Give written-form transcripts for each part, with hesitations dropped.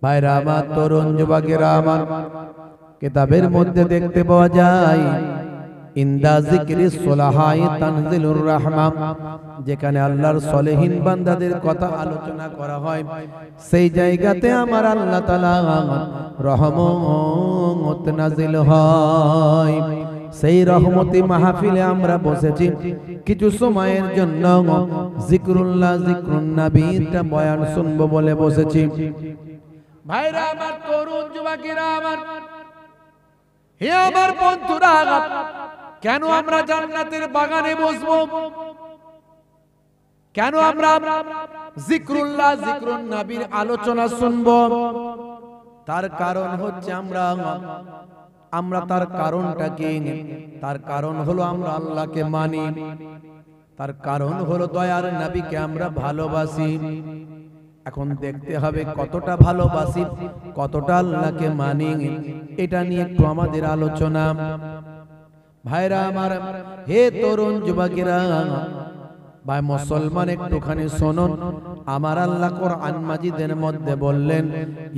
ভাইরা আমার, তরুণ যুবকেরা আমার, কিতাবের মধ্যে দেখতে পাওয়া যায় ইনদা যিকরিস সুলাহায়ে তানজিলুর রাহমা, যেখানে আল্লাহর সলেহীন বান্দাদের কথা আলোচনা করা হয়, সেই জায়গাতে আমার আল্লাহ তাআলা রহমত নাজিল হয়। সেই রহমতি মাহফিলে আমরা বসেছি কিছু সময়ের জন্য জিকরুল্লাহ জিকরুন নবীটা বয়ান শুনবো বলে বসেছি। ভাইরা আমার, তরুণ যুবকেরা আমার, হে আমার বন্ধুরা, কেন আমরা জান্নাতের বাগানে বসবো? কেন আমরা জিকরুল্লাহ জিকরুন নবীর আলোচনা শুনবো? তার কারণ হচ্ছে আমরা তার কারণটা কি? তার কারণ হলো আমরা আল্লাহকে মানি। তার কারণ হলো দয়ার নবীকে আমরা ভালোবাসি। এখন দেখতে হবে কতটা ভালোবাসি, কতটা আল্লাহকে মানি, এটা নিয়ে একটু আমাদের আলোচনা। ভাইরা আমার, হে তরুণ যুবকেরা, ভাই মুসলমান, একটুখানি শুনুন। আমার আল্লাহ কোরআন মাজিদের মধ্যে বললেন,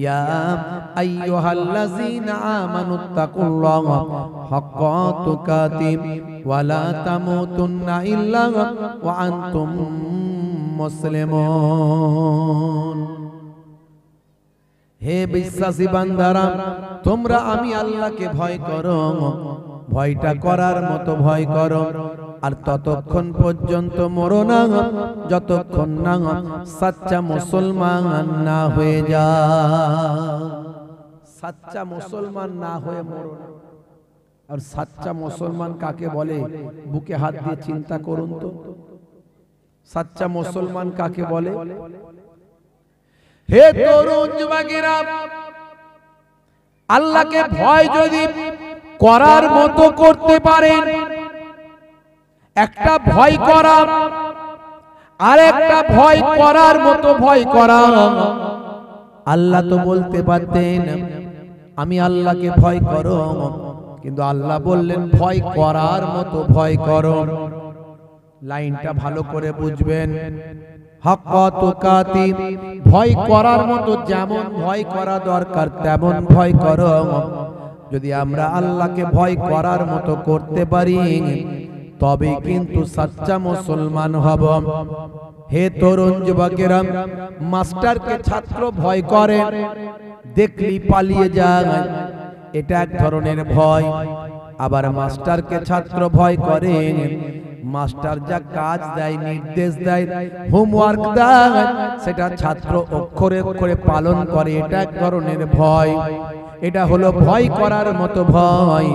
ইয়া আইয়ুহাল্লাযীনা আমানুত্তাকুল্লাহা হাক্কা তুকাতিহি ওয়া লা তামুতুন্না ইল্লা ওয়া আনতুম মুসলিমুন। হে বিশ্বাসী বান্দারা, তোমরা আমি আল্লাহকে ভয় করো, ভয়টা করার মতো ভয় করো, আর ততক্ষণ পর্যন্ত মরো না যতক্ষণ না সাচ্চা মুসলমান না হয়ে যায়। সাচ্চা মুসলমান না হয়ে মরো না। আর সাচ্চা মুসলমান কাকে বলে? বুকে হাত দিয়ে চিন্তা করুন তো, সাচ্চা মুসলমান কাকে বলে? হে তরুণ যুবকেরা, আল্লাহকে ভয় যদি করার মতো করতে পারেন, একটা ভয় করা আর একটা ভয় করার মতো ভয় করা। আল্লাহ তো বলতে পারতেন আমি আল্লাহকে ভয় করো, কিন্তু আল্লাহ বললেন ভয় করার মতো ভয় করো। লাইনটা ভালো করে বুঝবেন। হাক্কা তুকাতিহি, ভয় করার মতো যেমন ভয় করা দরকার তেমন ভয় করো। যদি আমরা আল্লাহকে ভয় করার মতো করতে পারি, তবে কিন্তু সাচ্চা মুসলমান হব। হে তরুণ যুবকেরা, মাস্টারকে ছাত্র ভয় করে, দেখলি পালিয়ে যায়, এটা এক ধরনের ভয়। আবার মাস্টারকে ছাত্র ভয় করে, মাস্টার যা কাজ দেয়, নির্দেশ দেয়, হোমওয়ার্ক দেয়, সেটা ছাত্র অক্ষরে অক্ষরে পালন করে, এটা এক ধরনের ভয়। এটা হলো ভয় করার মতো ভয়।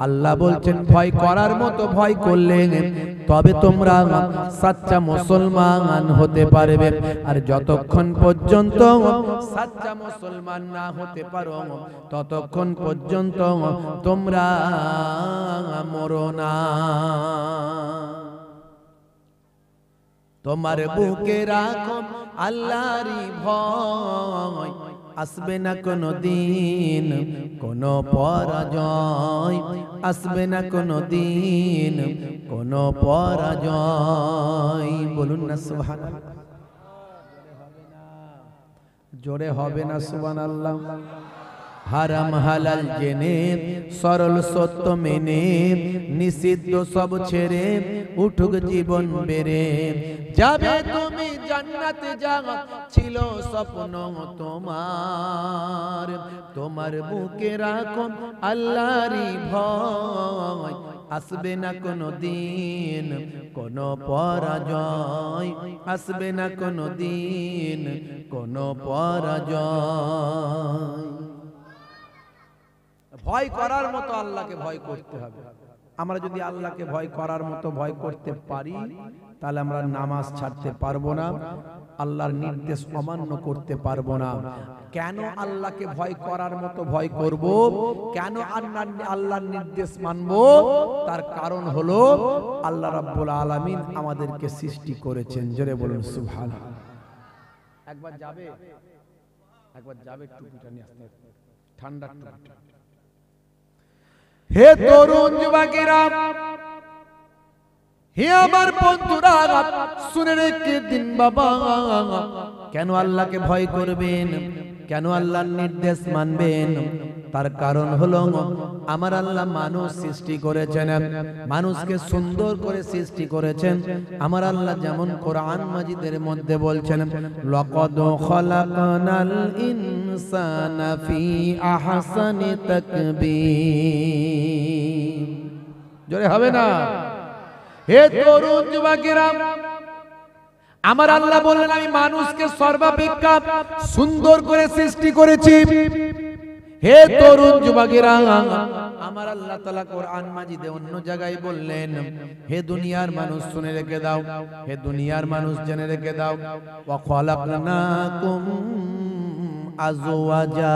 আল্লাহ বলছেন ভয় করার মতো ভয় করলে তবে তোমরা সাচ্চা মুসলমান হতে পারবে। আর যতক্ষণ পর্যন্ত সাচ্চা মুসলমান না হতে পারো, ততক্ষণ পর্যন্ত তোমরা মরো না। তোমার বুকে রাখো আল্লাহরই ভয়, আসবে না কোনো দিন কোনো পরাজয়, আসবে না কোনো দিন কোনো পরাজয়। বলুন না সুবহানাল্লাহ। জোরে হবে না সুবহানাল্লাহ। হারাম হালাল জেনে, সরল সত্য মেনে, নিষিদ্ধ সব ছেড়ে উঠুক জীবন বেড়ে যাবে তুমি জান্নাতে। যাওয়া ছিল স্বপ্ন তোমার, তোমার বুকে রাখো আল্লাহরই ভয়, আসবে না কোনো দিন কোনো পরাজয়, আসবে না কোনো দিন কোনো পরাজয়। ভয় করার মতো আল্লাহকে ভয় করতে হবে। আমরা যদি আল্লাহকে ভয় করার মতো ভয় করতে পারি, তাহলে আমরা নামাজ ছাড়তে পারবো না, আল্লাহর নির্দেশ অমান্য করতে পারবো না। কেন আল্লাহকে ভয় করার মতো ভয় করব? কেন আল্লাহর নির্দেশ মানব? তার কারণ হলো আল্লাহ রাব্বুল আলামিন আমাদেরকে সৃষ্টি করেছেন। জোরে বলুন সুবহানাল্লাহ। একবার যাবে, একবার যাবে, টুপিটা নিয়ে আসতে, ঠান্ডা টুপিটা। হে তরুণ যুবকেরা, হে আমার বন্ধুরা, শুনে রেখে দিন বাবা, কেন আল্লাহকে ভয় করবেন? কেন আল্লাহর নির্দেশ মানবেন? তার কারণ হলো আমার আল্লাহ মানুষ সৃষ্টি করেছেন, মানুষকে সুন্দর করে সৃষ্টি করেছেন। আমার আল্লাহ যেমন কোরআন মাজিদের মধ্যে বলছেন, লাকাদ খালাকনাল ইনসানা ফি আহসানি তাকবীর। জোরে হবে না? হে তরুণ যুবকেরা, আমার আল্লাহ বললেন আমি মানুষকে সর্বাপেক্ষা সুন্দর করে সৃষ্টি করেছি। হে তরুণ যুবকেরা, আমার আল্লাহ তাআলা কোরআন মাজিদে অন্য জায়গায় বললেন, হে দুনিয়ার মানুষ শুনে রেখে দাও, হে দুনিয়ার মানুষ জেনে রেখে দাও, ওয়া খালাকনাকুম আজওয়াজা,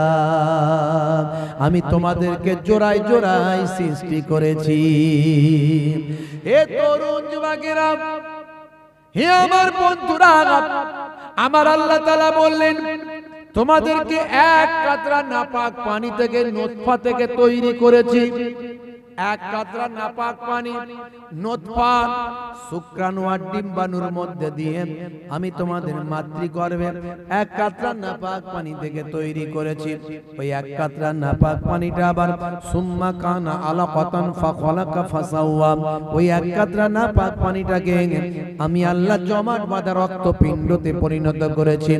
আমি তোমাদেরকে জোড়ায় জোড়ায় সৃষ্টি করেছি। হে তরুণ যুবকেরা, হে আমার বন্ধুরা, আমার আল্লাহ তাআলা বললেন তোমাদেরকে এক কাতরা নাপাক পানি থেকে, নুতফা থেকে তৈরি করেছি। এক কাতরা নাপাক পানি, নুতফা, শুক্রাণু আর ডিম্বাণুর মধ্যে দিয়ে আমি তোমাদের মাতৃগর্ভে এক কাতরা নাপাক পানি থেকে তৈরি করেছি। ওই এক কাতরা নাপাক পানিটা আবার সুম্মা কানা আলাকাতান ফাখালাকা ফাসাওয়া, ওই এক কাতরা নাপাক পানিটাকে আমি আল্লাহ জমাট বাঁধা রক্তপিণ্ডতে পরিণত করেছি।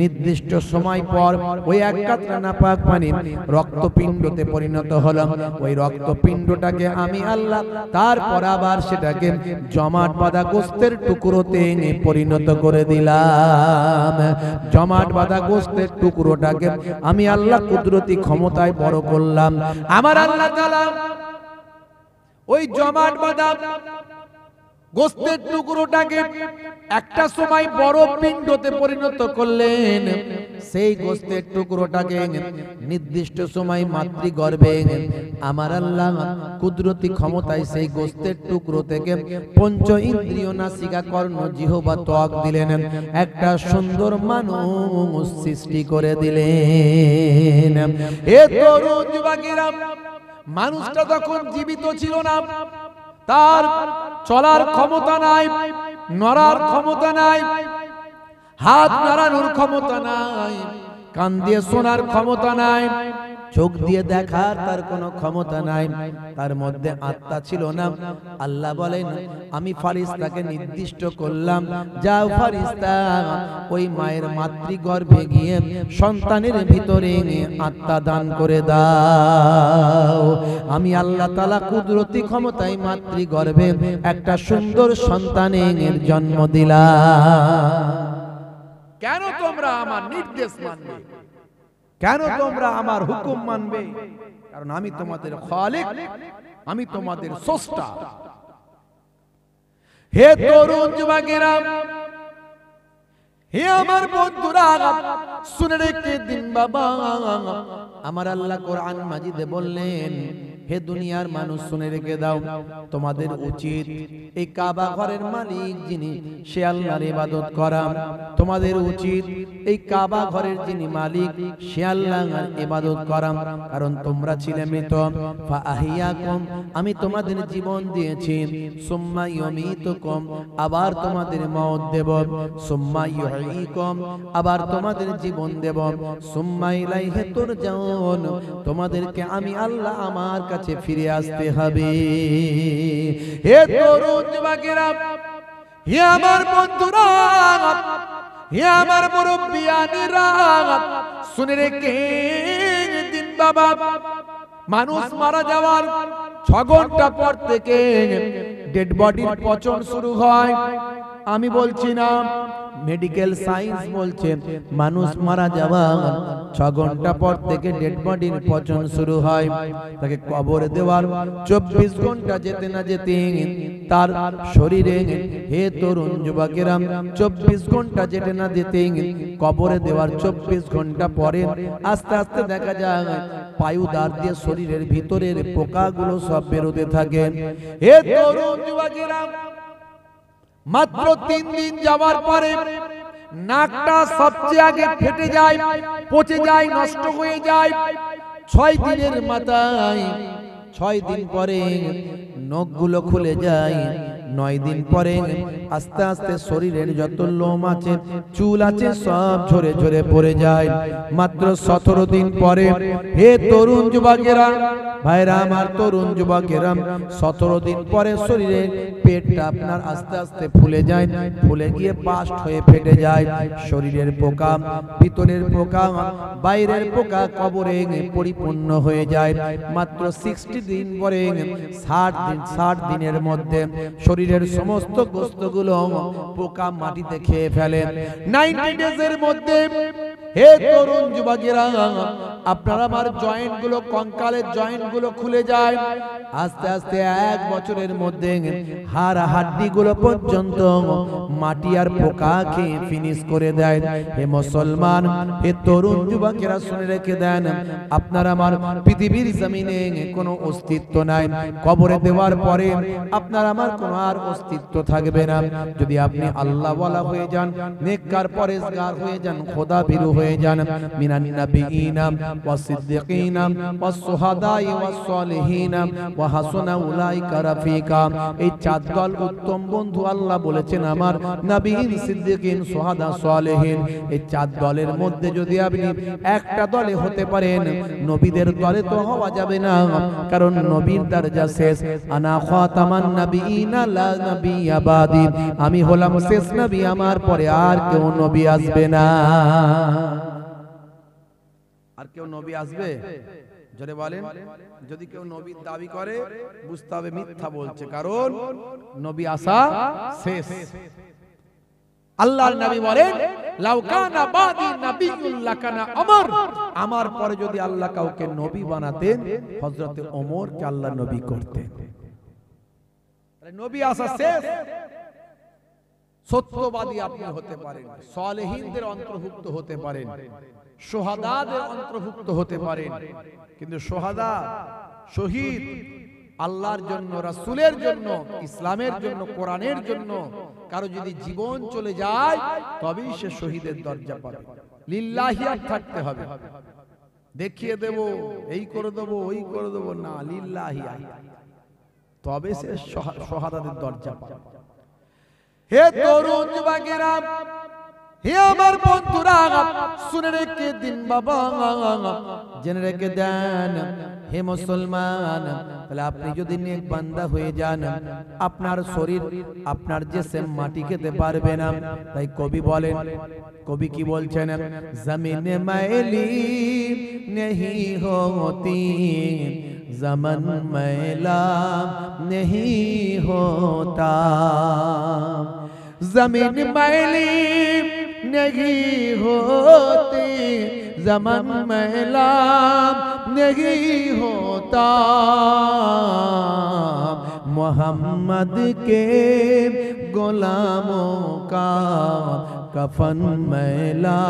নির্দিষ্ট সময় পর ওই এক কাতরা নাপাক পানি রক্তপিণ্ডতে পরিণত হলো। ওই রক্তপিণ্ডটাকে আমি আল্লাহ তারপর আবার সেটাকে জমাট বাঁধা গোশতের টুকরোতে পরিণত করে দিলাম। জমাট বাঁধা গোশতের টুকরোটাকে আমি আল্লাহ কুদরতি ক্ষমতায় বড় করলাম। আমার আল্লাহ তাআলা ওই জমাট বাঁধা গোশতের টুকরোটাকে একটা সময় বড় পিণ্ডতে পরিণত করলেন। সেই গোশতের টুকরোটাকে নির্দিষ্ট সময় মাতৃগর্ভে আমার আল্লাহ কুদরতি ক্ষমতায় সেই গোশতের টুকরো থেকে পঞ্চ ইন্দ্রিয়, নাসিকা, কর্ণ, জিহ্বা, ত্বক দিলেন। একটা সুন্দর মানুষ সৃষ্টি করে দিলেন। হে তরুণ যুবকেরা, মানুষটা তখন জীবিত ছিল না, তার চলার ক্ষমতা নাই, নড়ার ক্ষমতা নাই, হাত নাড়ানোর ক্ষমতা নাই, কান দিয়ে শোনার ক্ষমতা নাই, চোখ দিয়ে দেখার তার কোনো ক্ষমতা নাই, তার মধ্যে আত্মা ছিল না। আল্লাহ বলেন আমি ফারিস্তাকে নির্দিষ্ট করলাম, যাও ফারিস্তা ওই মায়ের মাতৃগর্ভে গিয়ে সন্তানের ভিতরে আত্মা দান করে দাও। আমি আল্লাহ তাআলা কুদরতি ক্ষমতায় মাতৃগর্ভে একটা সুন্দর সন্তানের জন্ম দিলাম। কেন তোমরা আমার নির্দেশ মানবে? কেন তোমরা আমার হুকুম মানবে? কারণ আমি তোমাদের খালিক, আমি তোমাদের স্রষ্টা। হে তরুণ যুবকেরা, হে আমার বন্ধুরা, শুনে রেখে দিন বাবা, আমার আল্লাহ কোরআন মাজিদে বললেন, হে দুনিয়ার মানুষ শুনে রেখে দাও, তোমাদের উচিত এই কাবা ঘরের মালিক যিনি সে আল্লাহর ইবাদত করা। তোমাদের উচিত এই কাবা ঘরের যিনি মালিক সে আল্লাহর ইবাদত করা। কারণ তোমরা ছিলে মৃত, ফাআহিয়াকুম, আমি তোমাদের জীবন দিয়েছি, সুম্মা ইউমীতুকুম, আবার তোমাদের মওত দেব, সুম্মা ইউহয়ীকুম, আবার তোমাদের জীবন দেব, সুম্মা ইলাইহি তুরজাউন, তোমাদেরকে আমি আল্লাহ আমার কাছে ফিরে আসতে হবে। হে তরুণ যুবকেরা, হে আমার বন্ধুরা, হে আমার মুরব্বিয়ানেরা, শুনে রেখে দিন বাবা, মানুষ মারা যাওয়ার 6 ঘন্টা পর থেকে ডেড বডির পচন শুরু হয়। আমি বলছি না, মেডিকেল সায়েন্স বলছে মানুষ মারা যাওয়ার 6 ঘন্টা পর থেকে ডেড বডির পচন শুরু হয়। তাকে কবরে দেওয়ার 24 ঘন্টা যেতে না যেতে তার শরীরে, হে তরুণ যুবকেরা, 24 ঘন্টা যেতে না যেতে কবরে দেওয়ার 24 ঘন্টা পরে আস্তে আস্তে দেখা যায় পায়ুদার দিয়ে শরীরের ভিতরের পোকাগুলো সব বেরোতে থাকে। হে তরুণ যুবকেরা, মাত্র 3 দিন যাওয়ার পরে নাকটা সবচেয়ে আগে ফেটে যায়, পচে যায়, নষ্ট হয়ে যায়। 6 দিনের মাথায়, 6 দিন পরে নখগুলো খুলে যায়, 9 দিন পরে আস্তে আস্তে শরীরের যত লোম আছে চুল আছে সব ঝরে ঝরে পড়ে যায়। মাত্র 17 দিন পরে, হে তরুণ যুবকেরা, ভাইরা আমার, তরুণ যুবকেরা, 17 দিন পরে শরীরে পেটটা আপনার আস্তে আস্তে ফুলে যায়, ফুলে গিয়ে বাস্ট হয়ে ফেটে যায়। শরীরের পোকা, ভিতরের পোকা, বাইরের পোকা কবরে পরিপূর্ণ হয়ে যায়। মাত্র 60 দিন পরে, 60 দিনের মধ্যে শরীরের সমস্ত গোস্তগুলো পোকা মাটিতে খেয়ে ফেলে। 90 ডেজের মধ্যে, হে তরুণ যুবকেরা, আপনার আমার জয়েন্ট গুলো, কঙ্কালের জয়েন্ট গুলো খুলে যায়। আস্তে আস্তে 1 বছরের মধ্যে হাড় হাড্ডি গুলো পর্যন্ত মাটি আর পোকা খেয়ে ফিনিশ করে দেয়। হে মুসলমান, হে তরুণ যুবকেরা, শুনে রেখে দেন, আপনার আমার পৃথিবীর জমিনে কোনো অস্তিত্ব নাই। কবরে দেওয়ার পরে আপনার আমার কোনো আর অস্তিত্ব থাকবে না। যদি আপনি আল্লাহ ওয়ালা হয়ে যান, নেককার পরেজগার হয়ে যান, খোদা ভীরু হয়ে যান, মিনান নবিয়িনা ওয়াস সিদ্দিকিনা ওয়াস শুহাদাই ওয়াস সালিহিনা ওয়া হাসুনা উলাইকা রাফিকা। এই 4 দল উত্তম বন্ধু আল্লাহ বলেছেন আমার নবীন, সিদ্দিকিন, শুহাদা, সালেহিন। এই 4 দলের মধ্যে যদি আপনি একটা দলে হতে পারেন, নবীদের দলে তো হওয়া যাবে না, কারণ নবীর দরজা শেষ। আনা খাতামান নবিয়িনা লা নবিয়্যা বাদি, আমি হলাম শেষ নবী, আমার পরে আর কেউ নবী আসবে না। আর কেউ নবী আসবে? জোরে বলেন। যদি কেউ নবীর দাবি করে, বুঝতে হবে মিথ্যা বলছে, কারণ নবী আসা শেষ। আল্লাহর নবী বলেন, লাউ কানা বাদি নাবিয়্যুল লাকানা ওমর, আমার পরে যদি আল্লাহ কাউকে নবী বানাতেন, হযরত ওমরকে আল্লাহ নবী করতেন। নবী আসা শেষ। সত্যবাদী আপনি হতে পারেন, সালেহিনদের অন্তর্ভুক্ত হতে পারেন, শুহাদাদের অন্তর্ভুক্ত হতে পারেন, কিন্তু শুহাদা, শহীদ, আল্লাহর জন্য, রাসূলের জন্য, ইসলামের জন্য, কোরআনের জন্য কারো যদি জীবন চলে যায়, তবেই সে শহীদের দরজা পাবে। লিল্লাহিয়াত থাকতে হবে। দেখিয়ে দেব, এই করে দেব, ওই করে দেব না, লিল্লাহিয়াত, তবে সে শাহাদাতের দরজা পাবে। হে তরুণ যুবকেরা, হে আমার বন্ধুরা, শুনে রেখে দিন বাবা, জেনে রেখে দেন, হে মুসলমান, তাহলে আপনি যদি নেক বান্দা হয়ে যান, আপনার শরীর, আপনার জিসম মাটি খেতে পারবে না। তাই কবি বলেন, কবি কি বলছেন, জমিনে मैली नहीं होती, जमन मैला नहीं होता, जमीन मैली नहीं होती, जमन मैला नहीं होता, मोहम्मद के गुलामों का कफन मैला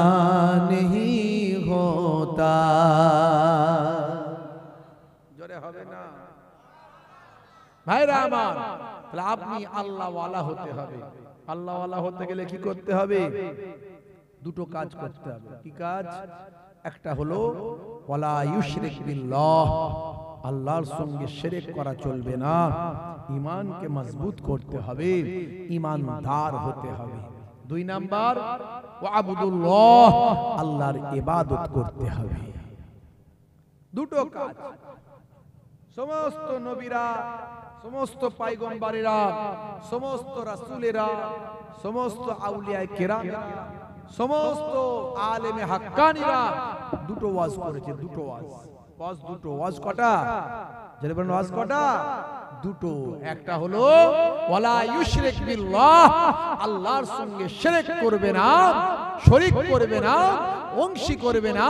नहीं होता। জোরে হবে না ভাইরা আমার? তাহলে আপনি আল্লাহ ওয়ালা হতে হবে। আল্লাহ ওয়ালা হতে গেলে কি করতে হবে? দুটো কাজ করতে হবে। কি কাজ? একটা হলো ওয়ালা ইউশরিক বিল্লাহ, আল্লাহর সঙ্গে শিরক করা চলবে না। ঈমানকে মজবুত করতে হবে, ঈমানদার হতে হবে। 2 নাম্বার ওয়াবুদুল্লাহ, আল্লাহর ইবাদত করতে হবে। দুটো কাজ। সমস্ত নবীরা, সমস্ত পয়গম্বরেরা, সমস্ত রাসূলেরা, সমস্ত আউলিয়ায়ে কেরামেরা, সমস্ত আলেমে হাক্কানীরা দুটো ওয়াজ করেছে। দুটো ওয়াজ, ওয়াজ দুটো। ওয়াজ কটা? যারা বলেন ওয়াজ কটা? দুটো। একটা হলো ওয়ালা ইউশরিক বিল্লাহ, আল্লাহর সঙ্গে শিরক করবে না, শরীক করবে না, অংশী করবে না,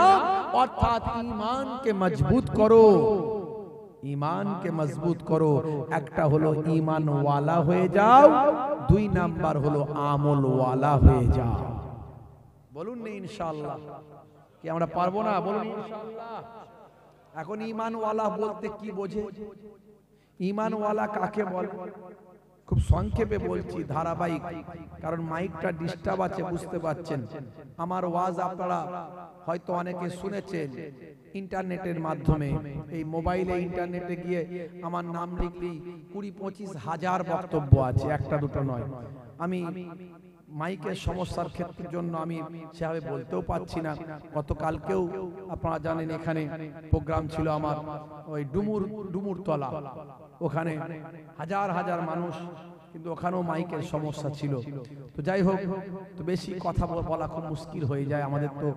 অর্থাৎ ঈমানকে মজবুত করো, ঈমানকে মজবুত করো। একটা হলো ঈমান ওয়ালা হয়ে যাও, 2 নাম্বার হলো আমল ওয়ালা হয়ে যাও। বলুন না ইনশাআল্লাহ। কি আমরা পারবো না? বলুন ইনশাআল্লাহ। এখন ঈমান ওয়ালা বলতে কি বোঝে? ঈমান ওয়ালা কাকে বলে? খুব সংক্ষেপে বলছি, ধারাবাহিক, কারণ মাইকটা ডিস্টার্ব আছে, বুঝতে পারছেন। আমার ওয়াজ আপনারা হয়তো অনেকে শুনেছেন ইন্টারনেটের মাধ্যমে। এই মোবাইলে ইন্টারনেটে গিয়ে আমার নাম লিখলেই 20-25 হাজার বক্তব্য আছে, একটা দুটো নয়। আমি মাইকের সমস্যার ক্ষেত্রের জন্য আমি সেভাবে বলতেও পারছি না। গতকালকেও আপনারা জানেন এখানে প্রোগ্রাম ছিল আমার, ওই ডুমুরতলা, ওখানে হাজার হাজার মানুষ, কিন্তু ওখানেও মাইকের সমস্যা ছিল। তো যাই হোক, তো বেশি কথা বলা খুব মুশকিল হয়ে যায়। আমাদের তো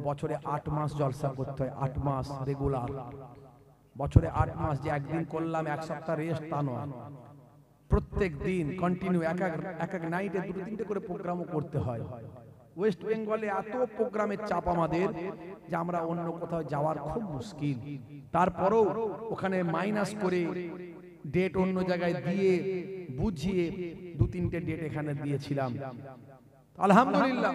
বছরে 8 মাস জলসা করতে হয়, 8 মাস রেগুলার, বছরে 8 মাস। যে একদিন করলাম, এক সপ্তাহ রেস্ট, তা নয়। প্রত্যেক দিন কন্টিনিউ এক এক নাইটে 2-3টে করে প্রোগ্রামও করতে হয়। ওয়েস্ট বেঙ্গলে এত প্রোগ্রামের চাপ আমাদের যে আমরা অন্য কোথাও যাওয়ার খুব মুশকিল। তারপরেও ওখানে মাইনাস করে ডেট অন্য জায়গায় দিয়ে বুঝিয়ে 2-3টে ডেট এখানে দিয়েছিলাম। আলহামদুলিল্লাহ,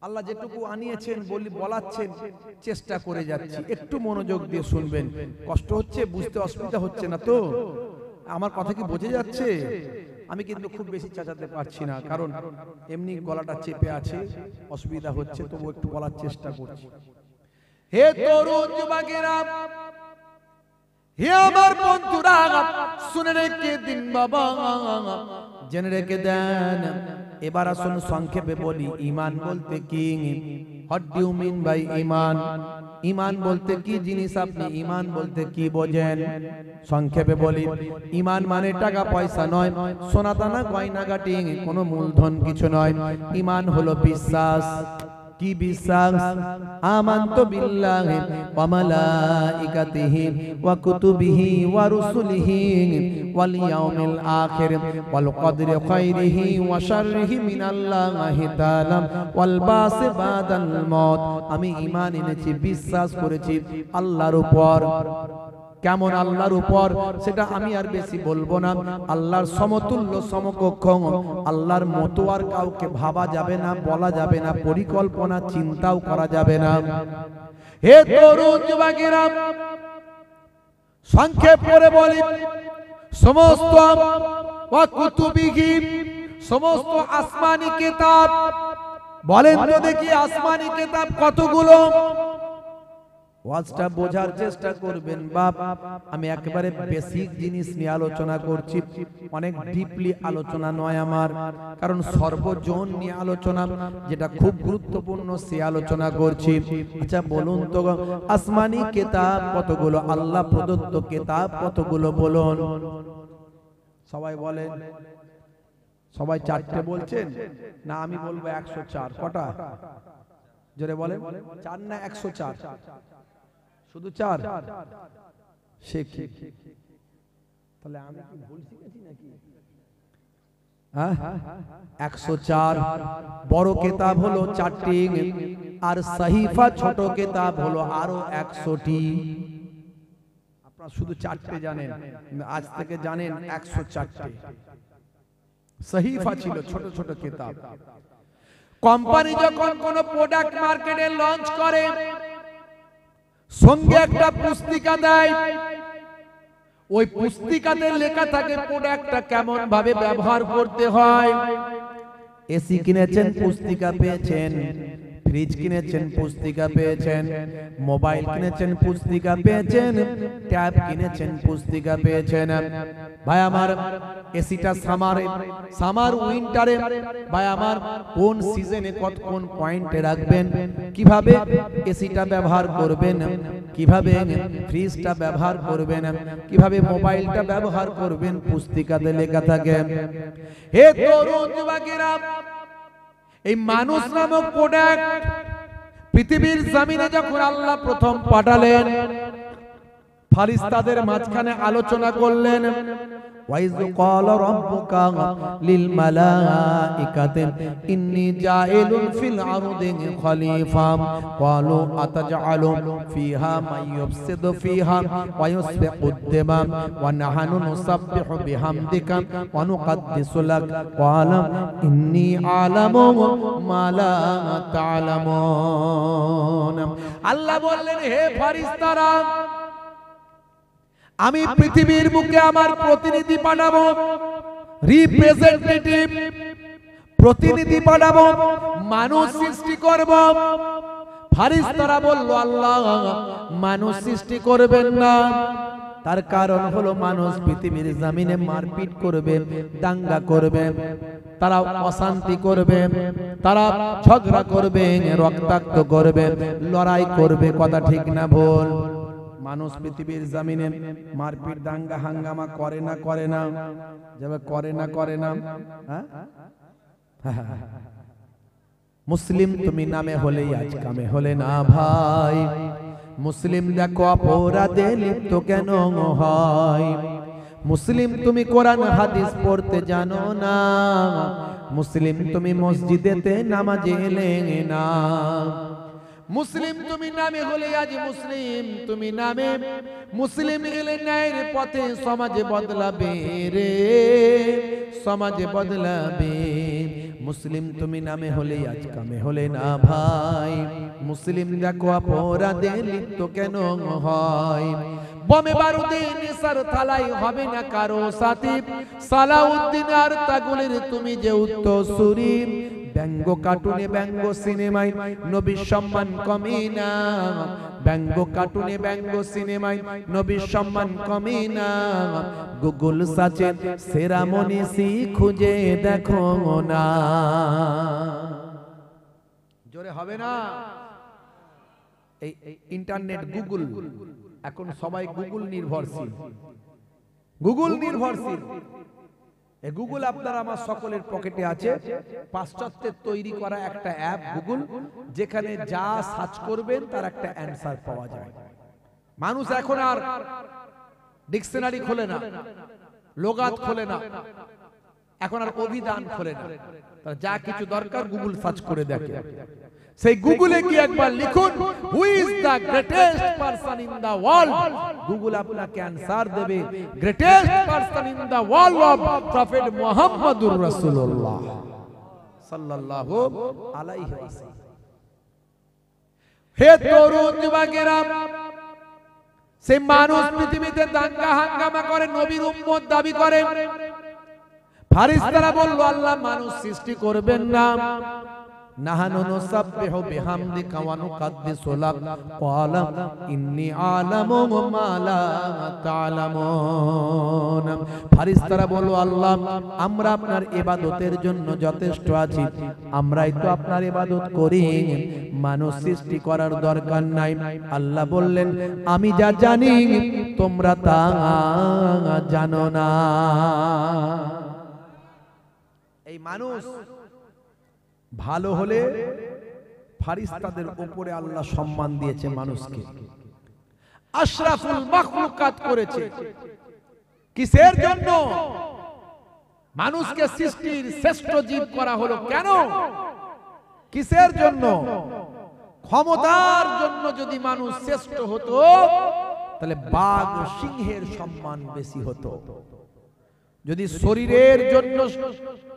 আল্লাহ যেটুকু আনিয়েছেন বলাচ্ছেন, চেষ্টা করে যাচ্ছি। একটু মনোযোগ দিয়ে শুনবেন। কষ্ট হচ্ছে বুঝতে, অসুবিধা হচ্ছে না তো? আমার কথা কি বোঝা যাচ্ছে? আমি কিন্তু খুব বেশি চেঁচাতে পারছি না, কারণ এমনি গলাটা চেপে আছে, অসুবিধা হচ্ছে, তবু একটু বলার চেষ্টা করছি। হে তরুণ যুবকেরা, হে আমার বন্ধুরা, শুনে রেখে দিন বাবা, জেনে রেখে দেন। এবার আসুন সংক্ষেপে বলি, ঈমান বলতে কি? What do you mean by ঈমান? ঈমান বলতে কি জিনিস, আপনি ঈমান বলতে কি বোঝেন? সংক্ষেপে বলি, ঈমান মানে টাকা পয়সা নয়, সোনাদানা গয়নাগাটি, কোনো মূলধন কিছু নয়। ঈমান হলো বিশ্বাস। কি বিশ্বাস? আমানতু বিল্লাহি ওয়া মালাইকাতিহি ওয়া কুতুবিহি ওয়া রুসুলিহি ওয়াল ইয়াউমিল আখির ওয়াল কদরি খাইরিহি ওয়া শাররিহি মিনাল্লাহি তাআলা ওয়াল বাসি বাদাল মউত। আমি ঈমান এনেছি, বিশ্বাস করেছি আল্লাহর উপর। কেমন আল্লাহর উপর সেটা আমি আর বেশি বলবো না। আল্লাহর সমতুল্য সমকক্ষ, আল্লাহর মতো আর কাউকে ভাবা যাবে না, বলা যাবে না, পরিকল্পনা চিন্তাও করা যাবে না। হে তরুণ যুবকেরা, সংক্ষেপ করে বলি, সমস্ত ওয়া কুতুবিহি, সমস্ত আসমানি কিতাব। বলেন তো দেখি আসমানি কিতাব কতগুলো? ওয়াজটা বোঝার চেষ্টা করবেন বাপ। আমি একেবারে বেসিক জিনিস নিয়ে আলোচনা করছি, অনেক ডিপলি আলোচনা নয় আমার, কারণ সর্বজন নিয়ে আলোচনা, যেটা খুব গুরুত্বপূর্ণ সে আলোচনা করছি। আচ্ছা বলুন তো, আসমানি কিতাব কতগুলো? আল্লাহ প্রদত্ত কিতাব কতগুলো বলুন? সবাই বলেন। সবাই 4টে বলছেন না? আমি বলবো 104। কটা? জোরে বলেন। 4 না 104? শুধু 4? সে কি, তাহলে আমি কি ভুল শিখেছি নাকি? 104 বড় কিতাব হলো 4টি, আর সহিফা ছোট কিতাব হলো আরো 100টি। আপনারা শুধু 4টে জানেন, আজ থেকে জানেন 104টে সহিফা ছিল, ছোট ছোট কিতাব। কোম্পানি যখন কোন প্রোডাক্ট মার্কেটে লঞ্চ করে, সঙ্গে একটা পুস্তিকা দেয়। ওই পুস্তিকাতে লেখা থাকে প্রোডাক্টটা কেমন ভাবে ব্যবহার করতে হয়। এসি কিনেছেন, পুস্তিকা পেয়েছেন। ফ্রিজ কিনেছেন, পুস্তিকা পেয়েছেন। মোবাইল কিনেছেন, পুস্তিকা পেয়েছেন। ট্যাব কিনেছেন, পুস্তিকা পেয়েছেন। ভাই আমার, এসিটা সামার উইন্টারে, ভাই আমার কোন সিজনে কোন পয়েন্টে রাখবেন, কিভাবে এসিটা ব্যবহার করবেন, কিভাবে ফ্রিজটা ব্যবহার করবেন, কিভাবে মোবাইলটা ব্যবহার করবেন, পুস্তিকাতে লেখা থাকে। হে তরুণ যুবকেরা, এই মানুষ নামক প্রোডাক্ট পৃথিবীর জমিনে যখন আল্লাহ প্রথম পাঠালেন, ফারিস্তাদের মাঝখানে আলোচনা করলেন। ওয়াইজ ক্বালা রাব্বুকা লিল মালাইকাতি ইন্নী জাইলুন ফিল আরদি খলিফা ক্বালু আতাজআলু ফিহা মান ইউফসিদু ফিহা ওয়া ইউসফিকু দিমা ওয়া নাহনু নুসাব্বিহু বিহামদিকা ওয়া নুকদ্দিসু লাক ক্বালা ইন্নী আ'লামু মা লা তা'লামুন। আল্লাহ বললেন, হে ফারিস্তারা, আমি পৃথিবীর বুকে আমার প্রতিনিধি পাঠাবো, রিপ্রেজেন্টেটিভ প্রতিনিধি পাঠাবো, মানুষ সৃষ্টি করব। ফারিস্তারা বলল, আল্লাহ মানুষ সৃষ্টি করবেন না, তার কারণ হলো মানুষ পৃথিবীর জমিনে মারপিট করবে, দাঙ্গা করবে, তারা অশান্তি করবে, তারা ঝগড়া করবে, রক্তাক্ত করবে, লড়াই করবে। কথা ঠিক না ভুল? মানুষ পৃথিবীর জমিনে মারপিট দাঙ্গা হাঙ্গামা করে না? করে না? যাবে করে না? করে না? হ্যাঁ, মুসলিম তুমি নামে হলেই আজ কামে হলে না ভাই। মুসলিম দেখো অপরাধে লিপ্ত কেন হয়? মুসলিম তুমি কোরআন হাদিস পড়তে জানো না, মুসলিম তুমি মসজিদেতে নামাজে এলে না। মুসলিম তুমি নামে হলে আজ মুসলিম তুমি নামে, মুসলিম এলে ন্যায়ের পথে সমাজে বদলাবে রে, সমাজে বদলাবে। মুসলিম তুমি নামে হলে আজ কামে হলে না ভাই। মুসলিম দেখো অপরাধে লিপ্ত কেন হয়? বমে বারুদে নিসার থালাই হবে না কারো সাথী, সালাউদ্দিন আর তাগুলের তুমি যে উত্তরসূরি। ব্যঙ্গ কার্টুনে ব্যঙ্গ সিনেমায় নবীর সম্মান কমে না, ব্যঙ্গ কার্টুনে ব্যঙ্গ সিনেমায় নবীর সম্মান কমে না। গুগল সার্চে সেরা মনীষী খুঁজে দেখো না। জোরে হবে না? এই ইন্টারনেট গুগল, এখন সবাই গুগল নির্ভরশীল, গুগল নির্ভরশীল। এই গুগল আপনার আমার সকলের পকেটে আছে। পাশ্চাত্যের তৈরি করা একটা অ্যাপ গুগল, যেখানে যা সার্চ করবেন তার একটা অ্যানসার পাওয়া যায়। মানুষ এখন আর ডিকশনারি খোলে না, লোগাত খোলে না, এখন আর অভিধান খোলে না, তার যা কিছু দরকার গুগল সার্চ করে দেখে। সেই গুগলে কি একবার লিখুন who is the greatest person in the world, Google আপনাকে অ্যানসার দেবে greatest person in the world of prophet মুহাম্মদুর রাসূলুল্লাহ সাল্লাল্লাহু আলাইহি ওয়াসাল্লাম। হে তরুণ যুবকেরা, সেই মানুষ পৃথিবীতে দাঙ্গা হাঙ্গামা করে, নবীর উম্মত দাবি করে। ফারিস্তারা বলল, আল্লাহ মানুষ সৃষ্টি করবেন না। নাহানু নুসাব্বিহু বিহামদিকা ওয়া নুকাদ্দিসু লাক ক্বালা ইন্নী আ'লামু মা লা তা'লামুন। ফারিস্তারা বলল, আল্লাহ আমরা আপনার ইবাদতের জন্য যথেষ্ট আছি, আমরাই তো আপনার ইবাদত করি, মানুষ সৃষ্টি করার দরকার নাই। আল্লাহ বললেন, আমি যা জানি তোমরা তা জানো না। এই মানুষ ভালো হলে ফারিস্তাদের উপরে আল্লাহ সম্মান দিয়েছে, মানুষকে আশরাফুল মাখলুকাত করেছে। কিসের জন্য? মানুষকে সৃষ্টির শ্রেষ্ঠ জীব করা হলো কেন? কিসের জন্য? ক্ষমতার জন্য। যদি মানুষ শ্রেষ্ঠ হতো তাহলে বাঘ সিংহের সম্মান বেশি হতো। যদি শরীরের জন্য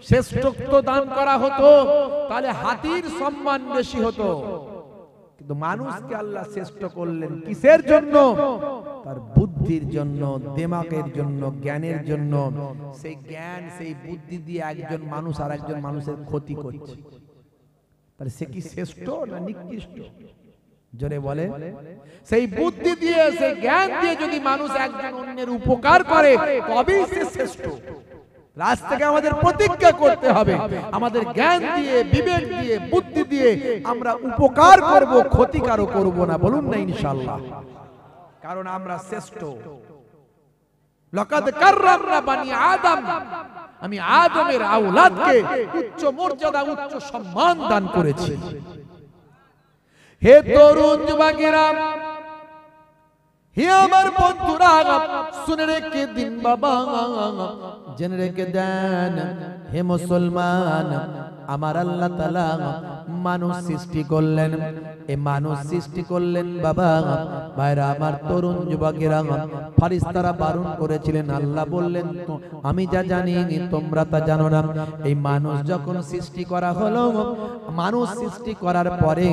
শ্রেষ্ঠত্ব দান করা হতো তাহলে হাতির সম্মান বেশি হতো। কিন্তু মানুষকে আল্লাহ শ্রেষ্ঠ করলেন কিসের জন্য? তার বুদ্ধির জন্য, দিমাগের জন্য, জ্ঞানের জন্য। সেই জ্ঞান সেই বুদ্ধি দিয়ে একজন মানুষ আর একজন মানুষের ক্ষতি করছে, তাহলে সে কি শ্রেষ্ঠ না নিকৃষ্ট? জোরে বলে। সেই বুদ্ধি দিয়ে সেই জ্ঞান দিয়ে যদি মানুষ একজন অন্যের উপকার করে তবেই সে শ্রেষ্ঠ। রাজ থেকে আমাদের প্রতিজ্ঞা করতে হবে, আমাদের জ্ঞান দিয়ে, বিবেক দিয়ে, বুদ্ধি দিয়ে আমরা উপকার করব, ক্ষতিকারও করব না। বলুন না ইনশাআল্লাহ, কারণ আমরা শ্রেষ্ঠ। লাকাদ কাররামনা বানি আদম, আমি আদমের আওলাদকে উচ্চ মর্যাদা, উচ্চ সম্মান দান করেছি। হে তরুণ যুবকেরা, হে আমার বন্ধুরা, শুনে রেখে দিন বাবা, জেনে রেখে দেন হে মুসলমান, আমার আল্লাহ তাআলা মানুষ সৃষ্টি করলেন। এই মানুষ সৃষ্টি করলেন বাবা ভাইরা আমার, তরুণ যুবকেরা, ফারিস্তারা বারণ করেছিলেন। আল্লাহ বললেন আমি যা জানি তোমরা তা জানো না। এই মানুষ যখন সৃষ্টি করা হলো, মানুষ সৃষ্টি করার পরে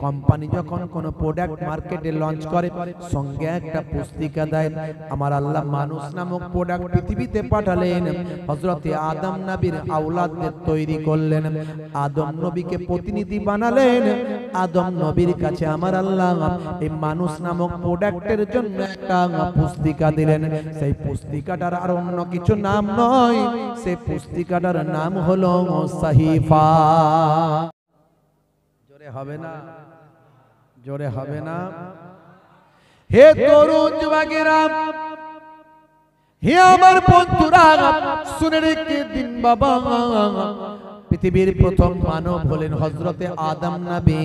কোম্পানি যখন কোনো প্রোডাক্ট মার্কেটে লঞ্চ করে, সঙ্গে একটা পুস্তিকা দেয়। আমার আল্লাহ মানুষ নামক প্রোডাক্ট পৃথিবীতে পাঠালেন। হযরতে আদম নবীর আওলাদদের তৈরি করলেন, আদম নবীকে প্রতিনিধি বানালেন। আদম নবীর কাছে আমার আল্লাহ এই মানুষ নামক প্রোডাক্টের জন্য একটা পুস্তিকা দিলেন। সেই পুস্তিকাটার আর অন্য কিছু নাম নয়, সেই পুস্তিকাটার নাম হলো সাহিফা। জোরে হবে না, জোরে হবে না। হে তরুণ যুবকেরা, হে আমার বন্ধুরা, শুনে রেখে দিন বাবা, পৃথিবীর প্রথম মানব হলেন হযরতে আদম নবী।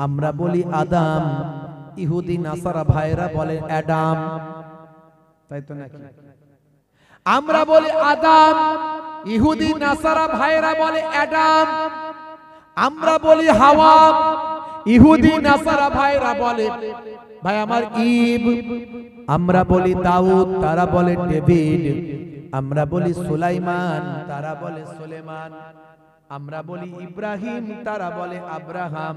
আমরা বলি আদম, ইহুদি নাসারা ভাইরা বলে অ্যাডাম, তাই তো নাকি? আমরা বলি আদম, ইহুদি নাসারা ভাইরা বলে অ্যাডাম। আমরা বলি হাওয়া, ইহুদি নাসারা ভাইরা বলে ভাই আমার ঈব। আমরা বলি দাউদ, তারা বলে ডেভিড। আমরা বলি সুলাইমান, তারা বলে সুলেমান। আমরা বলি ইব্রাহিম, তারা বলে আব্রাহাম।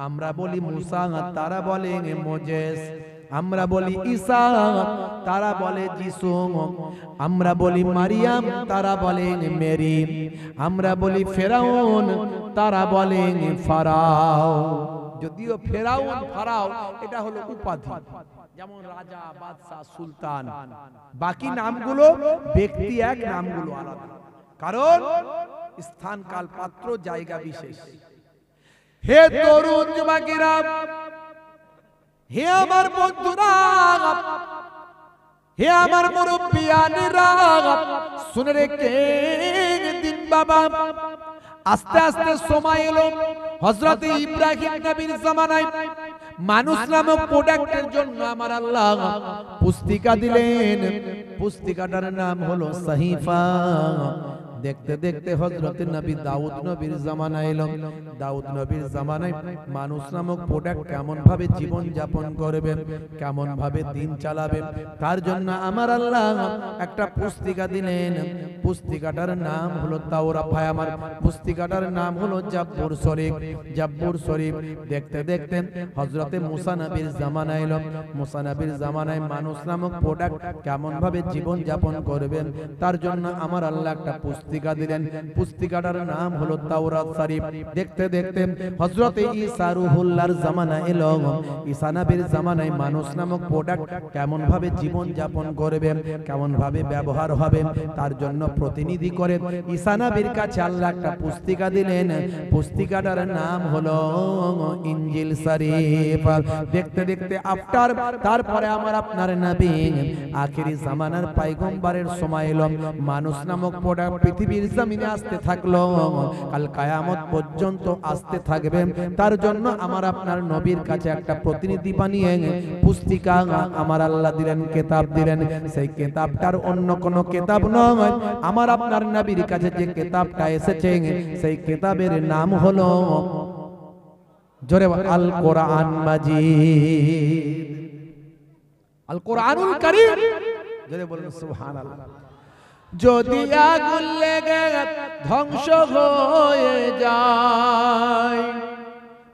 আমরা বলি মুসা, তারা বলে মোজেস। আমরা বলি ঈসা, তারা বলে যিশু। আমরা বলি মারিয়াম, তারা বলে মেরি। আমরা বলি ফেরাউন, তারা বলে ফারাও। যদিও ফেরাউন ফারাও এটা হলো উপাধি, যেমন রাজা, বাদশা, সুলতান। বাকি নামগুলো ব্যক্তি এক, নামগুলো আলাদা, কারণ স্থান, কাল, পাত্র, জায়গা বিশেষ। হে তরুণ যুবকেরা, হে আমার বন্ধুরা, হে আমার মুরব্বিয়ানেরা, শুনে রেখে দিন বাবা। আস্তে আস্তে সময় এলো, হযরতে ইব্রাহিম নবীর জামানায় মানুষ নামক প্রোডাক্টের জন্য আমার আল্লাহ পুস্তিকা দিলেন। পুস্তিকাটার নাম হলো সাহিফা। দেখতে দেখতে হযরতে নবী দাউদ নবীর জামানা এলো। দাউদ নবীর জামানায় মানুষ নামক প্রোডাক্ট কেমন ভাবে জীবন যাপন করবেন, কেমন ভাবে দিন চালাবেন, তার জন্য আমার আল্লাহ একটা পুস্তিকা দিলেন। পুস্তিকাটার নাম হলো তাওরাত। ভাই আমার, পুস্তিকাটার নাম হলো জাব্বুর শরীফ। জাব্বুর শরীফ। দেখতে দেখতে হযরতে মুসা নবীর জামানা এলো। মুসা নবীর জামানায় মানুষ নামক প্রোডাক্ট কেমন ভাবে জীবন যাপন করবেন, তার জন্য আমার আল্লাহ একটা পুস্তিকা দিলেন। পুস্তিকাটার নাম হলো তাওরাত শরীফ। দেখতে দেখতে হযরতে ঈসা রুহুল্লাহর জামানা এলো। ঈসা নবীর জামানায় মানুষ নামক প্রোডাক্ট কেমন ভাবে জীবন যাপন করবেন, কেমন ভাবে ব্যবহার হবে, তার জন্য প্রতিনিধি করে ঈসা নবীর কাছে আল্লাহ একটা পুস্তিকা দিলেন। পুস্তিকাটার নাম হলো ইনজিল শরীফ। দেখতে দেখতে আফটার, তারপরে আমার আপনার নবী আখেরি জামানার পয়গম্বরের সময় এলো। মানুষ নামক প্রোডাক্ট পৃথিবীর জমিনে আসতে থাকলো, কাল কিয়ামত পর্যন্ত আসতে থাকবে। তার জন্য আমার আপনার নবীর কাছে একটা প্রতিনিধি বানিয়ে পুস্তিকা আমার আল্লাহ দিলেন, কিতাব দিলেন। সেই কিতাবটার অন্য কোন কিতাব নয়, আমার আপনার নবীর কাছে যে কিতাবটা এসেছে সেই কিতাবের নাম হলো জোরে আল কোরআন মাজিদ, আল কোরআনুল কারীম। জোরে বলুন সুবহানাল্লাহ। যদি আগুন লেগে ধ্বংস হয়ে যায়,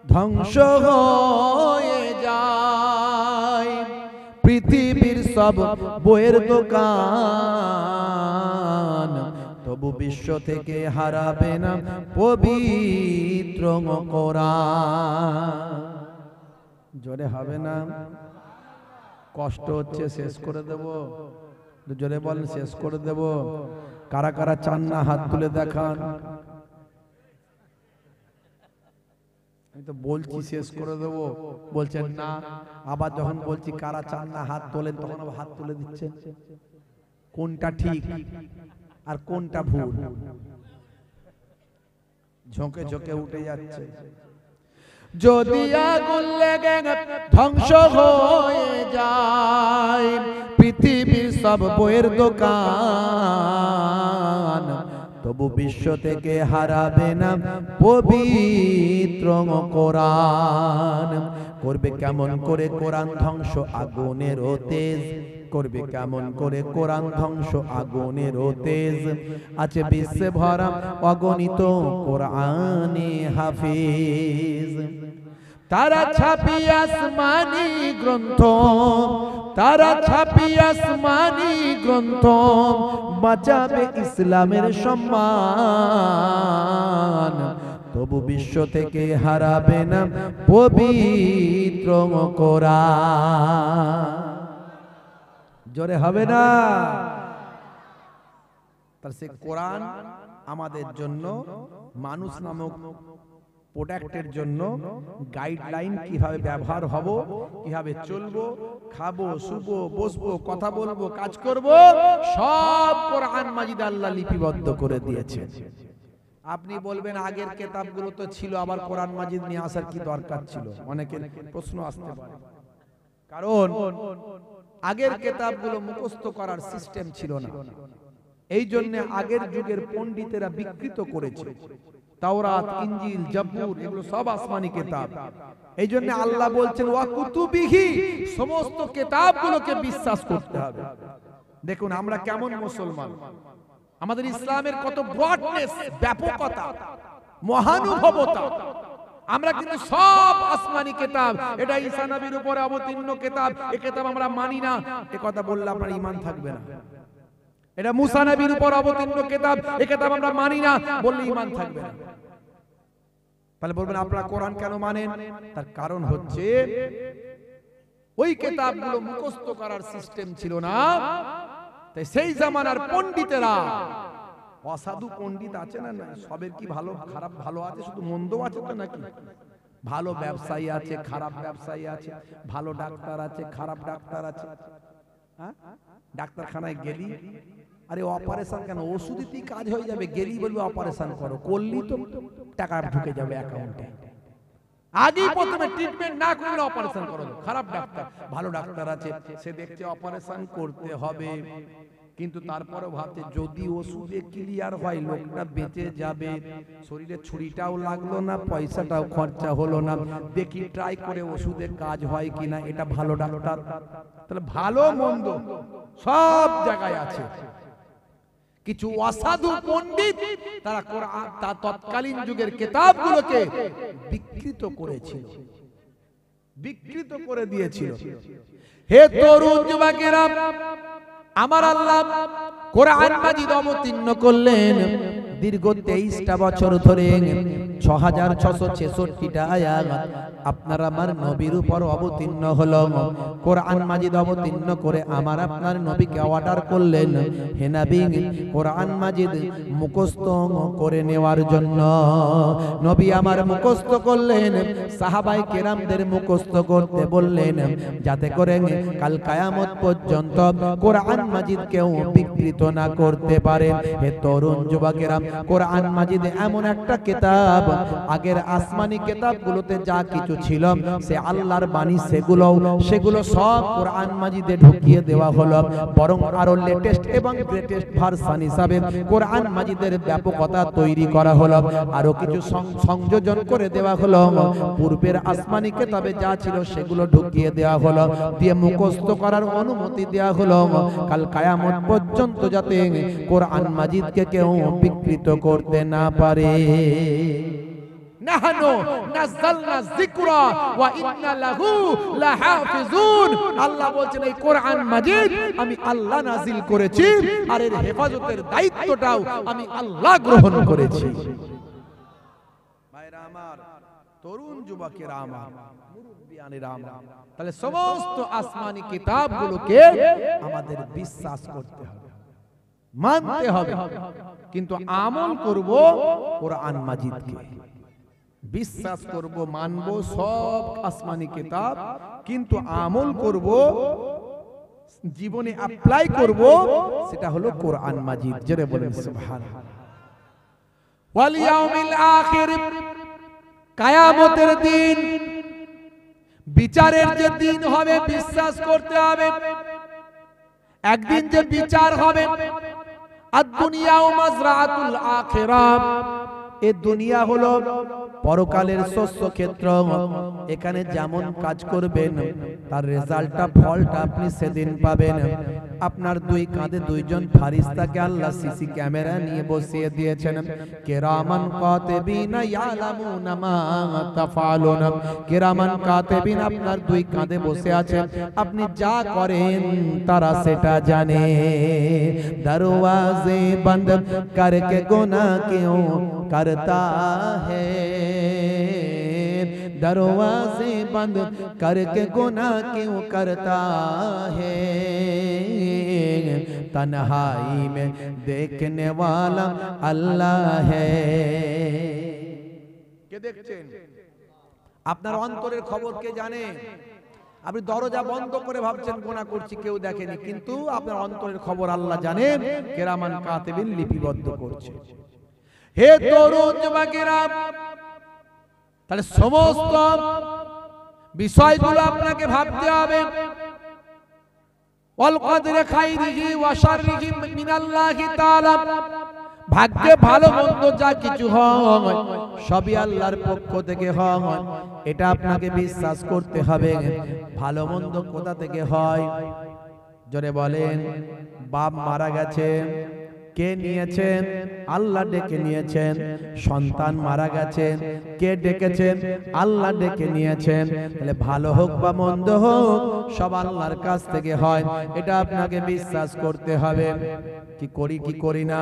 ধ্বংস হয়ে যায় পৃথিবীর সব বইয়ের দোকান, তবু বিশ্ব থেকে হারাবে না পবিত্র কোরআন। জোরে হবে না? কষ্ট হচ্ছে, শেষ করে দেব। জোরে বলেন, শেষ করে দেব। কারা কারা চান না হাত তুলে দেখান। আমি তো বলছি শেষ করে দেব, বলছেন না। আবার যখন বলছি কারা চান না হাত তোলেন, তখন আবার হাত তুলে দিচ্ছেন। কোনটা ঠিক আর কোনটা ভুল? ঝোঁকে ঝোঁকে উঠে যাচ্ছে। যদি আগুন লেগে ধ্বংস হয়ে যায় পৃথিবীর সব বইয়ের দোকান, তবু বিশ্ব থেকে হারাবে না পবিত্র কোরআন। করবে কেমন করে কোরআন ধ্বংস আগুনের তেজ, করবে কেমন করে কোরআন ধ্বংস আগুনের তেজ। আছে বিশ্বে ভরা অগণিত কোরআনে হাফিজ। তারা ছাপি আসমানি গ্রন্থ, তারা ছাপি আসমানি গ্রন্থ, বাঁচাবে ইসলামের সম্মান, তবু বিশ্ব থেকে হারাবে না পবিত্র কোরআন। জোরে হবে না? তার সে কোরআন আমাদের জন্য মানুষ নামক প্রোডাক্টের জন্য গাইডলাইন, কিভাবে ব্যবহার হব, কিভাবে চলবো, খাবো, শুবো, বসবো, কথা বলবো, কাজ করব, সব কোরআন মাজিদ আল্লাহ লিপিবদ্ধ করে দিয়েছে। আপনি বলবেন আগের কিতাবগুলো তো ছিল, আবার কোরআন মাজিদ নিয়ে আসার কি দরকার ছিল? অনেকের প্রশ্ন আসতে পারে। কারণ আগের কিতাবগুলো মুখস্থ করার সিস্টেম ছিল না, এই জন্য আগের যুগের পণ্ডিতেরা বিকৃত করেছে। তাওরাত, ইনজিল, জাবুর এগুলো সব আসমানি কিতাব। এই জন্য আল্লাহ বলছেন ওয়া কুতুবিহি, সমস্ত কিতাবগুলোকে বিশ্বাস করতে হবে। দেখুন আমরা কেমন মুসলমান, আমাদের ইসলামের কত ব্রডনেস, ব্যাপকতা, মহানুভবতা। আমরা কিন্তু সব আসমানি কিতাব, এটা ঈসা নবীর উপরে অবতীর্ণ কিতাব, এই কিতাব আমরা মানি না, এই কথা বললে আপনার ঈমান থাকবে না। এটা মুসা নবীর উপর অবতীর্ণ কিতাব, এই কিতাব আমরা মানি না বললে ঈমান থাকবে না। তাহলে বলবেন আপনারা কোরআন কেন মানেন? তার কারণ হচ্ছে ওই কিতাবগুলো মুখস্থ করার সিস্টেম ছিল না। তাই সেই জামানার পণ্ডিতেরা, অসাধু পণ্ডিত আছে না, সবের কি ভালো খারাপ ভালো আছে, শুধু মন্দ আছে তো নাকি? ভালো ব্যবসায়ী আছে, খারাপ ব্যবসায়ী আছে, ভালো ডাক্তার আছে, খারাপ ডাক্তার আছে। হ্যাঁ, ডাক্তারখানায় গেলি, আরে অপারেশন কেন, ওষুধেই কাজ হয়ে যাবে, গেলি বলবে অপারেশন করো, করলি তো টাকা ঢুকে যাবে অ্যাকাউন্টে। আগেই প্রথমে ট্রিটমেন্ট না করলে অপারেশন করো। খারাপ ডাক্তার, ভালো ডাক্তার আছে, সে দেখছে অপারেশন করতে হবে, কিন্তু তারপরেও ভাবছে যদি ওষুধে ক্লিয়ার হয় লোকটা বেঁচে যাবে, শরীরে ছুরিটাও লাগলো না, পয়সাটাও খরচা হলো না, দেখি ট্রাই করে ওষুধে কাজ হয় কিনা। এটা ভালো ডাক্তার। তাহলে ভালো মন্দ সব জায়গায় আছে। কিছু অসাধু পণ্ডিত তারা কোরআন, তা তৎকালীন যুগের কিতাবগুলোকে বিকৃত করেছিল, বিকৃত করে দিয়েছিল। হে তরুণ যুবকেরা, আমার আল্লাহ কোরআন মাজিদ অবতীর্ণ করলেন। দীর্ঘ 23টা বছর ধরে 6666টা আয়াত আপনার আমার নবীর উপর অবতীর্ণ হলো। কোরআন মাজিদ অবতীর্ণ করে আমার আপনার নবীকে অর্ডার করলেন, হে নবী কোরআন মাজিদ মুখস্থ করে নেওয়ার জন্য। নবী আমার মুখস্থ করলেন, সাহাবায়ে কেরামদের মুখস্থ করতে বললেন, যাতে করে কাল কিয়ামত পর্যন্ত কোরআন মাজিদ কেউ বিকৃত না করতে পারে। হে তরুণ যুবকেরা, কোরআন মাজিদ এমন একটা কিতাব, আগের আসমানি কিতাবগুলোতে যা কিছু ছিল সে আল্লাহর বাণী, সেগুলো সব কোরআন মাজিদে ঢুকিয়ে দেওয়া হলো। বরং আরো লেটেস্ট এবং গ্রেটেস্ট ভার্সন হিসাবে কোরআন মাজিদের ব্যাপকতা তৈরি করা হলো, আরো কিছু সংযোজন করে দেওয়া হলো। পূর্বের আসমানি কিতাবে যা ছিল সেগুলো ঢুকিয়ে দেওয়া হলো, দিয়ে মুখস্থ করার অনুমতি দেওয়া হলো, কাল কিয়ামত পর্যন্ত যাতে কোরআন মাজিদকে কেউ বিকৃত করতে না পারে। নাহনু নাযালনা যিকরা ওয়া ইন্না লাহু লাহাফিজুন। আল্লাহ বলেন এই কোরআন মাজিদ আমি আল্লাহ নাযিল করেছি, আর এর হেফাজতের দায়িত্বটাও আমি আল্লাহ গ্রহণ করেছি। ভাইরা আমার, তরুণ যুবকেরা আমার, মুরব্বিয়ানেরা আমার, তাহলে সমস্ত আসমানি কিতাবগুলোকে আমাদের বিশ্বাস করতে হবে, মানতে হবে, কিন্তু আমল করব কোরআন মাজিদকে। বিশ্বাস করব, মানব সব আসমানি কিতাব, কিন্তু আমল করব, জীবনে অ্যাপ্লাই করব, সেটা হলো কোরআন মাজিদ। জোরে বলেন সুবহানাল্লাহ। ওয়াল ইয়াউমিল আখির, কিয়ামতের দিন, বিচারের যে দিন হবে, বিশ্বাস করতে হবে। একদিন যে বিচার হবে, আদ-দুনিয়া মাজরাতুল আখিরাহ, এই দুনিয়া হলো পরকালের শস্য ক্ষেত্র। এখানে যেমন কাজ করবেন তার রেজাল্টটা, ফলটা আপনি সেদিন পাবেন। আপনার দুই কাঁধে দুইজন ফারিস্তাকে আল্লাহ সিসি ক্যামেরা নিয়ে বসিয়ে দিয়েছেন। কিরামান কাতিবিনা ইয়ালামুনা মা তাফআলুন। কিরামান কাতিবিন আপনার দুই কাঁধে বসে আছে, আপনি যা করেন তারা সেটা জানে। দরওয়াজে বন্ধ করকে গুনাহ কিউ करता है, दरवाजे बंद करके गुनाह क्यों करता है, तन्हाई में देखने वाला अल्लाह है। কে দেখছেন? আপনার অন্তরের খবর কে জানে? আপনি দরজা বন্ধ করে ভাবছেন গুনাহ করছি, কেউ দেখেনি, কিন্তু আপনার অন্তরের খবর আল্লাহ জানেন। কিরামান কাতিবিন লিপিবদ্ধ করছে। হে তরুণ যুবকেরা, তাহলে সমস্ত বিষয়গুলো আপনাকে ভাবতে হবে। ওয়াল কদরে খাইরিহি ওয়া শাররিহি মিনাল্লাহি তাআলা, ভাগ্যে ভালো মন্দ যা কিছু হয় সবই আল্লাহর পক্ষ থেকে হয়, এটা আপনাকে বিশ্বাস করতে হবে। ভালো মন্দ কোথা থেকে হয়? জোরে বলেন। বাপ মারা গেছে, কে নিয়েছেন? আল্লাহ ডেকে নিয়েছেন। সন্তান মারা গেছে, কে ডেকেছেন? আল্লাহ ডেকে নিয়েছেন। তাহলে ভালো হোক বা মন্দ হোক সব আল্লাহর কাছ থেকে হয়, এটা আপনাকে বিশ্বাস করতে হবে। কি করি কি করি না?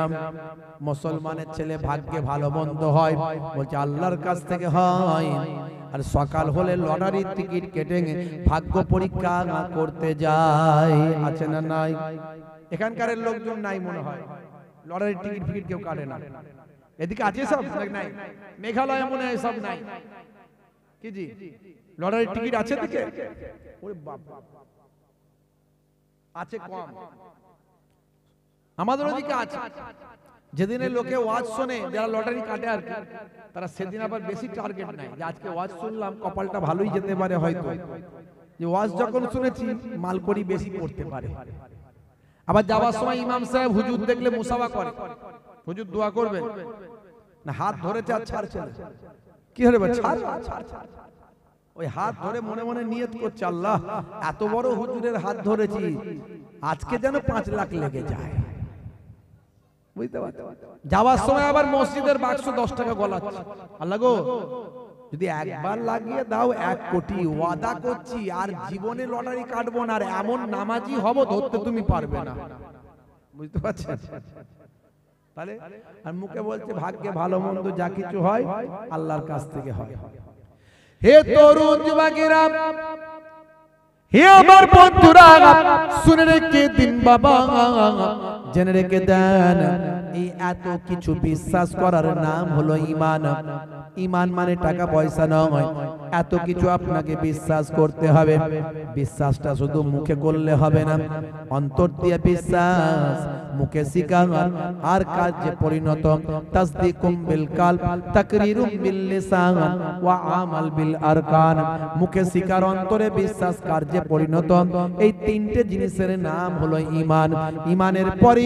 মুসলমানের ছেলে ভাগ্যে ভালো মন্দ হয়, বলছে আল্লাহর কাছ থেকে হয়। আর সকাল হলে লটারির টিকিট কেটে ভাগ্য পরীক্ষা করতে যায়। আছে না নাই? এখানকার লোকজন নাই মনে হয়, লটারির টিকিট ফিকিট কেউ কাটে না। এদিকে আছে সব নাই? মেঘালয় মনে হয় সব নাই। কি জি লটারির টিকিট আছে দিকে? ওরে বাপ, আছে কম। আমাদের ওদিকে আছে। যেদিনে লোকে ওয়াজ শোনে, যারা লটারি কাটে আর কি, তারা সেদিন আবার বেশি টার্গেট নাই যে আজকে ওয়াজ শুনলাম, কপালটা ভালোই যেতে পারে হয়তো, যে ওয়াজ যখন শুনেছি মাল করি বেশি করতে পারে। আবার যাওয়ার সময় ইমাম সাহেব হুজুর দেখলে মুসাফা করে, হুজুর দোয়া করবেন না, হাত ধরেছে আর ছাড়ছে না। কি হলো? ছাড় ছাড় ছাড়। ওই হাত ধরে মনে মনে নিয়ত করছে, আল্লাহ এত বড় হুজুরের হাত ধরেছি, আজকে যেন 5 লাখ লেগে যায়। বুঝতে পারছো? যাওয়ার সময় আবার মসজিদের বাক্স 10 টাকা গলাচ্ছে, আল্লাহ গো যদি একবার লাগিয়ে দাও 1 কোটি, ওয়াদা করছি আর জীবনে লটারি কাটবো না, আর এমন নামাজি হব ধরতে তুমি পারবে না। বুঝতে পারছেন? তাহলে আর মুখে বলছে ভাগ্যে ভালো মন্দ যা কিছু হয় আল্লাহর কাছ থেকে হয়। হে তরুণ যুবকেরা, হে আমার বন্ধুরা, শুনে রেখে দিন বাবা, জেনে রেখে দেন, এই এত কিছু বিশ্বাস করার নাম হলো ঈমান। ঈমান মানে টাকা পয়সা নয়, এত কিছু আপনাকে বিশ্বাস করতে হবে। বিশ্বাসটা শুধু মুখে করলে হবে না, অন্তর দিয়ে বিশ্বাস, মুখে স্বীকার আর কাজে পরিণত। তাসদিকুম বিল কলব, তাকরিরুম বিল লিসান ওয়া আমাল বিল আরকান। মুখে স্বীকার, অন্তরে বিশ্বাস, কাজে পরিণত, এই 3টে জিনিসের নাম হলো ঈমান। ঈমানের পরে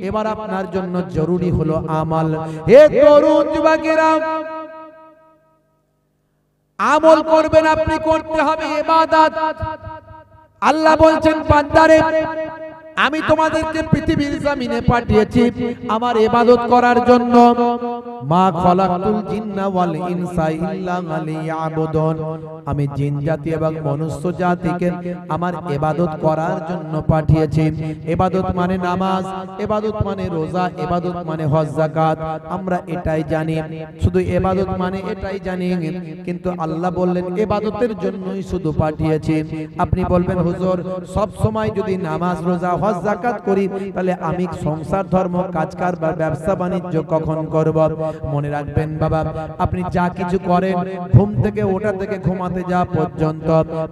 এবার আপনার জন্য জরুরি হলো আমাল। হে তরুণ যুবকেরা, আমল করবেন আপনি, করতে হবে ইবাদত। আল্লাহ বলছেন বান্দারে, আমি তোমাদেরকে পৃথিবীর জমিনে পাঠিয়েছি আমার ইবাদত করার জন্য। মা খলাকতুল জিন্না ওয়াল ইনসা ইল্লা লিয়াবুদুন। আমি জিন জাতি এবং মনুষ্য জাতিকে আমার ইবাদত করার জন্য পাঠিয়েছি। ইবাদত মানে নামাজ, ইবাদত মানে রোজা, ইবাদত মানে হজ যাকাত, আমরা এটাই জানি। শুধু ইবাদত মানে এটাই জানি, কিন্তু আল্লাহ বললেন ইবাদতের জন্যই শুধু পাঠিয়েছি। আপনি বলবেন হুজুর সব সময় যদি নামাজ রোজা হজ যাকাত করি তাহলে আমি সংসার ধর্ম কাজকার বা ব্যবসা বাণিজ্য কখন করব? মনে রাখবেন বাবা, আপনি যা কিছু করেন, ঘুম থেকে ওঠা থেকে ঘুমাতে যাওয়া পর্যন্ত,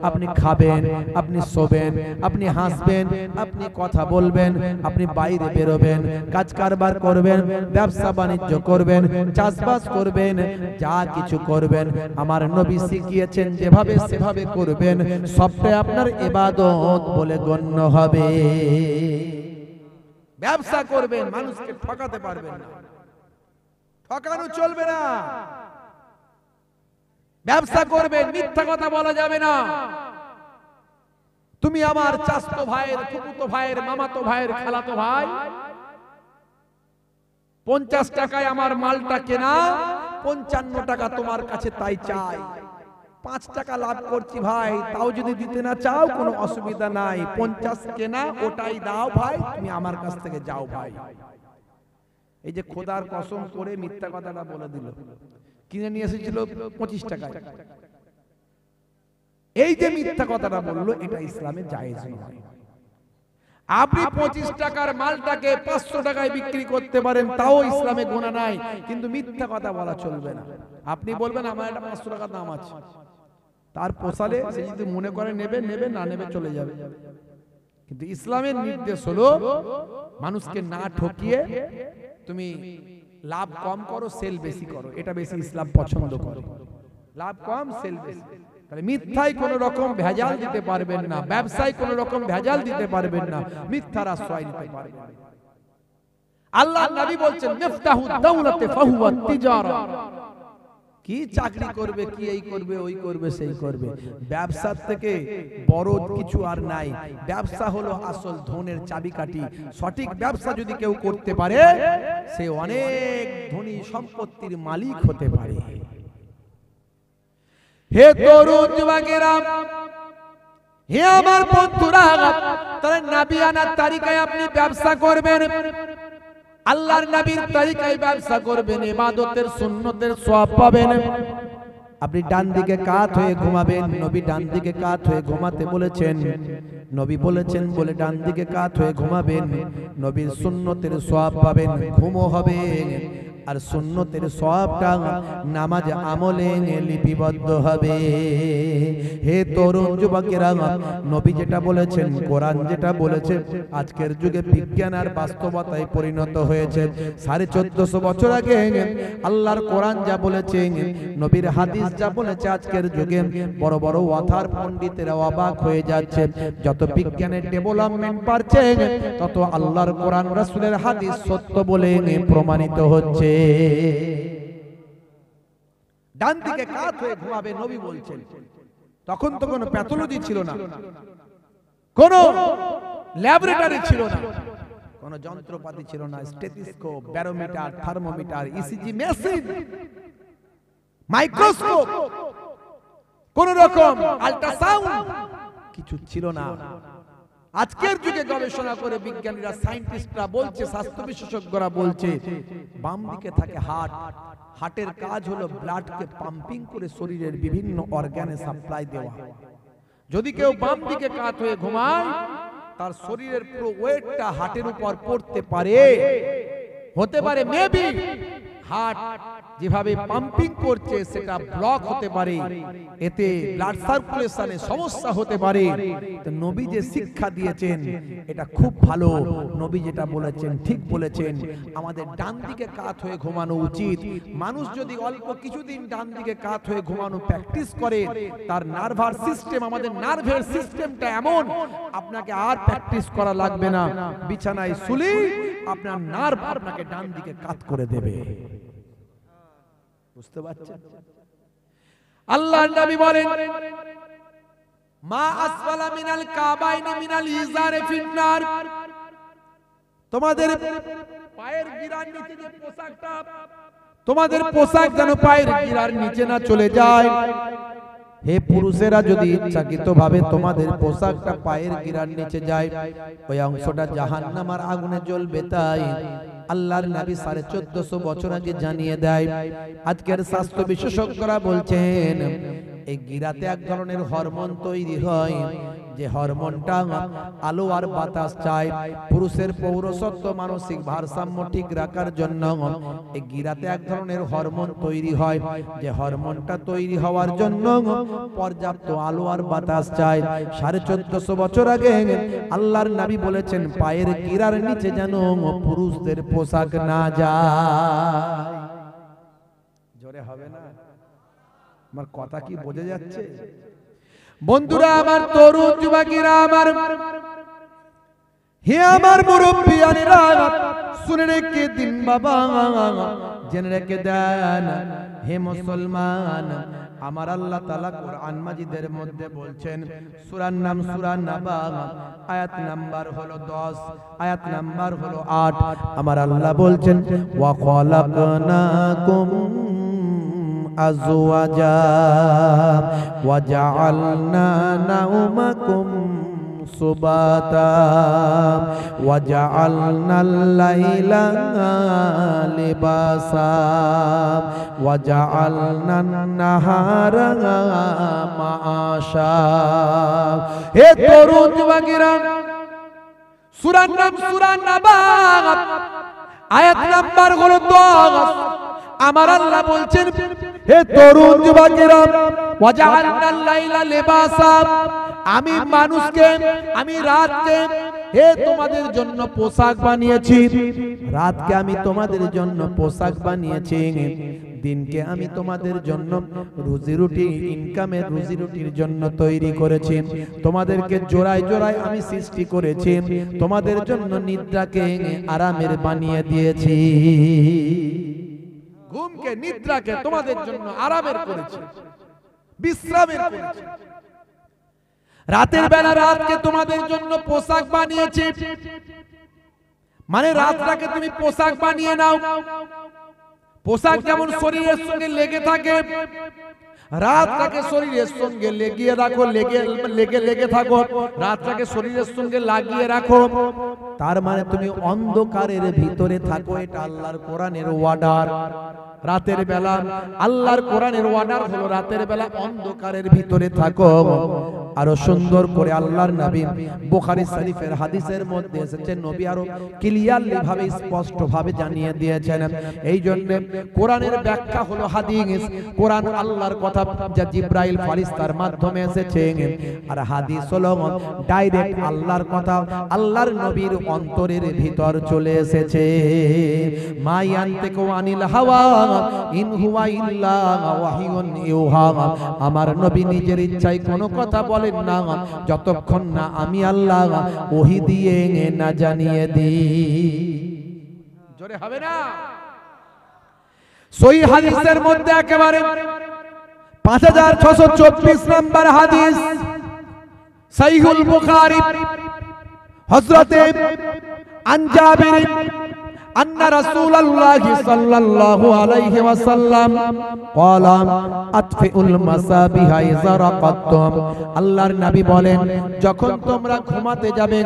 আপনি খাবেন, আপনি শোবেন, আপনি হাসবেন, আপনি কথা বলবেন, আপনি বাইরে বেরোবেন, কাজ কারবার করবেন, ব্যবসা বাণিজ্য করবেন, চাষবাস করবেন, যা কিছু করবেন আমার নবী শিখিয়েছেন যেভাবে সেভাবে করবেন, সবটাই আপনার ইবাদত বলে গণ্য হবে। ব্যবসা করবেন, মানুষকে ঠকাতে পারবেন না, ঠকানো চলবে না। ব্যবসা করবেন, মিথ্যা কথা বলা যাবে না। তুমি আমার চাচতো ভাইয়ের, ফুফুতো ভাইয়ের, মামাতো ভাইয়ের, খালাতো ভাই, 50 টাকায় আমার মালটা কেনা, 55 টাকা তোমার কাছে তাই চাই। 5 টাকা লাভ করছি ভাই, তাও যদি দিতে না চাও কোনো অসুবিধা নাই, 50 কেনা ওটাই দাও ভাই, তুমি আমার কাছ থেকে যাও ভাই। এই যে খোদার কসম করে মিথ্যা কথাটা বলে দিল, কিনে নিয়ে এসেছিল 25 টাকায়। এই যে মিথ্যা কথাটা বললো, এটা ইসলামে জায়েজ নয়। আপনি 25 টাকার মালটাকে 500 টাকায় বিক্রি করতে পারেন, তাও ইসলামে গুনাহ নাই, কিন্তু মিথ্যা কথা বলা চলবে না। আপনি বলবেন আমার এটা 500 টাকা দাম আছে, তার পোষালে সে যদি মনে করে নেবে নেবে, না নেবে চলে যাবে। কিন্তু ইসলামের নির্দেশ হলো মানুষকে না ঠকিয়ে তুমি লাভ কম করো, সেল বেশি করো, এটা বেশি ইসলাম পছন্দ করে। লাভ কম, সেল বেশি। তাহলে মিথ্যায় কোনো রকম ভেজাল দিতে পারবেন না, ব্যবসায় কোনো রকম ভেজাল দিতে পারবেন না, মিথ্যার আশ্রয় নিতে পারবেন না। আল্লাহর নবী বলছেন মিফতাহু দাওলাতে ফাহুয়া তিজারা। কি চাকরি করবে, কি এই করবে, ওই করবে, সেই করবে, ব্যবসার থেকে বড় কিছু আর নাই। ব্যবসা হলো আসল ধনের চাবিকাঠি। সঠিক ব্যবসা যদি কেউ করতে পারে, সে অনেক ধনী সম্পত্তির মালিক হতে পারে। হে তরুণ যুবকেরা, হে আমার বন্ধুরা, তাহলে নবিয়ানার তরিকায় আপনি ব্যবসা করবেন, আল্লাহর নবীর তরিকায় ব্যবসা করবেন, ইবাদতের সুন্নতের সওয়াব পাবেন। আপনি ডান দিকে কাত হয়ে ঘুমাবেন, নবী ডান দিকে কাত হয়ে ঘুমাতে বলেছেন, নবী বলেছেন বলে ডান দিকে কাত হয়ে ঘুমাবেন, নবীর সুন্নতের সওয়াব পাবেন, ঘুমও হবে, আর সুন্নতের সওয়াবটা নামাজ আমলে লিপিবদ্ধ হবে। হে তরুণ যুবকেরা, নবী যেটা বলেছেন, কোরআন যেটা বলেছে, আজকের যুগে বিজ্ঞান আর বাস্তবতায় পরিণত হয়েছে। 1450 বছর আগে আল্লাহর কোরআন যা বলেছে, নবীর হাদিস যা বলেছে, আজকের যুগে বড় বড় ওয়াথার পণ্ডিতেরা অবাক হয়ে যাচ্ছে। যত বিজ্ঞানের ডেভেলপমেন্ট বাড়ছে, তত আল্লাহর কোরআন রাসূলের হাদিস সত্য বলে প্রমাণিত হচ্ছে। ডান দিকে কাত হয়ে ঘুমাবে, নবী বলছেন। তখন তো কোনো প্যাথোলজি ছিল না, কোনো ল্যাবরেটরি ছিল না, কোনো যন্ত্রপাতি ছিল না, stethoscope, barometer, thermometer, ECG machine, microscope, কোন রকম আল্ট্রাসাউন্ড কিছু ছিল না। আজকের যুগে গবেষণা করে বিজ্ঞানীরা, সায়েন্টিস্টরা বলছে, স্বাস্থ্য বিশেষজ্ঞরা বলছে, বাম দিকে থাকে হার্ট। হার্টের কাজ হলো ব্লাডকে পাম্পিং করে শরীরের বিভিন্ন অর্গানে সাপ্লাই দেওয়া। যদি কেউ বাম দিকে কাত হয়ে ঘুমায়, তার শরীরের পুরো ওয়েটটা হার্টের উপর পড়তে পারে, হতে পারে মেবি হার্ট যেভাবে পাম্পিং করছে সেটা ব্লক হতে পারে, এতে ব্লাড সার্কুলেশনে সমস্যা হতে পারে। তো নবী যে শিক্ষা দিয়েছেন এটা খুব ভালো, নবী যেটা বলেছেন ঠিক বলেছেন। আমাদের ডান দিকে কাত হয়ে ঘুমানো উচিত। মানুষ যদি অল্প কিছুদিন ডান দিকে কাত হয়ে ঘুমানো প্র্যাকটিস করে, তার নার্ভাস সিস্টেম, আমাদের নার্ভের সিস্টেমটা এমন, আপনাকে আর প্র্যাকটিস করা লাগবে না, বিছানায় শুলে আপনার নার্ভ আপনাকে ডান দিকে কাত করে দেবে। বুঝতে পারছেন? আল্লাহর নবী বলেন, মা আসফালা মিনাল কাবাইনি মিনাল ইজারি ফিন্নার। তোমাদের পায়ের গিরার নিচে যে পোশাকটা, তোমাদের পোশাক যেন পায়ের গিরার নিচে না চলে যায়। হে পুরুষেরা, যদি ইচ্ছাকৃতভাবে তোমাদের পোশাকটা পায়ের গিরার নিচে যায়, ওই অংশটা জাহান্নামের আগুনে জ্বলবে। তাই আল্লাহর নবী 1450 বছর আগে জানিয়ে দেয়। আজকের স্বাস্থ্য বিশেষজ্ঞরা বলছেন, এই গিরাতে এক ধরনের হরমোন তৈরি হয়, যে হরমোনটা আলো আর বাতাস চায়। পুরুষের পৌরসত্ব, মানসিক ভারসাম্য ঠিক রাখার জন্য এই গিরাতে এক ধরনের হরমোন তৈরি হয়, যে হরমোনটা তৈরি হওয়ার জন্য পর্যাপ্ত আলো আর বাতাস চায়। 1450 বছর আগে আল্লাহর নবী বলেছেন, পায়ের গিরার নিচে যেন পুরুষদের পোশাক না যায়। জোরে হবে না? আমার কথা কি বোঝা যাচ্ছে? বন্ধুরা আমার, তরুণ যুবকেরা আমার, হে আমার মুরব্বিয়ানেরা, শুনে রেখে দিন বাবা, জেনে রেখে দেন। হে মুসলমান, আমার আল্লাহ তাআলা কোরআন মাজিদের মধ্যে বলছেন, সূরার নাম সূরা নাবা, আয়াত নাম্বার হলো 10, আয়াত নাম্বার হলো 8। আমার আল্লাহ বলছেন, ওয়া খালাকনাকুম আজওয়াজা ওয়া জাআলনা নাওমাকুম সুবাতা ওয়া জাআলনাল লাইলা লিবাসা ওয়া জাআলনান নাহারা মাআশা। হে তরুণ যুবকেরা, সূরার নাম সূরা নাবা, আয়াত নাম্বার হলো 10। আমার আল্লাহ বলছেন, হে তরুণ যুবকেরা, ওয়া জাআলনাল লাইলা লিবাসা, আমি মানুষকে, আমি রাতকে হে তোমাদের জন্য পোশাক বানিয়েছি। রাতকে আমি তোমাদের জন্য পোশাক বানিয়েছি, দিনকে আমি তোমাদের জন্য রুজি রুটি, ইনকামের রুজি রুটির জন্য তৈরি করেছি। তোমাদেরকে জোড়ায় জোড়ায় আমি সৃষ্টি করেছি, তোমাদের জন্য নিদ্রাকে আরামের বানিয়ে দিয়েছি। ঘুমকে, নিদ্রাকে তোমাদের জন্য আরামের করেছি, বিশ্রামের করেছি। রাতের বেলা রাতকে তোমাদের জন্য পোশাক বানিয়েছি, মানে রাতটাকে তুমি পোশাক বানিয়ে নাও। পোশাক যেমন শরীরের সঙ্গে লেগে থাকে, রাতটাকে শরীরের সঙ্গে লেগিয়ে রাখো, লেগে থাকো, রাতটাকে শরীরের সঙ্গে লাগিয়ে রাখো। তার মানে তুমি অন্ধকারের ভিতরে থাকো, এটা আল্লাহর কোরআনের অর্ডার। রাতের বেলা আল্লাহর কোরআনের অর্ডার হলো রাতের বেলা অন্ধকারের ভিতরে থাকো। আরো সুন্দর করে আল্লাহর নবী বুখারী শরীফের হাদিসের মধ্যে এসেছে, নবী আরো ক্লিয়ারলি ভাবে স্পষ্ট ভাবে জানিয়ে দিয়েছেন। এই জন্য কোরআনের ব্যাখ্যা হলো হাদিস। কোরআন আল্লাহর কথা, যা জিবরাইল ফারিস্তার মাধ্যমে এসেছে, আর হাদিস হলো ডাইরেক্ট আল্লাহর কথা, আল্লাহর নবীর অন্তরের ভিতর চলে এসেছে। মা ইয়ানতিকু আনিল হাওয়া ইন হুয়া ইল্লা ওয়াহিয়ুন ইউহা, আমার নবী নিজের ইচ্ছায় কোনো কথা বলেন না যতক্ষণ না আমি আল্লাহ ওহী দিয়ে না জানিয়ে দিই। জোরে হবে না? সহিহ হাদিসের মধ্যে একেবারে 5624 নম্বর হাদিস, সহিহুল বুখারী, হযরতে আন জাবির আন্না রাসূলুল্লাহ সাল্লাল্লাহু আলাইহি ওয়াসাল্লাম ক্বালা আতফিউল মাসাবিহা ইযা রাকাতুম, আল্লাহর নবী বলেন, যখন তোমরা ঘুমাতে যাবে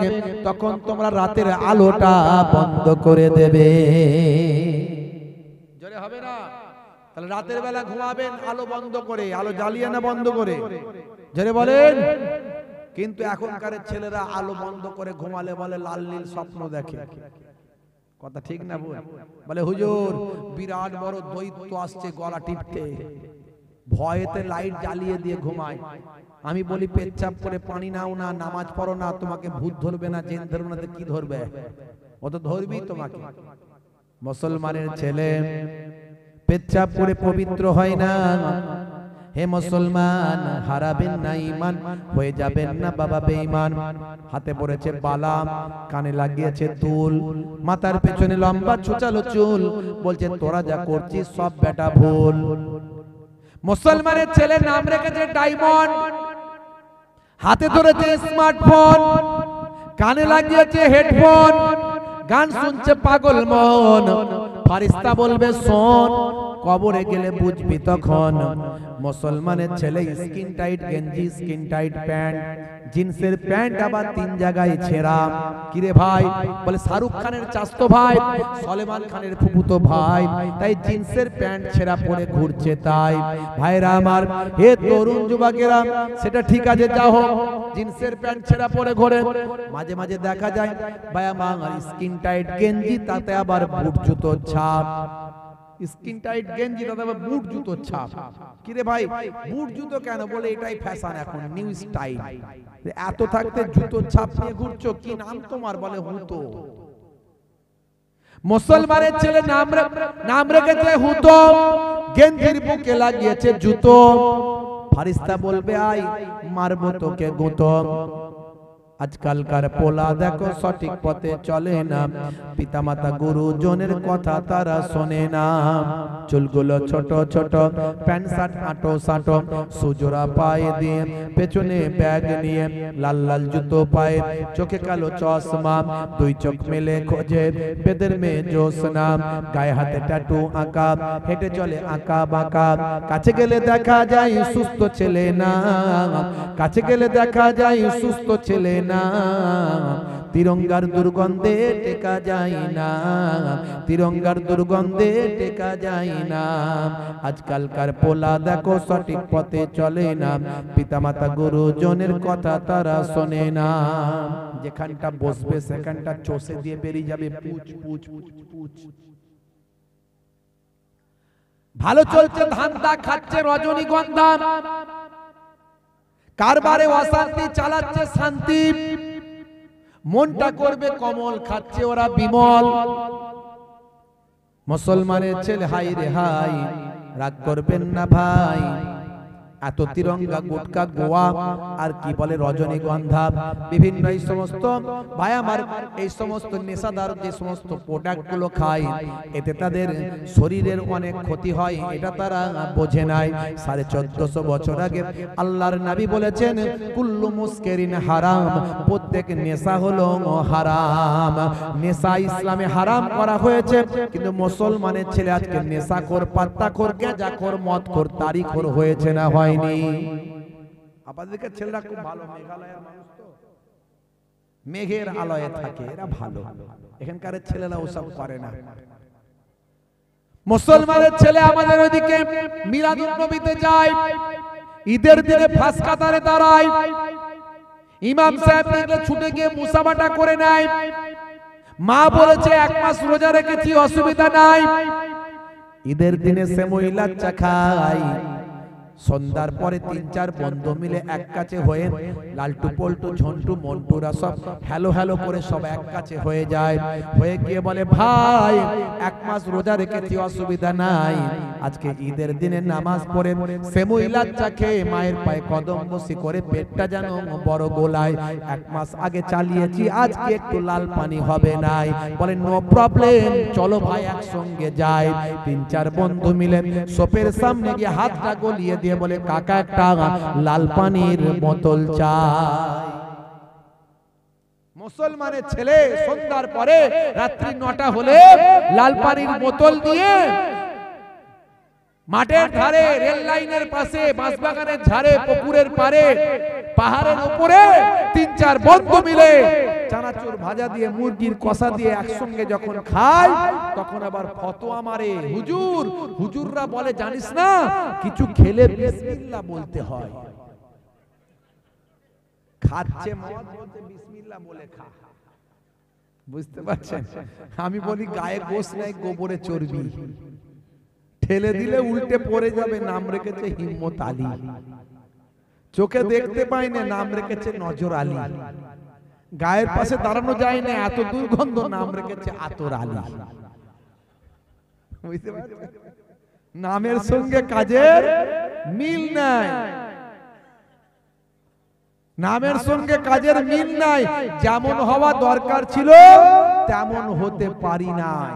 তখন তোমরা রাতের আলোটা বন্ধ করে দেবে। জোরে হবে না? তাহলে রাতের বেলা ঘুমাবেন আলো বন্ধ করে, আলো জ্বালিয়ে না বন্ধ করে? জোরে বলেন। কিন্তু এখনকার ছেলেরা আলো বন্ধ করে ঘুমালে বলে লাল নীল স্বপ্ন দেখে। কথা ঠিক না? বলে হুজুর বিরাট বড় দৈত্য আসছে গলা টিপতে, ভয়েতে লাইট জ্বালিয়ে দিয়ে ঘুমায়। আমি বলি পেচ্ছাপ করে পানি নাও না, নামাজ পড়ো না, তোমাকে ভূত ধরবে না, জিন ধরবে না, কি ধরবে? ও তো ধরবেই তোমাকে। মুসলমানের ছেলে পেচ্ছাপ করে পবিত্র হয় না। হে মুসলমান, হারাবেন না ঈমান, হয়ে যাবেন না বাবা বেঈমান। হাতে পড়েছে বালা, কানে লাগিয়েছে দুল, মাথার পেছনে লম্বা ছোচালো চুল, বলছে তোরা যা করছিস সব বেটা ভুল। মুসলমানের ছেলে নাম রেখেছে ডায়মন্ড, হাতে ধরেছে স্মার্টফোন, কানে লাগিয়েছে হেডফোন, গান শুনছে পাগল মন। ফারিস্তা বলবে শোন, কবরে গেলে বুঝবি তখন। মুসলমানের ছেলে স্কিন টাইট গেঞ্জি, স্কিন টাইট প্যান্ট, জিন্সের প্যান্ট আবার 3 জায়গায় ছেঁড়া। কিরে ভাই? বলে শাহরুখ খানের চাচতো ভাই, সলমান খানের ফুফুতো ভাই, তাই জিন্সের প্যান্ট ছেঁড়া পরে ঘুরছে। তাই ভাইরা আমার, হে তরুণ যুবকেরা, সেটা ঠিক আছে, যাও হোক, জিন্সের প্যান্ট ছেঁড়া পরে ঘোরে। মাঝে মাঝে দেখা যায় ভাই আমার স্কিন টাইট গেঞ্জি, তাতে আবার বুট জুতোর ছাপ। স্কিন টাইট গেঞ্জি, তাতে আবার বুট জুতোর ছাপ। কিরে ভাই বুট জুতো কেন? বলে এটাই ফ্যাশন, এখন নিউ স্টাইল। এত থাকতে জুতোর ছাপ নিয়ে ঘুরছো, কি নাম তোমার? বলে হুতো। মুসলমানের ছেলে নাম রেখেছে হুতো, গেঞ্জির বুকে লাগিয়েছে জুতো। ফারিস্তা বলবে আই মারবো তোকে গুতো। আজকালকার পোলা দেখো সঠিক পথে চলে না, পিতামাতা গুরুজনের কথা তারা শোনে না। চুলগুলো ছোট ছোট, প্যান্ট শার্ট আটো সাটো, সুজোড়া পায়ে দিয়ে, পেছনে ব্যাগ নিয়ে, লাল লাল জুতো পায়ে, চোখে কালো চশমা, দুই চোখ মেলে খোঁজে বেদের মেয়ে জোসনা, গায়ে হাতে ট্যাটু আঁকা, হেঁটে চলে আঁকা বাঁকা। কাছে গেলে দেখা যায় সুস্থ ছেলে না, কাছে গেলে দেখা যায় সুস্থ ছেলে না। তিরঙ্গার দুর্গন্ধে টেকা যায় না, তিরঙ্গার দুর্গন্ধে টেকা যায় না। আজকালকার পোলা দেখো সঠিক পথে চলে না, পিতামাতা গুরুজনের কথা তারা শোনে না। যেখানটা বসবে সেখানটা চষে দিয়ে বেরিয়ে যাবে পুচ পুচ পুচ পুচ। ভালো চলছে ধান্দা, খাচ্ছে রজনীগন্ধা, কারবারে অশান্তি, চালাচ্ছে শান্তি। মনটা করবে কমল, খাচ্ছে ওরা বিমল। মুসলমানের ছেলে হাই রে হাই, রাগ করবেন না ভাই। এত তিরঙ্গা, গুটকা, গোয়া, আর কি বলে রজনীগন্ধা, বিভিন্ন এই সমস্ত ভাই আমার, এই সমস্ত নেশাদার যে সমস্ত প্রোডাক্ট গুলো খায়, এতে তাদের শরীরের অনেক ক্ষতি হয়, এটা তারা বোঝে নাই। 1450 বছর আগে আল্লাহর নবী বলেছেন, কুল্লু মুস্কিরিন হারাম, প্রত্যেক নেশা হলো হারাম। নেশা ইসলামে হারাম করা হয়েছে, কিন্তু মুসলমানের ছেলে আজকে নেশাখোর, পাত্তাখোর, গাঁজাখোর, মদখোর, তারিখোর হয়েছে না হয়নি? আপনাদের ছেলেরা খুব ভালো, মেঘালয়ের মানুষ তো মেঘের আলয়ে থাকে, এরা ভালো। এখানকার ছেলেরা ওসব করে না। মুসলমানের ছেলে আমাদের ওইদিকে মিলাদুন নবীতে যায়, ঈদের দিনে ফাঁস কাতারে দাঁড়ায়, ইমাম সাহেব দেখলে ছুটে গিয়ে মুসাফাটা করে নেয়। মা বলেছে 1 মাস রোজা রেখেছি, অসুবিধা নাই। ঈদের দিনে সেমই লাচ্চা খায়। সন্ধ্যার পরে 3-4 বন্ধু মিলে এক কাছে হয়ে, লালটু পল্টু ঝন্টু মন্টুরা সব হ্যালো হ্যালো করে সব এক কাছে হয়ে যায়। হয়ে গিয়ে বলে, ভাই 1 মাস রোজা রেখেছি, অসুবিধা নাই। আজকে ঈদের দিনে নামাজ পড়ে সেমই লাচ্চা খেয়ে মায়ের পায়ে কদম বসি করে পেটটা যেন বড় গোলায়। 1 মাস আগে চালিয়েছি, আজকে একটু লাল পানি হবে নাই। বলে নো প্রবলেম, চলো ভাই একসঙ্গে যাই। 3-4 বন্ধু মিলে সোপের সামনে গিয়ে হাতটা গলিয়ে দিয়ে বলে, কাকা একটা লাল পানির বোতল চাই। মুসলমানের ছেলে সন্ধ্যার পরে রাত্রি 9টা হলে লাল পানির বোতল দিয়ে মাঠের ধারে, রেল লাইনের পাশে, বাঁশবাগানের ঝাড়ে, পুকুরের পারে, পাহাড়ের উপরে 3-4 বন্ধু মিলে চানাচুর ভাজা দিয়ে, মুরগির কষা দিয়ে একসঙ্গে যখন খায়, তখন আবার ফতোয়া মারে, হুজুর, হুজুররা বলে জানিস না, কিছু খেলে বিসমিল্লাহ বলতে হয়। খাচ্ছে মদ, বলতে বিসমিল্লাহ বলে খা। বুঝতে পারছেন? আমি বলি গায়ে গোশ নাই, গোবরে চর্বি, ঠেলে দিলে উল্টে পড়ে যাবে। নাম রেখেছে হিম্মত আলী, চোখে দেখতে পাই না, নাম রেখেছে নজর আলী। গায়ের পাশে দাঁড়ানো যায় না, এত দুর্গন্ধ, নাম রেখেছে আতর আলী। বুঝতে পারছেন? নামের সঙ্গে কাজের মিল নাই, নামের সঙ্গে কাজের মিল নাই। যেমন হওয়া দরকার ছিল তেমন হতে পারি নাই।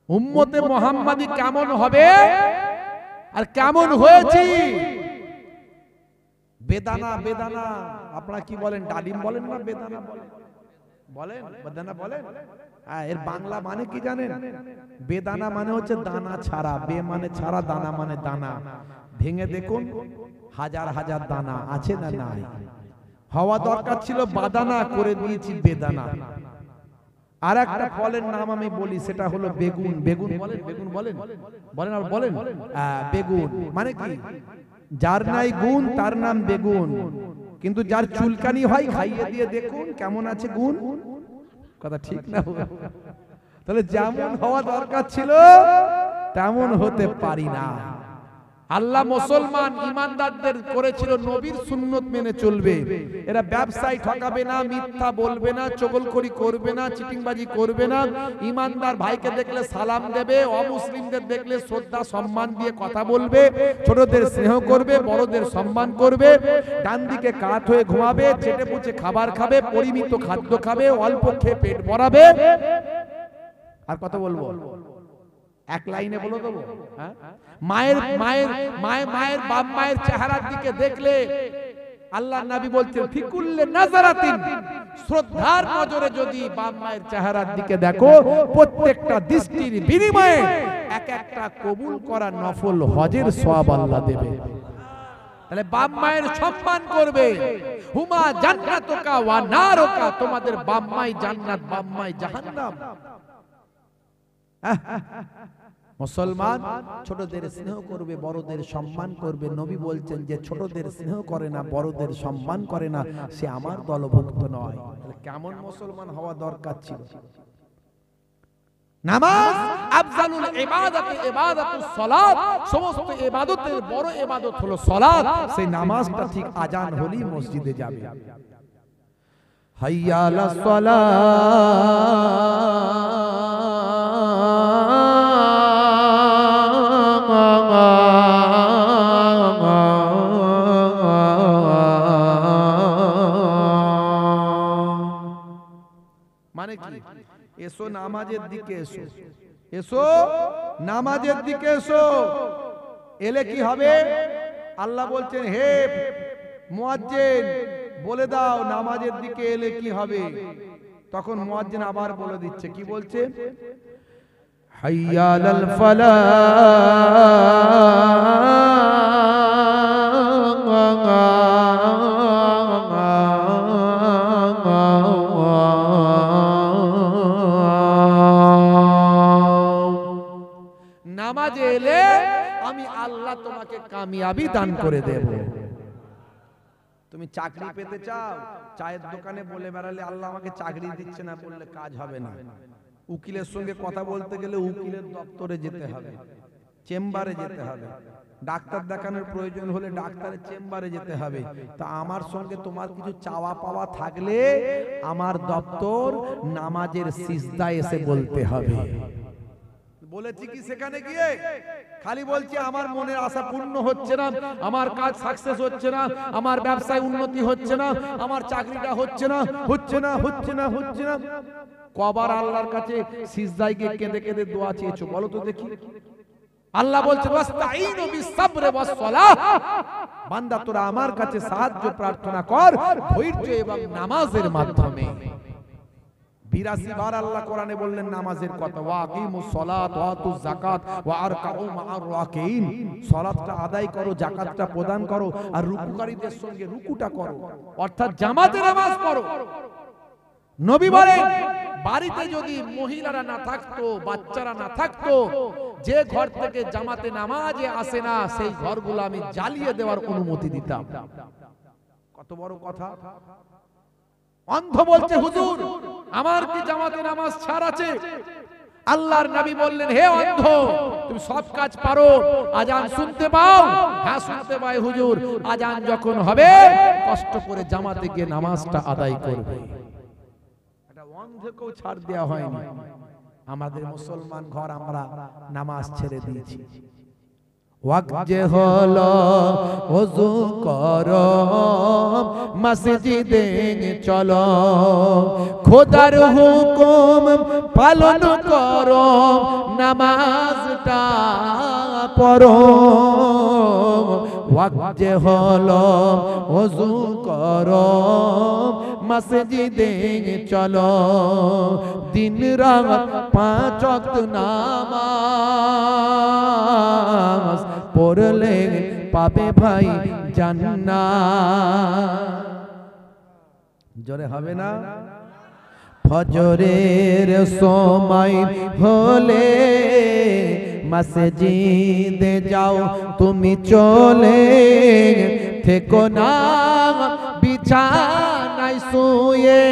উম্মতে মুহাম্মাদি কেমন হবে আর কেমন হয়েছি? বেদানা, বেদানা আপনারা কি বলেন? ডালিম বলেন না বেদানা বলেন? বলেন বেদানা বলেন? এর বাংলা মানে কি জানেন? বেদানা মানে হচ্ছে দানা ছাড়া, বে মানে ছাড়া, দানা মানে দানা। ভেঙে দেখুন, হাজার হাজার দানা আছে না নাই? হওয়া দরকার ছিল বাদানা, করে দিয়েছি বেদানা। আর একটা ফলের নাম আমি বলি, সেটা হলো বেগুন। বেগুন বলেন? বেগুন বলেন? বলেন আর বলেন। বেগুন মানে কি? যার নাই গুণ তার নাম বেগুন, কিন্তু যার চুলকানি হয় খাইয়ে দিয়ে দেখুন কেমন আছে গুণ। কথা ঠিক না? তাহলে যেমন হওয়া দরকার ছিল তেমন হতে পারি না। আল্লাহ মুসলমান ইমানদারদের করেছিল নবীর সুন্নত মেনে চলবে। এরা ব্যবসায় ঠকাবে না, মিথ্যা বলবে না, চগলখড়ি করবে না, চিটিংবাজি করবে না। ইমানদার ভাইকে দেখলে সালাম দেবে, অমুসলিমদের দেখলে শ্রদ্ধা সম্মান দিয়ে কথা বলবে, ছোটদের স্নেহ করবে, বড়দের সম্মান করবে, ডান দিকে কাত হয়ে ঘুমাবে, চেটে পুচে খাবার খাবে, পরিমিত খাদ্য খাবে, অল্প খেয়ে পেট ভরাবে। আর কত বলবো? এক লাইনে বলে দেবো। মায়ের মায়ের মায়ের মায়ের বাপ মায়ের চেহারার দিকে দেখলে আল্লাহ নবী বলছেন ফিকুল্লে নাজারাতিন, শ্রদ্ধার নজরে যদি বাপ মায়ের চেহারার দিকে দেখো, প্রত্যেকটা দৃষ্টির বিনিময়ে এক একটা কবুল করা নফল হজের সওয়াব আল্লাহ দেবে। তাহলে বাপ মায়ের সম্মান করবে। হুমা জান্নাতুকা ওয়া নারুকা, তোমাদের বাপ মাই জান্নাত, বাপ মাই জাহান্নাম। মুসলমান ছোটদের স্নেহ করবে, বড়দের সম্মান করবে। নবী বলছেন যে ছোটদের স্নেহ করে না, বড়দের সম্মান করে না, সে আমার দলভুক্ত নয়। কেমন মুসলমান হওয়া দরকার ছিল? নামাজ আফজালুল ইবাদাত, ইবাদাতুস সালাত, সমস্ত ইবাদতের বড় ইবাদত হলো সালাত। সেই নামাজটা ঠিক আজান হলেই মসজিদে যাবে। হাইয়া আলাস সালাত, মানে কি? এসো নামাজের দিকে এসো, এসো নামাজের দিকে এসো। এলে কি হবে? আল্লাহ বলছেন হে মুয়াজ্জিন বলে দাও নামাজের দিকে এলে কি হবে। তখন মুয়াজ্জিন আবার বলে দিচ্ছে, কি বলছে? হাইয়া আলাল ফালাহ, নামাজে এলে আমি আল্লাহ তোমাকে কামিয়াবি দান করে দেব। তুমি চাকরি পেতে চাও, চায়ের দোকানে বলে বেড়ালে আল্লাহ আমাকে চাকরি দিচ্ছে না বললে কাজ হবে না। উকিলের সঙ্গে কথা বলতে গেলে উকিলের দপ্তরে যেতে হবে, চেম্বারে যেতে হবে। ডাক্তার দেখানোর প্রয়োজন হলে ডাক্তারের চেম্বারে যেতে হবে। তা আমার সঙ্গে তোমার কিছু চাওয়া পাওয়া থাকলে আমার দপ্তর নামাজের সিজদায় এসে বলতে হবে। বলেছি কি সেখানে গিয়ে? খালি বলছি আমার মনের আশা পূর্ণ হচ্ছে না, আমার কাজ সাকসেস হচ্ছে না, আমার ব্যবসায় উন্নতি হচ্ছে না, আমার চাকরিটা হচ্ছে না, হচ্ছে না, হচ্ছে না, হচ্ছে না। কবার আল্লাহর কাছে সিজদায় গিয়ে কেঁদে কেঁদে দোয়া চেয়েছো বলো তো দেখি? আল্লাহ বলছে ওয়াস্তাঈনু বিস-সাবরি ওয়াস-সালাহ, বান্দা তোরা আমার কাছে সাহায্য প্রার্থনা কর ধৈর্য এবং নামাজের মাধ্যমে। 82 বার আল্লাহ কোরআনে বললেন নামাজের কথা। ওয়া আকিমুস সালাত ওয়া আতুজ যাকাত ওয়া আরকাউ মা'আর রাকিঈন, সালাতটা আদায় করো, যাকাতটা প্রদান করো, আর রুকুকারীদের সঙ্গে রুকুটা করো, অর্থাৎ জামাতে নামাজ পড়ো। নবী বলেন বাড়িতে যদি মহিলারা না থাকতো, বাচ্চারা না থাকতো, যে ঘর থেকে জামাতে নামাজে আসে না সেই ঘরগুলো আমি জ্বালিয়ে দেওয়ার অনুমতি দিতাম। কত বড় কথা! অন্ধ বলছে হুজুর আমার কি জামাতে নামাজ ছাড় আছে? আল্লাহর নবী বললেন হে অন্ধ, তুমি সব কাজ পারো, আজান শুনতে পাও? হ্যাঁ শুনতে পাই হুজুর। আজান যখন হবে কষ্ট করে জামাতে গিয়ে নামাজটা আদায় করবে। এটা অন্ধকেও ছাড় দেওয়া হয়নি। আমাদের মুসলমান ঘর আমরা নামাজ ছেড়ে দিয়েছি। ওয়াক্ত যে হলো ওযু করো, মসজিদে চলো, খোদার হুকুম পালন করো, নামাজটা পড়ো। ওয়াক্ত যে হলো ওযু করো, মসজিদে চলো, দিন রাত 5 ওয়াক্ত নামাজ পড়লে পাবে ভাই জান্নাত। জোরে হবে না? ফজরের সময় হলে মসজিদে যাও তুমি চলে, থেকো না বিছানায় শুয়ে,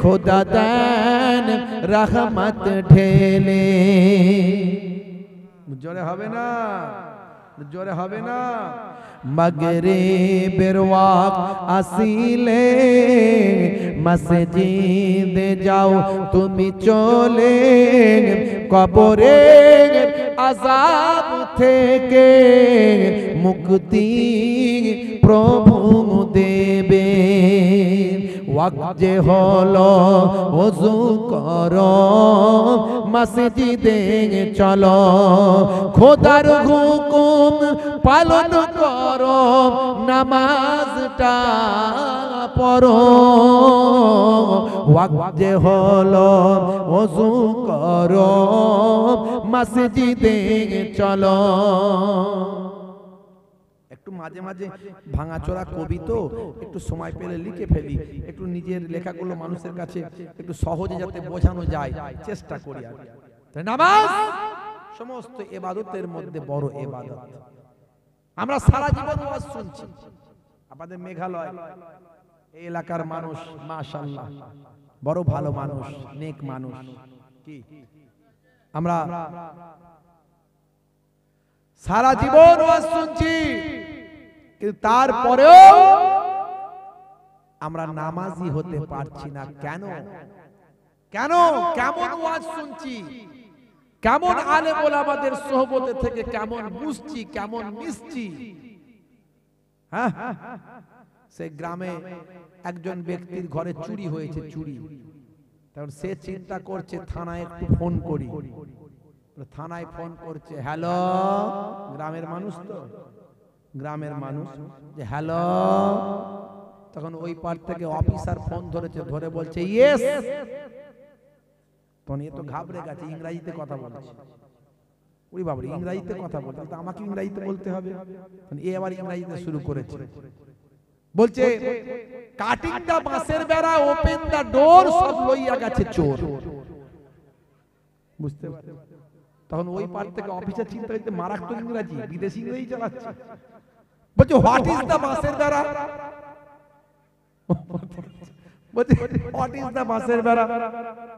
খোদা দেন রহমত ঢেলে। জোরে হবে না? জোরে হবে না। মাগরিবের ওয়াক্ত আসিলে মসজিদে যাও তুমি চলে, কবরের আযাব থেকে মুক্তি প্রভু দেবে। ওয়াক্ত যে হলো ওযু করো, মসজিদে চলো, খোদার হুকুম পালন করো, নামাজটা পড়ো। ওয়াক্ত যে হলো ওযু করো, মসজিদে চলো। একটু মাঝে মাঝে ভাঙাচোরা কবি তো একটু সময় পেলে লিখে ফেলি, একটু নিজের লেখাগুলো মানুষের কাছে একটু সহজে যাতে বোঝানো যায় চেষ্টা করি। আর নামাজ সমস্ত ইবাদতের মধ্যে বড় ইবাদত। আমরা সারা জীবন ওয়াজ শুনছি। আমাদের মেঘালয় এই এলাকার মানুষ মাশাআল্লাহ বড় ভালো মানুষ, নেক মানুষ। কি আমরা সারা জীবন ওয়াজ শুনছি, কিন্তু তারপরেও আমরা নামাজি হতে পারছি না। কেন? কেন? কেমন ওয়াজ শুনছি, কেমন আলেম ওলামাদের সোহবতে থেকে কেমন বুঝছি, কেমন মিশছি। হ্যাঁ, সেই গ্রামে একজন ব্যক্তির ঘরে চুরি হয়েছে, চুরি। তখন সে চিন্তা করছে থানায় একটু ফোন করি। থানায় ফোন করছে, হ্যালো, গ্রামের মানুষ তো, গ্রামের মানুষ, যে হ্যালো। তখন ওই পার থেকে অফিসার ফোন ধরেছে, ধরে বলছে ইয়েস। তখন এ তো ঘাবড়ে গেছে, ইংরেজিতে কথা বলছে। ওই বাবা, ইংরেজিতে কথা বলছে, তো আমাকে ইংরেজিতে বলতে হবে। এ আবার ইংরেজিতে শুরু করেছে, বলছে কাটিং দা বাঁশের বেড়া, ওপেন দা ডোর, সব লইয়া গেছে চোর। বুঝতে পারছেন? তখন ওই পার থেকে অফিসার চিন্তা করতে মারাত্মক ইংরেজি, বিদেশি ইংরেজি চালাচ্ছে। বলছে হোয়াট ইজ দা বাঁশের বেড়া? বলছে হোয়াট ইজ দা বাঁশের বেড়া?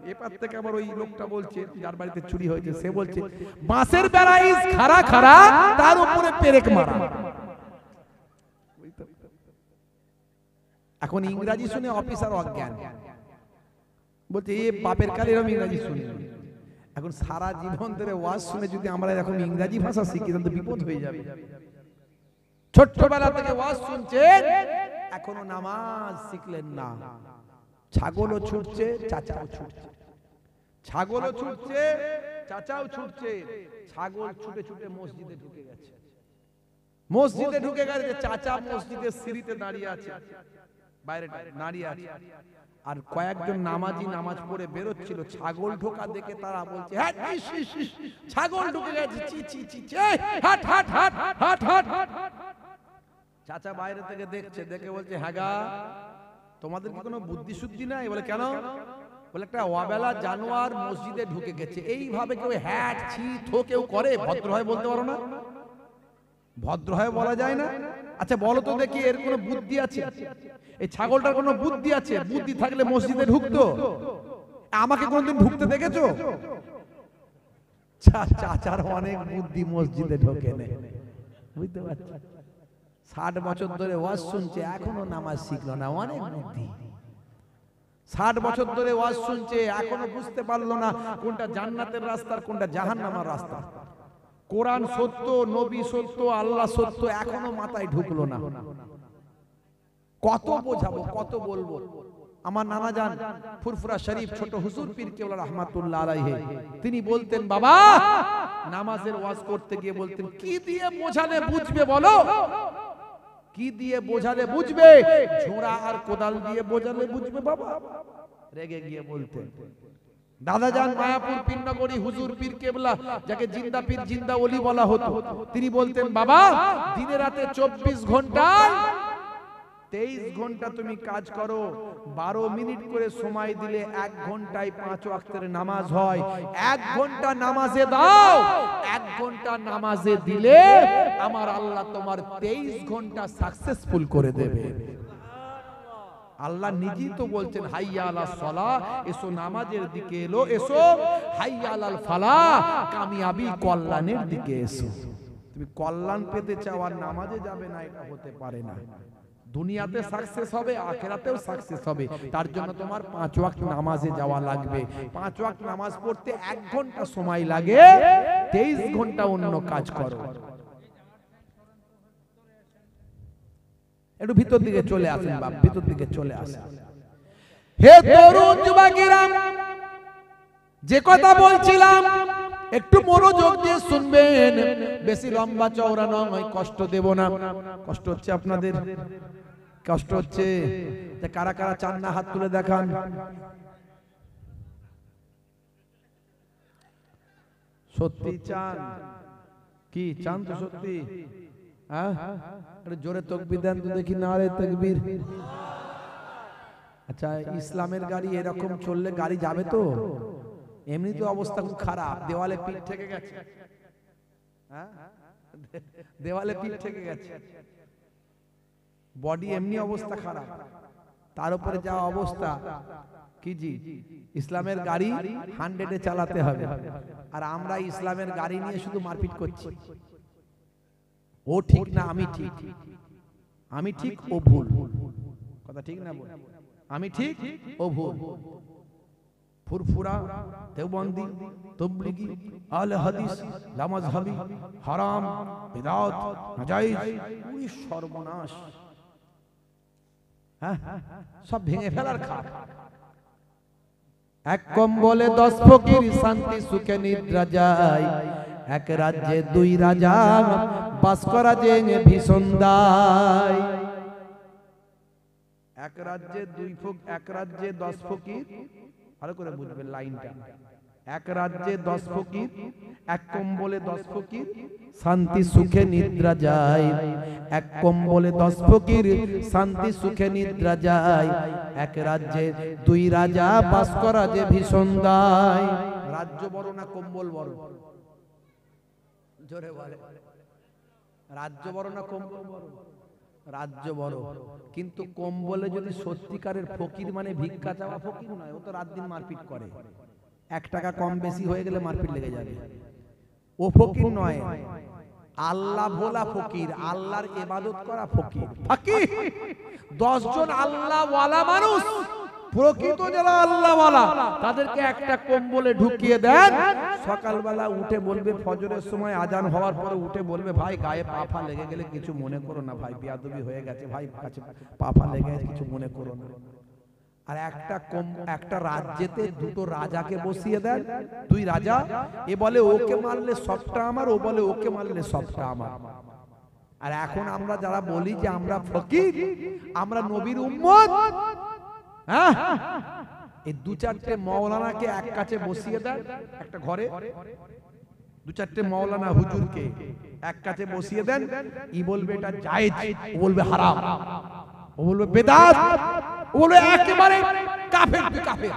এই পার থেকে আবার ওই লোকটা বলছে, যার বাড়িতে চুরি হয়েছে, সে বলছে বাঁশের বেড়া ইজ খাড়া খাড়া, তার উপরে পেরেক মারা। এখন ইংরেজি শুনে অফিসার অজ্ঞান, বলছে এ বাপের কালে এরকম ইংরেজি শুনি। এখন সারা জীবন ধরে ওয়াজ শুনে যদি আমরা এরকম ইংরেজি ভাষা শিখি, তাহলে তো বিপদ হয়ে যাবে। ছোট্টবেলা থেকে ওয়াজ শুনছেন, এখনো নামাজ শিখলেন না। ছাগলও ছুটছে, চাচাও ছুটছে, ছাগলও ছুটছে, চাচাও ছুটছে। ছাগল ছুটে ছুটে মসজিদে ঢুকে গেছে, মসজিদে ঢুকে গেছে। চাচা মসজিদের সিঁড়িতে দাঁড়িয়ে আছে, বাইরে দাঁড়িয়ে আছে। আর কয়েকজন নামাজি নামাজ পড়ে বেরোচ্ছিল, ছাগল ঢোকা দেখে তারা বলছে ছাগল ঢুকে গেছে, চি চি চি চি, হাট হাট হাট হাট হাট। চাচা বাইরে থেকে দেখছে, দেখে বলছে হ্যাঁ গা, তোমাদের কি কোনো বুদ্ধি শুদ্ধি নাই? বলে কেন? বলে একটা অবেলা জানোয়ার মসজিদে ঢুকে গেছে। এইভাবে কেউ হ্যাট ছি থো কেউ করে? ভদ্র হয় বলতে পারো না? ভদ্র হয় বলা যায় না? আচ্ছা বলো তো দেখি, এর কোনো বুদ্ধি আছে? এই ছাগলটার কোনো বুদ্ধি আছে? বুদ্ধি থাকলে মসজিদে ঢুকতো? আমাকে কোনদিন ঢুকতে দেখেছো? চাচার অনেক বুদ্ধি, মসজিদে ঢোকে না। বুঝতে পারছো? 60 বছর ধরে ওয়াজ শুনছে, এখনো নামাজ শিখলো না। অনেক বুদ্ধি। 60 বছর ধরে ওয়াজ শুনছে, এখনো বুঝতে পারলো না কোনটা জান্নাতের রাস্তা আর কোনটা জাহান্নামের রাস্তা। কোরআন সত্য, নবী সত্য, আল্লাহ সত্য, এখনো মাথায় ঢুকলো না। কত বোঝাবো, কত বলবো? আমার নানা জান ফুরফুরা শরীফ ছোট হুজুর পীর কেবলা রাহমাতুল্লাহ আলাইহি, তিনি বলতেন বাবা, নামাজের ওয়াজ করতে গিয়ে বলতেন কি দিয়ে বোঝালে বুঝবে বলো? কি দিয়ে বোঝালে বুঝবে? ঝোড়া আর কোদাল দিয়ে বোঝালে বুঝবে বাবা? রেগে গিয়ে বলতেন। দাদা জান মায়াপুর পীরনগরী হুজুর পীর কেবলা, যাকে জিন্দা পীর জিন্দা ওলি বলা হতো, তিনি বলতেন বাবা, দিনে রাতে 24 ঘন্টা 23 ঘন্টা তুমি কাজ করো, 12 মিনিট করে সময় দিলে 1 ঘন্টায় 5 ওয়াক্তের নামাজ হয়। 1 ঘন্টা নামাজে দাও, 1 ঘন্টা নামাজে দিলে আমার আল্লাহ তোমার 23 ঘন্টা সাকসেসফুল করে দেবে। আল্লাহ নিজেই তো বলছেন হাইয়া আলাস সালাহ, এসো নামাজের দিকে এলো এসো, হাইয়া আলাল ফালাহ, কামিয়াবি কল্যাণের দিকে এসো। তুমি কল্যাণ পেতে চাও আর নামাজে যাবে না, এটা হতে পারে না। দুনিয়াতে সাকসেস হবে, আখিরাতেও সাকসেস হবে, তার জন্য তোমার 5 ওয়াক্ত নামাজে যাওয়া লাগবে। 5 ওয়াক্ত নামাজ পড়তে 1 ঘন্টা সময় লাগে, 23 ঘন্টা অন্য কাজ করো। একটু ভিতর দিকে চলে আসেন বাপ, ভিতর দিকে চলে আসেন। হে তরুণ যুবকেরা, যে কথা বলছিলাম একটু মনোযোগ দিয়ে শুনবেন, বেশি লম্বা চওড়া নয়, কষ্ট দেব না। কষ্ট হচ্ছে আপনাদের? কষ্ট হচ্ছে? কারা কারা চান না হাত তুলে দেখান। সত্যি চান? কি চান তো সত্যি? হ্যাঁ, জোরে তাকবীর দেন তো দেখি, নারে তাকবীর। আচ্ছা, ইসলামের গাড়ি এরকম চললে গাড়ি যাবে তো? এমনি তো অবস্থা খুব খারাপ, দেওয়ালে পিঠ ঠেকে গেছে। হ্যাঁ, দেওয়ালে পিঠ ঠেকে গেছে, বডি এমনি অবস্থা খারাপ, তার উপরে যা অবস্থা। কি জি, ইসলামের গাড়ি 100-এ চালাতে হবে, আর আমরা ইসলামের গাড়ি নিয়ে শুধু মারপিট করছি। ও ঠিক না আমি ঠিক, আমি ঠিক ও ভুল। কথা ঠিক না? আমি ঠিক ও ভুল। ফুরফুরা, দেওবন্দি, তবলিগি, আহলে হাদিস, লামাযহাবি, হারাম, বিদআত, নাজায়েজ, পুরো সর্বনাশ। হ্যাঁ, সব ভেঙে ফেলার খাপ। এক কম্বলে 10 ফকির, শান্তি সুখে নিদ্রা যায়। এক রাজ্যে 2 রাজা, বাস করা যে ভীষণ দায়। এক রাজ্যে 10 ফকির, ভালো করে বুঝবেন লাইনটা। এক রাজ্যে 10 ফকির, এক কম্বলে 10 ফকির, শান্তি সুখে নিদ্রা যায়। এক কম্বলে 10 ফকির, শান্তি সুখে নিদ্রা যায়। এক রাজ্যে 2 রাজা, বাস করা যে ভীষণ দায়। রাজ্য বড় না কম্বল বড়? জোরে বলে, রাজ্য বড় না কম্বল বড়? রাজ্য বড়, কিন্তু কম্বলে যদি সত্যিকারের ফকির মানে ভিক্ষা চাওয়া ফকির নয়, ও তো রাত দিন মারপিট করে। 1 টাকা কম বেশি হয়ে গেলে মারপিট লেগে যাবে। ও ফকির নয়, আল্লাহ ভোলা ফকির, আল্লাহর ইবাদত করা ফকির। ফকির 10 জন আল্লাহ ওয়ালা মানুষ, প্রকৃত যারা আল্লাহ ওয়ালা, তাদেরকে একটা কম্বলে ঢুকিয়ে দেন। সকালবেলা উঠে বলবে, ফজরের সময় আজান হওয়ার পরে উঠে বলবে, ভাই গায়ে পা লেগে গেলে কিছু মনে করো না, ভাই বিয়াদবি হয়ে গেছে, ভাই কাছে পা লেগে গেছে, কিছু মনে করো না। আর একটা রাজ্যেতে 2 রাজাকে বসিয়ে দেন, 2 রাজা। এ বলে ওকে মারলে সবটা আমার, ও বলে ওকে মারলে সবটা আমার। আর এখন আমরা যারা বলি যে আমরা ফকির, আমরা নবীর উম্মত, হ্যাঁ, এই 2-4টে মাওলানাকে এক কাছে বসিয়ে দেন একটা ঘরে, 2-4টে মাওলানা হুজুরকে এক কাছে বসিয়ে দেন। ই বলবে এটা জায়েজ, ও বলবে হারাম, ও বলবে বেদাত, ও বলবে একেবারে কাফের, তুই কাফের,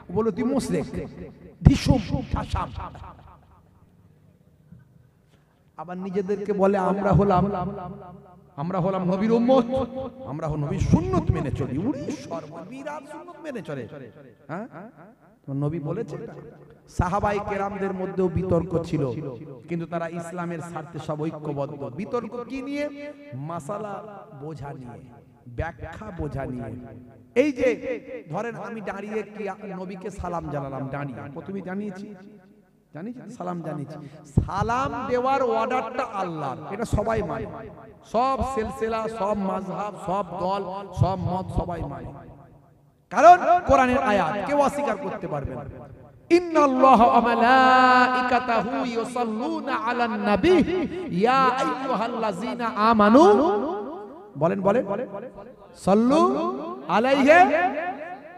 ও বলবে তুই মুশরিক, ধিসুম ঠাসাম। আবার নিজেদেরকে বলে আমরা হলাম নবীর উম্মত, আমরা নবীর সুন্নত মেনে চলি। উড়ি সর্ববিরাট সুন্নত মেনে চলে। হ্যাঁ, নবী বলেছে। সাহাবায়ে কেরামদের মধ্যেও বিতর্ক ছিল, কিন্তু তারা ইসলামের স্বার্থে সব ঐক্যবদ্ধ। বিতর্ক কি নিয়ে? মাসালা বোঝা নিয়ে, ব্যাখ্যা বোঝা নিয়ে। এই যে ধরেন আমি দাঁড়িয়ে কি নবীকে সালাম জানালাম, দাঁড়িয়ে প্রথমে জানিয়েছি সালাম জানিয়েছি। সালাম দেওয়ার অর্ডারটা আল্লাহর, এটা সবাই মানে, সব সিলসিলা, সব মাযহাব, সব দল, সব মত সবাই মানে, কারণ কোরআনের আয়াত, কেউ অস্বীকার করতে পারবে না। ইন্নাল্লাহা ওয়া মালাইকাতাহু ইউসাল্লুনা আলান নবী ইয়া আইয়ুহাল্লাযীনা আমানু, বলেন সাল্লু আলাইহি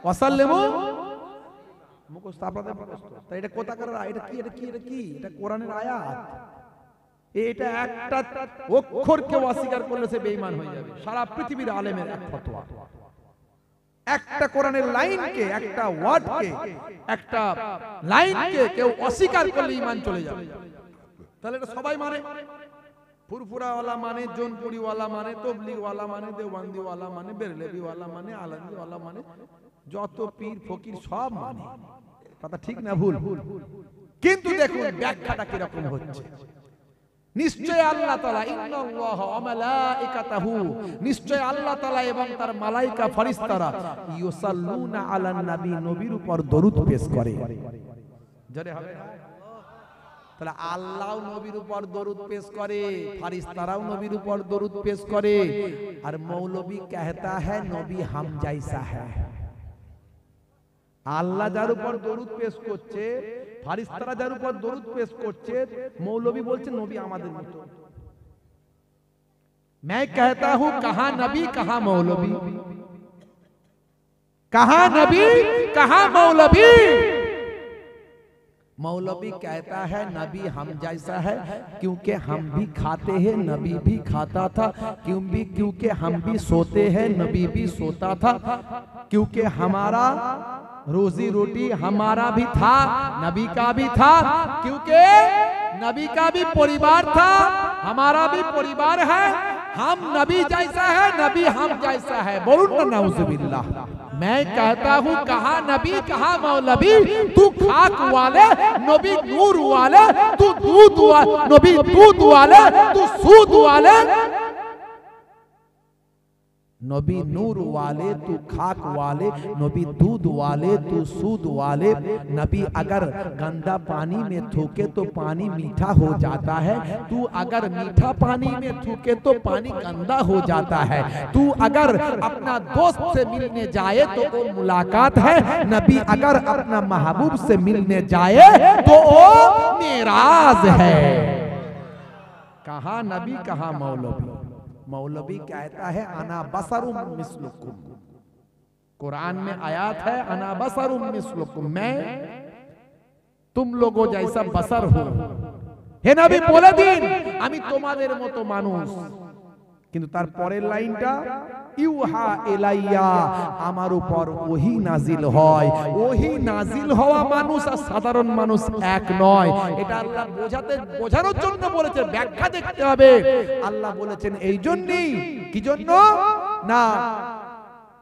ওয়া সাল্লিমু। মুখস্থ আপনাদের মুখস্থ। তাই এটা কোথাকার? এটা কি? এটা কোরআনের আয়াত। এটা একটা অক্ষরকে অস্বীকার করলে সে বেঈমান হয়ে যাবে। সারা পৃথিবীর আলেমের এক ফতোয়া। একটা কোরআনের লাইনকে, একটা ওয়ার্ডকে, একটা লাইনকে কেউ অস্বীকার করলে ঈমান চলে যাবে। তাহলে এটা সবাই মানে, ফুরফুরা ওয়ালা মানে, জোনপুরি ওয়ালা মানে, তবলিগ ওয়ালা মানে, দেওবন্দি ওয়ালা মানে, বেরলভি ওয়ালা মানে, আলমগীর ওয়ালা মানে, যত পীর ফকির সব মানে। কথা ঠিক না ভুল? কিন্তু দেখুন ব্যাখ্যাটা কিরকম হচ্ছে। নিশ্চয় আল্লাহ তাআলা ইন্নাল্লাহা ওয়া মালাইকাতাহু নিশ্চয় আল্লাহ তাআলা এবং তার মালায়েকা ফেরেশতারা ইউসাল্লুনা আলান নবী নবীর উপর দরুদ পেশ করে জোরে হবে না তাহলে আল্লাহও নবীর উপর দরুদ পেশ করে ফেরেশতারাও নবীর উপর দরুদ পেশ করে আর মৌলবী कहता है নবী हम जैसा है আল্লাহ যার উপর দরুদ পেশ করছে ফেরেশতারা যার উপর দরুদ পেশ করছে মৌলবী বলছে নবী আমাদের মতো मैं कहता हूं कहां नबी कहां मौलवी कहां नबी कहां मौलवी मौलवी कहता है नबी हम जैसा है क्योंकि हम भी खाते हैं नबी भी खाता था क्योंकि हम भी सोते हैं नबी भी सोता था क्योंकि हमारा रोजी रोटी हमारा भी था नबी का भी था क्योंकि नबी का भी परिवार था हमारा भी परिवार है हम नबी जैसा है नबी हम जैसा है बोलूं ना नाउजुबिल्लाह मैं कहता हूं कहां नबी कहां मौलवी तू खाक वाले नबी नूर वाले तू दूध वाले नबी दूध वाले तू सूद वाले नबी नूर वाले तू खाक वाले नबी दूध वाले तू सूद वाले नबी अगर गंदा पानी में थूके तो पानी मीठा हो जाता है तू अगर मीठा पानी में थूके तो पानी गंदा हो जाता है तू अगर अपना दोस्त से मिलने जाए तो वो मुलाकात है नबी अगर अपना महबूब से मिलने जाए तो वो मेराज है कहां नबी कहां मौलवी मौलवी कहता है अना बसरुम मिस्लुकुम कुरान में आयत है अना बसरुम मिस्लुकुम मैं तुम लोगों जैसा बसर हूं हे नबी बोले दिन আমি তোমাদের মতো মানুষ কিন্তু তার পরের লাইনটা ইউহা ইলাইয়া আমার উপর ওহী নাজিল হয় ওহী নাজিল হওয়া মানুষ আর সাধারণ মানুষ এক নয় এটা আল্লাহ বোঝানোর জন্য বলেছে ব্যাখ্যা দেখতে হবে আল্লাহ বলেছেন এই জন্যই কি জন্য না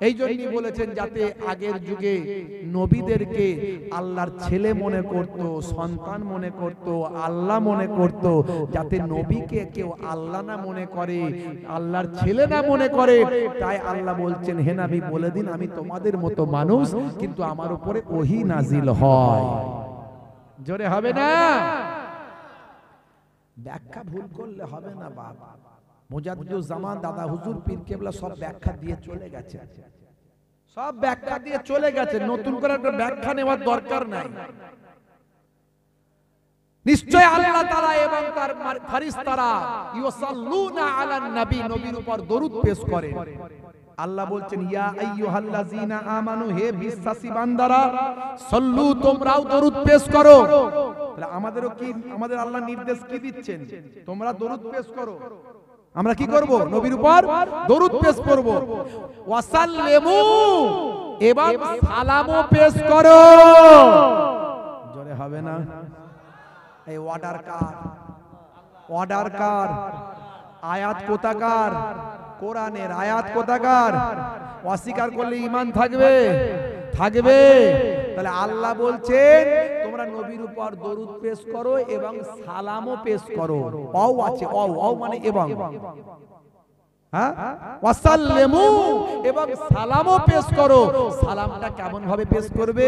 এই জন্যই বলেছেন যাতে আগের যুগে নবীদেরকে আল্লাহর ছেলে মনে করত সন্তান মনে করত আল্লাহ মনে করত যাতে নবীকে কেউ আল্লাহ না মনে করে আল্লাহর ছেলে না মনে করে তাই আল্লাহ বলছেন হে নবী বলে দিন আমি তোমাদের মতো মানুষ কিন্তু আমার উপরে ওহী নাজিল হয় জোরে হবে না ব্যাখ্যা ভুল করলে হবে না বাবা মুজাদ্দিদুজ জামান দাদা হুজুর পীর কেবলা সব ব্যাখ্যা দিয়ে চলে গেছে সব ব্যাখ্যা দিয়ে চলে গেছে নতুন করে একটা ব্যাখ্যা নেওয়ার দরকার নাই নিশ্চয় আল্লাহ তাআলা এবং তার ফেরেশতারা ইউসাল্লুনা আলান নবী নবীর উপর দরুদ পেশ করে আল্লাহ বলছেন ইয়া আইয়ুহাল্লাযিনা আমানু হে বিশ্বাসী বান্দারা সল্লু তোমরাও দরুদ পেশ করো তাহলে আমাদেরও কি আমাদের আল্লাহ নির্দেশ কি দিচ্ছেন তোমরা দরুদ পেশ করো আমরা কি করব নবীর উপর দরুদ পেশ করব ওয়াসাল্লিমু এবং সালামও পেশ করো জোরে হবে না এই অর্ডার কার আয়াত কোথাকার কোরআনের আয়াত কোথাকার অস্বীকার করলে ঈমান থাকবে তাহলে আল্লাহ বলছেন তোমরা নবীর উপর দরুদ পেশ করো এবং সালামও পেশ করো অও আছে অও মানে এবং হ্যাঁ ওয়াসাল্লিমু এবং সালামও পেশ করো সালামটা কেমন ভাবে পেশ করবে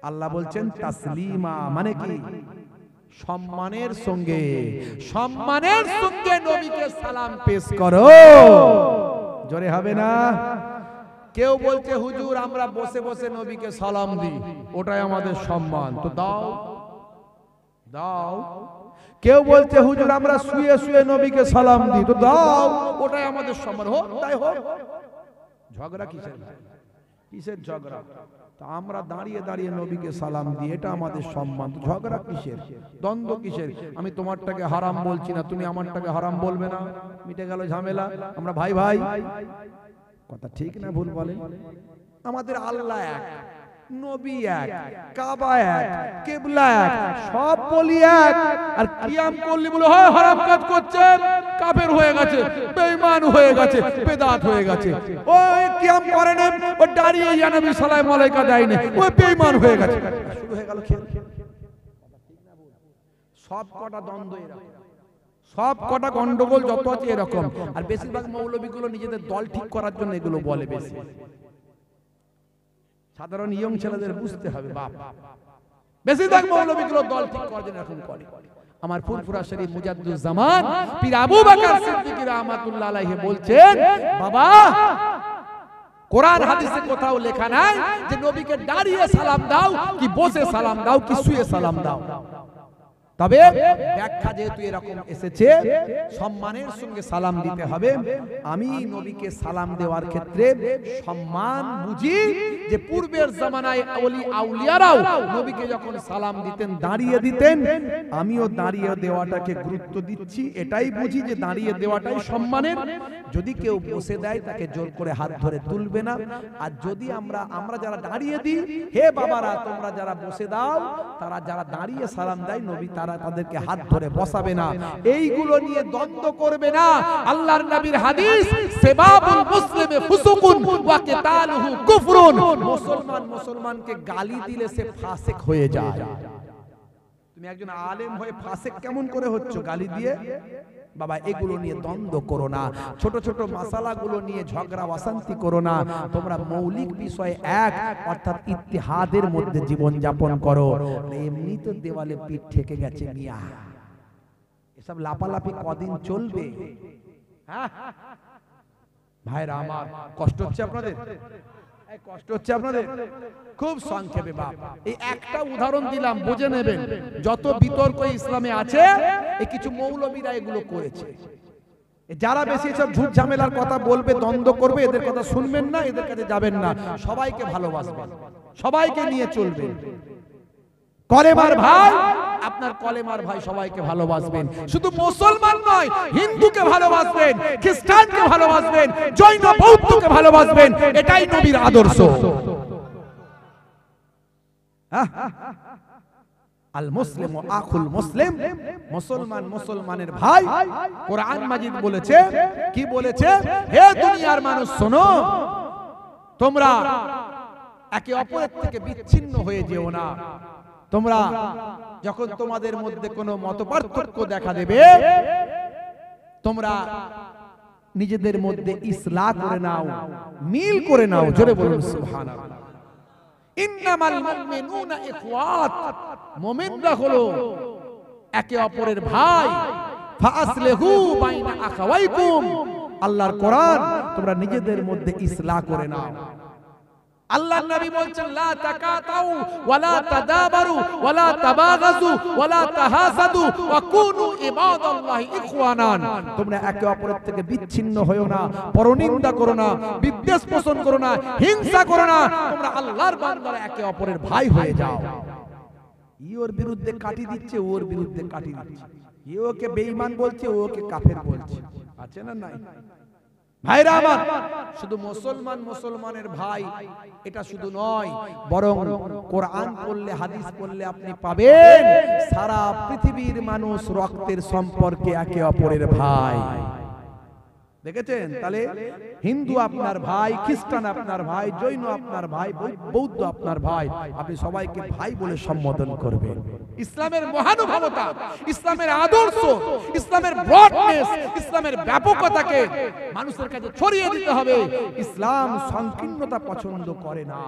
আল্লাহ বলছেন তাসলিমা মানে কি সম্মানের সঙ্গে নবীকে সালাম পেশ করো জোরে হবে না কেউ বলছে হুজুর আমরা বসে বসে নবীকে সালাম দিই ওটাই আমাদের সম্মান তো দাও কেউ বলছে হুজুর আমরা শুয়ে শুয়ে নবীকে সালাম দিই তো দাও ওটাই আমাদের সম্মান হোক তাই হোক ঝগড়া কিসের ঝগড়া তা আমরা দাঁড়িয়ে দাঁড়িয়ে নবীকে সালাম দিই এটা আমাদের সম্মান তো ঝগড়া কিসের দ্বন্দ্ব কিসের আমি তোমারটাকে হারাম বলছি না তুমি আমারটাকে হারাম বলবে না মিটে গেল ঝামেলা আমরা ভাই ভাই কথা ঠিক না ভুল বলেন আমাদের আল্লাহ এক নবী এক কাবা এক কিবলা এক সব বলি এক আর কিয়াম করলি বলে হয় হারাম কাজ করছে কাফের হয়ে গেছে বেঈমান হয়ে গেছে বেদাত হয়ে গেছে ওই কিয়াম করে না ও দাঁড়িয়ে ইয়া নবী সালাম আলাইকা দেয় না ওই বেঈমান হয়ে গেছে শুরু হয়ে গেল খেল সব কটা দ্বন্দ্ব এরা সব কটা গন্ডগোল যত আছে এরকম। আর বেশিরভাগ মৌলবীগুলো নিজেদের দল ঠিক করার জন্য এগুলো বলে বেশি। সাধারণ ইয়ং ছেলেদের বুঝতে হবে বাপ, বেশিরভাগ মৌলবীগুলো দল ঠিক করার জন্য এরকম করে। আমার ফুরফুরা শরীফ মুজাদ্দুজ্জামান পীর আবু বকর সিদ্দিক রাহমাতুল্লাহ আলাইহি বলছেন, বাবা কোরআন হাদিসে কোথাও লেখা নাই যে নবীকে দাঁড়িয়ে সালাম দাও কি বসে সালাম দাও কি শুয়ে সালাম দাও। তবে ব্যাখ্যা যেহেতু এরকম এসেছে সম্মানের সঙ্গে সালাম দিতে হবে। আমি নবীকে সালাম দেওয়ার ক্ষেত্রে সম্মান বুঝি যে পূর্বের জামানায় ওলি আউলিয়ারাও নবীকে যখন সালাম দিতেন দাঁড়িয়ে দিতেন, আমিও দাঁড়িয়ে দেওয়াটাকে গুরুত্ব দিচ্ছি। এটাই বুঝি যে দাঁড়িয়ে দেওয়াটাই সম্মানের। যদি কেউ বসে দেয় তাকে জোর করে হাত ধরে তুলবে না। আর যদি আমরা যারা দাঁড়িয়ে দিই, হে বাবারা তোমরা যারা বসে দাও, তারা যারা দাঁড়িয়ে সালাম দেয় নবী তাদেরকে হাত ধরে বসাবে না। এইগুলো নিয়ে দ্বন্দ্ব করবে না। আল্লাহর নবীর হাদিস, সিবাবুল মুসলিমি ফুসুকুন ওয়া কিতালুহু কুফরুন। মুসলমানকে গালি দিলে সে ফাসিক হয়ে যায়। তুমি একজন আলেম হয়ে ফাসিক কেমন করে হচ্ছ গালি দিয়ে? বাবা এগুলো নিয়ে দ্বন্দ্ব করো না, ছোট ছোট মাসালাগুলো নিয়ে ঝগড়া অশান্তি করো না। তোমরা মৌলিক বিষয় এক অর্থাৎ ইত্তিহাদের মধ্যে জীবন যাপন করো। এমনি তো দেওয়ালে পিঠ ঠেকে গেছে মিয়া, এসব লাপালাপি কদিন চলবে? হ্যাঁ ভাইরা আমার, কষ্ট হচ্ছে আপনাদের? কষ্ট হচ্ছে আপনাদের? খুব সংক্ষেপে বাপ এই একটা উদাহরণ দিলাম, বুঝে নেবেন। যত বিতর্ক ইসলামে আছে এই কিছু মৌলবীরা এগুলো করেছে। যারা বেশি সব ঝুট ঝামেলার কথা বলবে, দ্বন্দ্ব করবে, এদের কথা শুনবেন না, এদের কাছে যাবেন না। সবাইকে ভালোবাসবেন, সবাইকে নিয়ে চলবেন। কলেমার ভাই আপনার কলেমার ভাই সবাইকে ভালোবাসবেন। শুধু মুসলমান নয়, হিন্দুকে ভালোবাসবেন, খ্রিস্টানকে ভালোবাসবেন, জৈন বৌদ্ধকে ভালোবাসবেন। এটাই নবীর আদর্শ। আল মুসলিম আখুল মুসলিম, মুসলমান মুসলমানের ভাই। কোরআন মাজিদ বলেছে, কি বলেছে? হে দুনিয়ার মানুষ শোনো, তোমরা একে অপরের থেকে বিচ্ছিন্ন হয়ে যেও না। তোমরা যখন তোমাদের মধ্যে কোনো মতপার্থক্য দেখা দেবে, তোমরা নিজেদের মধ্যে ইসলাহ করে নাও, মিল করে নাও। জোরে বলুন সুবহানাল্লাহ। ইন্নামাল মুমিনুনা ইখওয়াত, মুমিনরা হলো একে অপরের ভাই। ফাসলিহু বাইনা আখাওয়াইকুম, আল্লাহর কোরআন, তোমরা নিজেদের মধ্যে ইসলাহ করে নাও। আল্লাহর নবী বলছেন, লা তাকাতাউ ওয়ালা তাদাবারু ওয়ালা তাবাগাজু ওয়ালা তাহাসাদু ওয়া কুনু ইবাদাল্লাহি ইখওয়ানান। তোমরা একে অপরের থেকে বিচ্ছিন্ন হয়ো না, পরনিন্দা করো না, বিদ্বেষ পোষণ করো না, হিংসা করো না। তোমরা আল্লাহর বান্দারা একে অপরের ভাই হয়ে যাও। ওর বিরুদ্ধে কাটি দিচ্ছে, ওর বিরুদ্ধে কাটি দিচ্ছে। ওকে বেঈমান বলছে, ওকে কাফের বলছে। আছে না নাই? ভাইরা আমার, শুধু মুসলমান মুসলমানের ভাই এটা শুধু নয়, বরং কোরআন পড়লে, হাদিস পড়লে আপনি পাবেন সারা পৃথিবীর মানুষ রক্তের সম্পর্কে একে অপরের ভাই। দেখেছেন? তাহলে হিন্দু আপনার ভাই, খ্রিস্টান আপনার ভাই, জৈন আপনার ভাই, বৌদ্ধ আপনার ভাই। আপনি সবাইকে ভাই বলে সম্বোধন করবেন। ইসলামের মহানুভবতা, ইসলামের আদর্শ, ইসলামের ব্রডনেস, ইসলামের ব্যাপকতাকে মানুষের কাছে ছড়িয়ে দিতে হবে। ইসলাম সংকীর্ণতা পছন্দ করে না।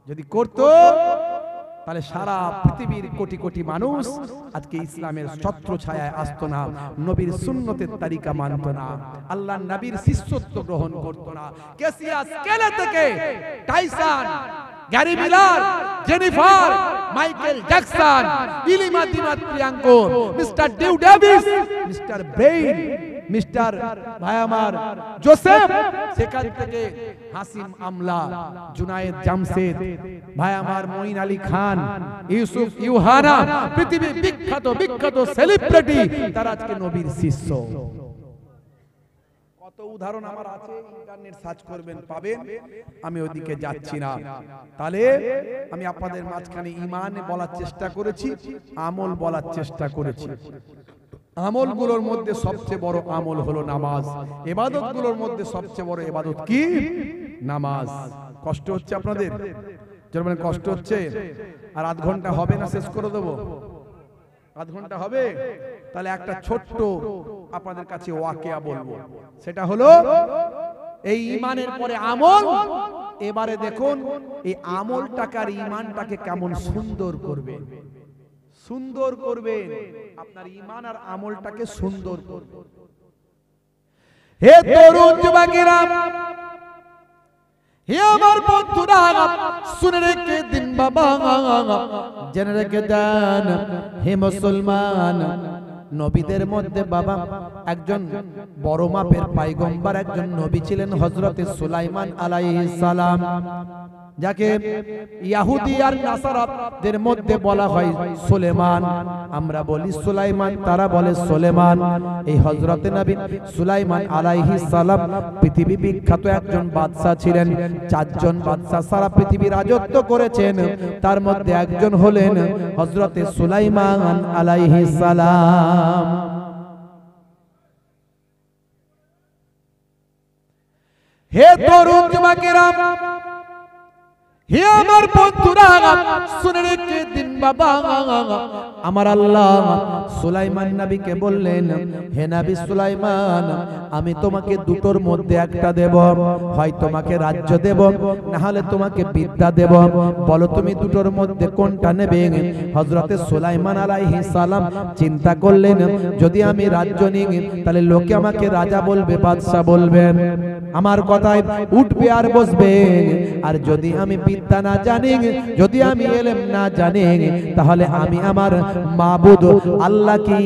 যদি করত তাহলে সারা পৃথিবীর কোটি কোটি মানুষ আজকে ইসলামের ছত্র ছায়ায় আসতো না, নবীর সুন্নতের তারিকা মানত না, আল্লাহর নবীর শিষ্যত্ব গ্রহণ করত না। ক্যাসিয়াস কেলে থেকে Tyson, Gary Miller, Jennifer, Michael Jackson, ইলিমা দিমাত প্রিয়াঙ্কো, মিস্টার ডিউ ডেভিস, মিস্টার ব্রেইন, মিস্টার ভাই আমার জোসেফ, সেখান থেকে হাসিম আমলা, জুনায়েদ জামশেদ, ভাই আমার মঈন আলী খান, ইউসুফ ইউহানা, পৃথিবীর বিখ্যাত বিখ্যাত সেলিব্রিটি, তারা আজকে নবীর শিষ্য। কত উদাহরণ আমার আছে, ইন্টারনেট সার্চ করবেন পাবেন। আমি ওদিকে যাচ্ছি না। তাহলে আমি আপনাদের মাঝখানে ঈমান বলার চেষ্টা করেছি, আমল বলার চেষ্টা করেছি। আমলগুলোর মধ্যে সবচেয়ে বড় আমল হলো নামাজ। ইবাদতগুলোর মধ্যে সবচেয়ে বড় ইবাদত কি? নামাজ। কষ্ট হচ্ছে আপনাদের? যারা মানে কষ্ট হচ্ছে? আর আধ ঘন্টা হবে না শেষ করে দেবো? আধ ঘন্টা হবে? তাহলে একটা ছোট্ট আপনাদের কাছে ওয়াকিয়া বলবো, সেটা হলো এই ঈমানের পরে আমল। এবারে দেখুন এই আমলটাকে আর ঈমানটাকে কেমন সুন্দর করবেন, সুন্দর করবেন, আপনার ঈমান আর আমলটাকে সুন্দর করবেন। হে তরুণ যুবকেরা, হে আমার বন্ধুরা, শুনে রেখে দিন বাবা, জেনে রেখে দেন হে মুসলমান, নবীদের মধ্যে বাবা একজন বড় মাপের পয়গম্বর, একজন নবী ছিলেন হযরতে সুলাইমান আলাইহিস সালাম, যাকে ইহুদি আর নাসারাদের মধ্যে বলা হয় সুলেমান। আমরা বলি সুলাইমান, তারা বলে সুলেমান। এই হযরতে নবী সুলাইমান আলাইহিস সালাম পৃথিবী বিখ্যাত একজন বাদশা ছিলেন। চারজন বাদশা সারা পৃথিবী রাজত্ব করেছেন, তার মধ্যে একজন হলেন হযরতে সুলাইমান আলাইহিস সালাম। হে তরুণ যুবকেরা, হে আমার বন্ধুরা, শুনে রেখে দিন বাবা, আমার আল্লাহ সুলাইমান নবীকে বললেন, হে নবী সুলাইমান, আমি তোমাকে দুটোর মধ্যে একটা দেব, হয় তোমাকে রাজ্য দেব, না হলে তোমাকে বিদ্যা দেব, বলো তুমি দুটোর মধ্যে কোনটা নেবে? হযরতে সুলাইমান আলাইহিস সালাম চিন্তা করলেন, যদি আমি রাজ্য নিই তাহলে লোকে আমাকে রাজা বলবে, বাদশা বলবেন, আমার কথায় উঠবে আর বসবে। আর যদি আমি বিদ্যা না জানি, যদি আমি ইলম না জানি, তাহলে আমি আমার মাবুদ আল্লাহকে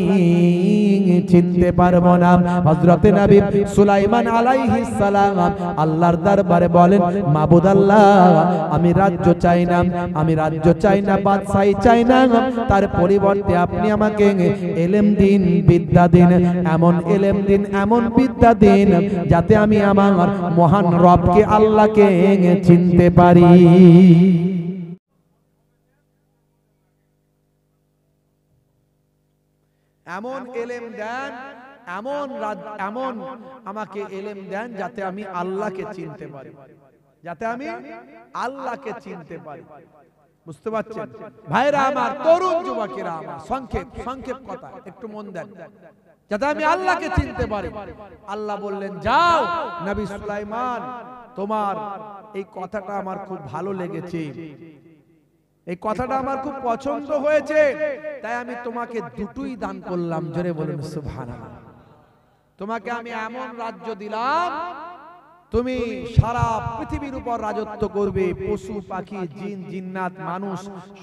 চিনতে পারবো না। হযরতে নবী সুলাইমান আলাইহিস সালাম আল্লাহর দরবারে বলেন, মাবুদ আল্লাহ, আমি রাজ্য চাই না, আমি রাজ্য চাই না, বাদশাহী চাই না, তার পরিবর্তে আপনি আমাকে ইলম দিন, বিদ্যা দিন, এমন ইলম দিন, এমন বিদ্যা দিন, যাতে আমি আমার মহান রবকে আল্লাহকে চিনতে পারি। এমন ইলম দেন, এমন আমাকে ইলম দেন যাতে আমি আল্লাহকে চিনতে পারি, যাতে আমি আল্লাহকে চিনতে পারি। বুঝতে পারছেন ভাইরা আমার, তরুণ যুবকেরা আমার, সংক্ষেপ কথা একটু মন দেন, যাতে আমি আল্লাহকে চিনতে পারি। আল্লাহ বললেন, যাও নবী সুলাইমান, তোমার এই কথাটা আমার খুব ভালো লেগেছে, এই কথাটা আমার খুব পছন্দ হয়েছে, তাই আমি তোমাকে দুটোই দান করলাম। জোরে বলুন সুবহানাল্লাহ। তোমাকে আমি এমন রাজ্য দিলাম, তুমি সারা পৃথিবীর উপর রাজত্ব করবে, পশু পাখি জিন জিন্নাত মানুষ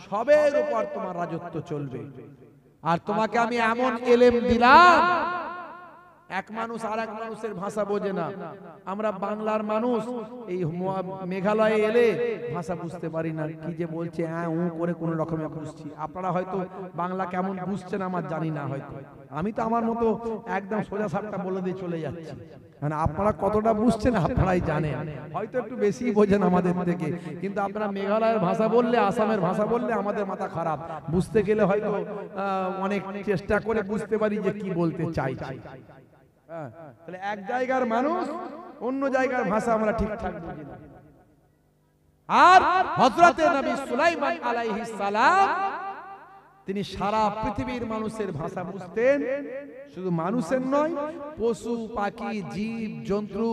সবের উপর তোমার রাজত্ব চলবে। আর তোমাকে আমি এমন ইলম দিলাম, এক মানুষ আর এক মানুষের ভাষা বোঝে না। আমরা বাংলার মানুষ এই মেঘালয়ে এলে ভাষা বুঝতে পারি না, কি যে বলছে করে কোন রকমে বুঝছি। আপনারা হয়তো বাংলা কেমন বুঝছেন আমার জানি না, হয়তো আমি তো আমার মতো একদম সোজা সাপটা বলে দিয়ে চলে যাচ্ছি, মানে আপনারা কতটা বুঝছেন আপনারাই জানেন, হয়তো একটু বেশি বোঝেন আমাদের থেকে। কিন্তু আপনারা মেঘালয়ের ভাষা বললে, আসামের ভাষা বললে আমাদের মাথা খারাপ, বুঝতে গেলে হয়তো অনেক চেষ্টা করে বুঝতে পারি যে কি বলতে চাইছি। তাহলে এক জায়গার মানুষ অন্য জায়গার ভাষা আমরা ঠিকঠাক বুঝি না। আর হযরতে নবী সুলাইমান আলাইহিস সালাম তিনি সারা পৃথিবীর মানুষের ভাষা বুঝতেন, শুধু মানুষের নয়, পশু পাখি জীব জন্তু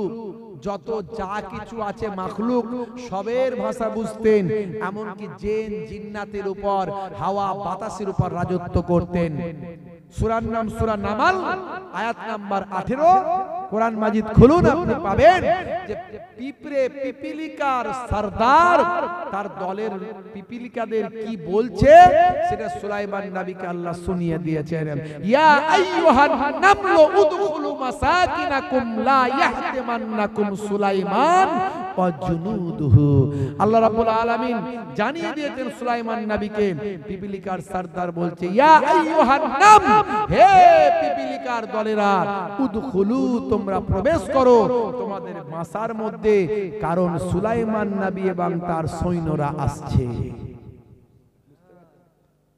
যত যা কিছু আছে মাখলুক সবের ভাষা বুঝতেন, এমনকি জিন জিন্নাতের উপর, হাওয়া বাতাসের উপর রাজত্ব করতেন। সূরার নাম সূরা নামাল, আয়াত নাম্বার 18, কোরআন মাজিদ খুলুন, আপনি পাবেন যে পিঁপড়ে পিপিলিকার সরদার তার দলের পিপিলিকাদের কি বলছে সেটা সুলাইমান নবীকে আল্লাহ শুনিয়ে দিয়েছেন। ইয়া আইয়ুহান নামলু উদখুলু মাসাকিনাকুম লা ইয়াহতিমান্নাকুম সুলাইমান ওয়া জুনুদুহু। আল্লাহ রাব্বুল আলামিন জানিয়ে দিয়েছেন সুলাইমান নবীকে, পিপিলিকার সরদার বলছে, ইয়া আইয়ুহান নাম, হে পিপিলিকার দলেরা, উদখুলু, তোমরা প্রবেশ করো তোমাদের মাসার মধ্যে, কারণ সুলাইমান নবী এবং তার সৈন্যরা আসছে।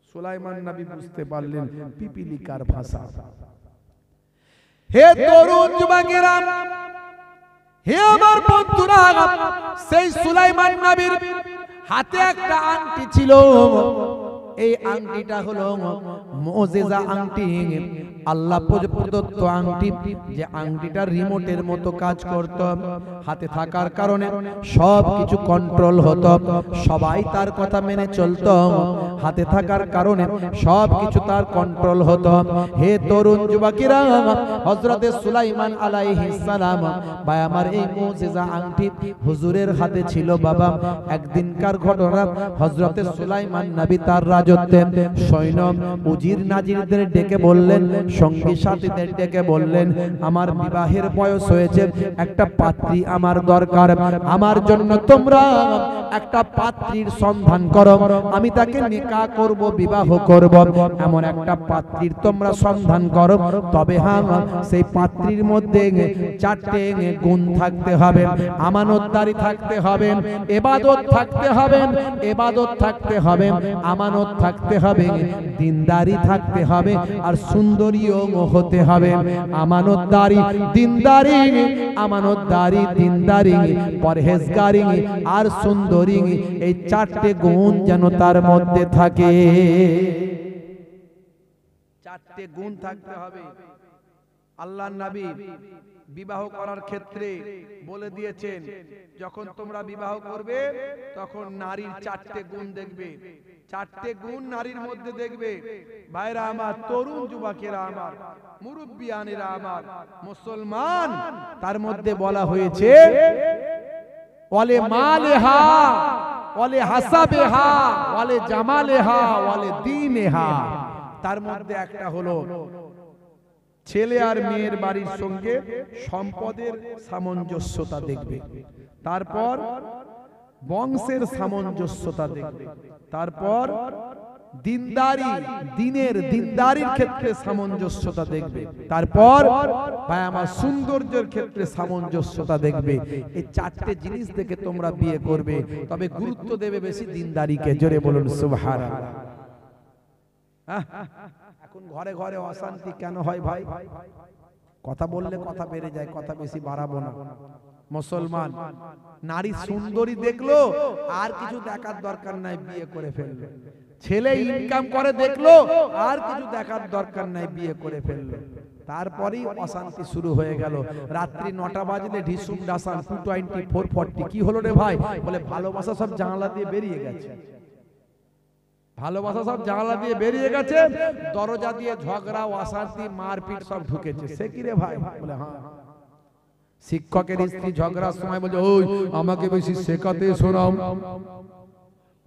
সুলাইমান নবী বুঝতে পারলেন পিপিলিকার ভাষা। হে তরুণ যুবকেরা, হে আমার বন্ধুরা, সেই সুলাইমান নবীর হাতে একটা আংটি ছিল, এই আংটিটা হলো মুজিজা আংটি, আল্লাহ প্রদত্ত আংটি, যে আংটিটা রিমোটের মতো কাজ করত। হাতে থাকার কারণে সব কিছু কন্ট্রোল হতো, সবাই তার কথা মেনে চলতো। হাতে থাকার কারণে সব কিছু তার কন্ট্রোল হতো। হে তরুণ যুবকেরা, হযরতে সুলাইমান আলাইহিস সালাম ভাই আমার এই মুজিজা আংটি হুজুরের হাতে ছিল বাবা। একদিনকার ঘটনা, হযরতে সুলাইমান নবী তার রাজত্বে সৈন্য উজির নাজিরদের ডেকে বললেন, সঙ্গী সাথীদের ডেকে বললেন, আমার বিবাহের বয়স হয়েছে, একটা পাত্রী আমার দরকার, আমার জন্য তোমরা একটা পাত্রীর সন্ধান করো, আমি তাকে নিকাহ করব, বিবাহ করব, এমন একটা পাত্রীর তোমরা সন্ধান করো। তবে হ্যাঁ, সেই পাত্রীর মধ্যে 4টে গুণ থাকতে হবে, আমানতদারি থাকতে হবে, ইবাদত থাকতে হবে, ইবাদত থাকতে হবে, আমানত থাকতে হবে, দিনদারি থাকতে হবে, আর সুন্দরীও হতে হবে। আমানতদারি, দিনদারি, আমানতদারি, দিনদারি, পরহেজগারি আর সুন্দরী, এই 4টে গুণ যেন তার মধ্যে থাকে। 4টে গুণ থাকতে হবে। আল্লাহর নবী বিবাহ করার ক্ষেত্রে বলে দিয়েছেন, যখন তোমরা বিবাহ করবে তখন নারীর 4টে গুণ দেখবে, 4টে গুণ নারীর মধ্যে দেখবে। ভাইরা আমার, তরুণ যুবকেরা আমার, মুরব্বিয়ানেরা আমার, মুসলমান, তার মধ্যে বলা হয়েছে ওয়ালে মালেহা ওয়ালে হাসাবেহা ওয়ালে জামালেহা ওয়ালে দীনেহা। তার মধ্যে একটা হলো ছেলে আর মেয়ের বাড়ির সঙ্গে সম্পদের সামঞ্জস্যতা দেখবে, তারপর বংশের সামঞ্জস্যতা দেখবে, তারপর দিনদারি, দিনদারির ক্ষেত্রে সামঞ্জস্যতা দেখবে, তারপর ভাই আমার সৌন্দর্যের ক্ষেত্রে সামঞ্জস্যতা দেখবে। এই 4টে জিনিস দেখে তোমরা বিয়ে করবে, তবে গুরুত্ব দেবে বেশি দিনদারিকে। জোরে বলুন সুবহানাল্লাহ। এখন ঘরে ঘরে অশান্তি কেন হয় ভাই? কথা বললে কথা বেড়ে যায়, কথা বেশি বাড়াবো না। মুসলমান নারী সুন্দরী দেখলো, আর কিছু দেখার দরকার নাই, বিয়ে করে ফেললো। ছেলে ইনকাম করে দেখলো, আর কিছু দেখার দরকার নাই, বিয়ে করে ফেললো। তারপরেই অশান্তি শুরু হয়ে গেল। রাত্রি 9টা বাজলে ঢিসুম ডাসান 220 440। কি হলো রে ভাই? বলে ভালোবাসা সব জানালা দিয়ে বেরিয়ে গেছে, ভালোবাসা সব জানালা দিয়ে বেরিয়ে গেছে, দরজা দিয়ে ঝগড়া, অশান্তি, মারপিট সব ঢুকেছে। সে কি রে ভাই? বলে হ্যাঁ। শিক্ষকের স্ত্রী ঝগড়ার সময় বলছে, ওই আমাকে বেশি শেখাতে শোনাও।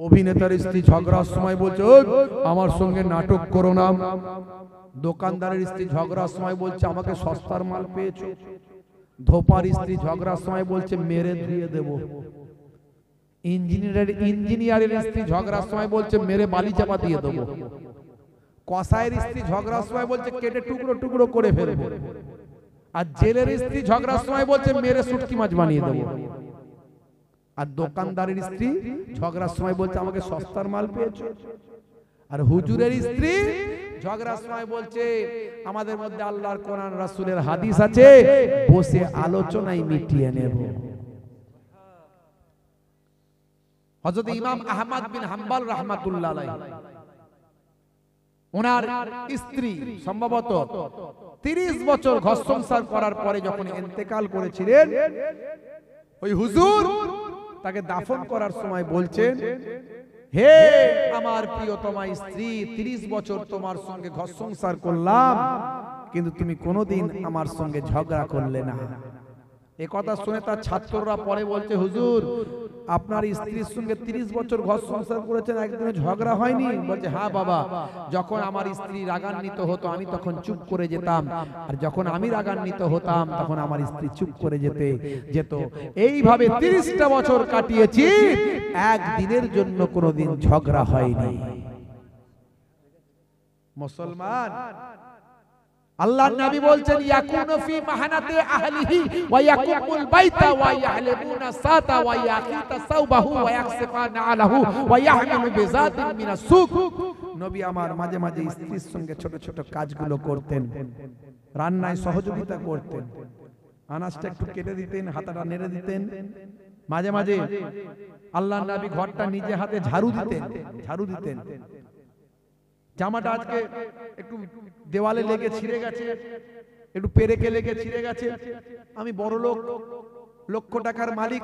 অভিনেতার স্ত্রী ঝগড়ার সময় বলছে, ওই আমার সঙ্গে নাটক করো না। দোকানদারের স্ত্রী ঝগড়ার সময় বলছে, আমাকে সস্তার মাল পেয়েছো। ধোপার স্ত্রী ঝগড়ার সময় বলছে, মেরে ধুয়ে দেবো। ইঞ্জিনিয়ারের স্ত্রী ঝগড়ার সময় বলছে, মেরে বালি চাপা দিয়ে দেবো। কসাইয়ের স্ত্রী ঝগড়ার সময় বলছে, কেটে টুকরো টুকরো করে ফেলবো। আর জেলের স্ত্রী ঝগড়ার সময় বলছে, মেরে শুটকি মাছ বানিয়ে দেবো। আর দোকানদারের স্ত্রী ঝগড়ার সময় বলছে, আমাকে সস্তার মাল পেয়েছো। আর হুজুরের স্ত্রী ঝগড়ার সময় বলছে, আমাদের মধ্যে আল্লাহর কোরআন রাসূলের হাদিস আছে, বসে আলোচনায় মিটিয়ে নেব। হযরত ইমাম আহমদ বিন হাম্বল রাহমাতুল্লাহ আলাইহি, ওনার স্ত্রী সম্ভবত 30 বছর ঘর সংসার করার পরে যখন ইন্তেকাল করেছিলেন, ওই হুজুর তাকে দাফন করার সময় বলছেন, হে আমার প্রিয়তমা স্ত্রী, 30 বছর তোমার সঙ্গে ঘর সংসার করলাম, কিন্তু তুমি কোনোদিন আমার সঙ্গে ঝগড়া করলে না। এ কথা শুনে তার ছাত্ররা পরে বলছে, হুজুর আপনার স্ত্রীর সঙ্গে 30 বছর ঘর সংসার করেছেন, একদিনও ঝগড়া হয়নি? বলছে, হ্যাঁ বাবা, যখন আমার স্ত্রী রাগান্বিত হতো আমি তখন চুপ করে যেতাম, আর যখন আমি রাগান্বিত হতাম তখন আমার স্ত্রী চুপ করে যেত। এইভাবে 30টা বছর কাটিয়েছি, একদিনের জন্য কোনোদিন ঝগড়া হয়নি। মুসলমান, আল্লাহর নবী বলছেন, ইয়াকুনু ফি মাহানাতি আহলিহি ওয়া ইয়াকুমুল বাইতা ওয়া ইয়াহলিবুনা সাতা ওয়া ইয়াকিতা সাওবাহু ওয়া ইয়াকসিফানা আলাহু ওয়া ইয়াহমিলু বিজাতিন মিনাস সুক। নবী আমার মাঝে মাঝে স্ত্রীর সঙ্গে ছোট ছোট কাজগুলো করতেন, রান্নায় সহযোগিতা করতেন, আনাজটা একটু কেটে দিতেন, হাতাটা নেড়ে দিতেন। মাঝে মাঝে আল্লাহর নবী ঘরটা নিজে হাতে ঝাড়ু দিতেন। জামাটা আজকে একটু দেওয়ালে লেগে ছিঁড়ে গেছে, একটু পেরেকে লেগে ছিঁড়ে গেছে, আমি বড় লোক, লক্ষ টাকার মালিক,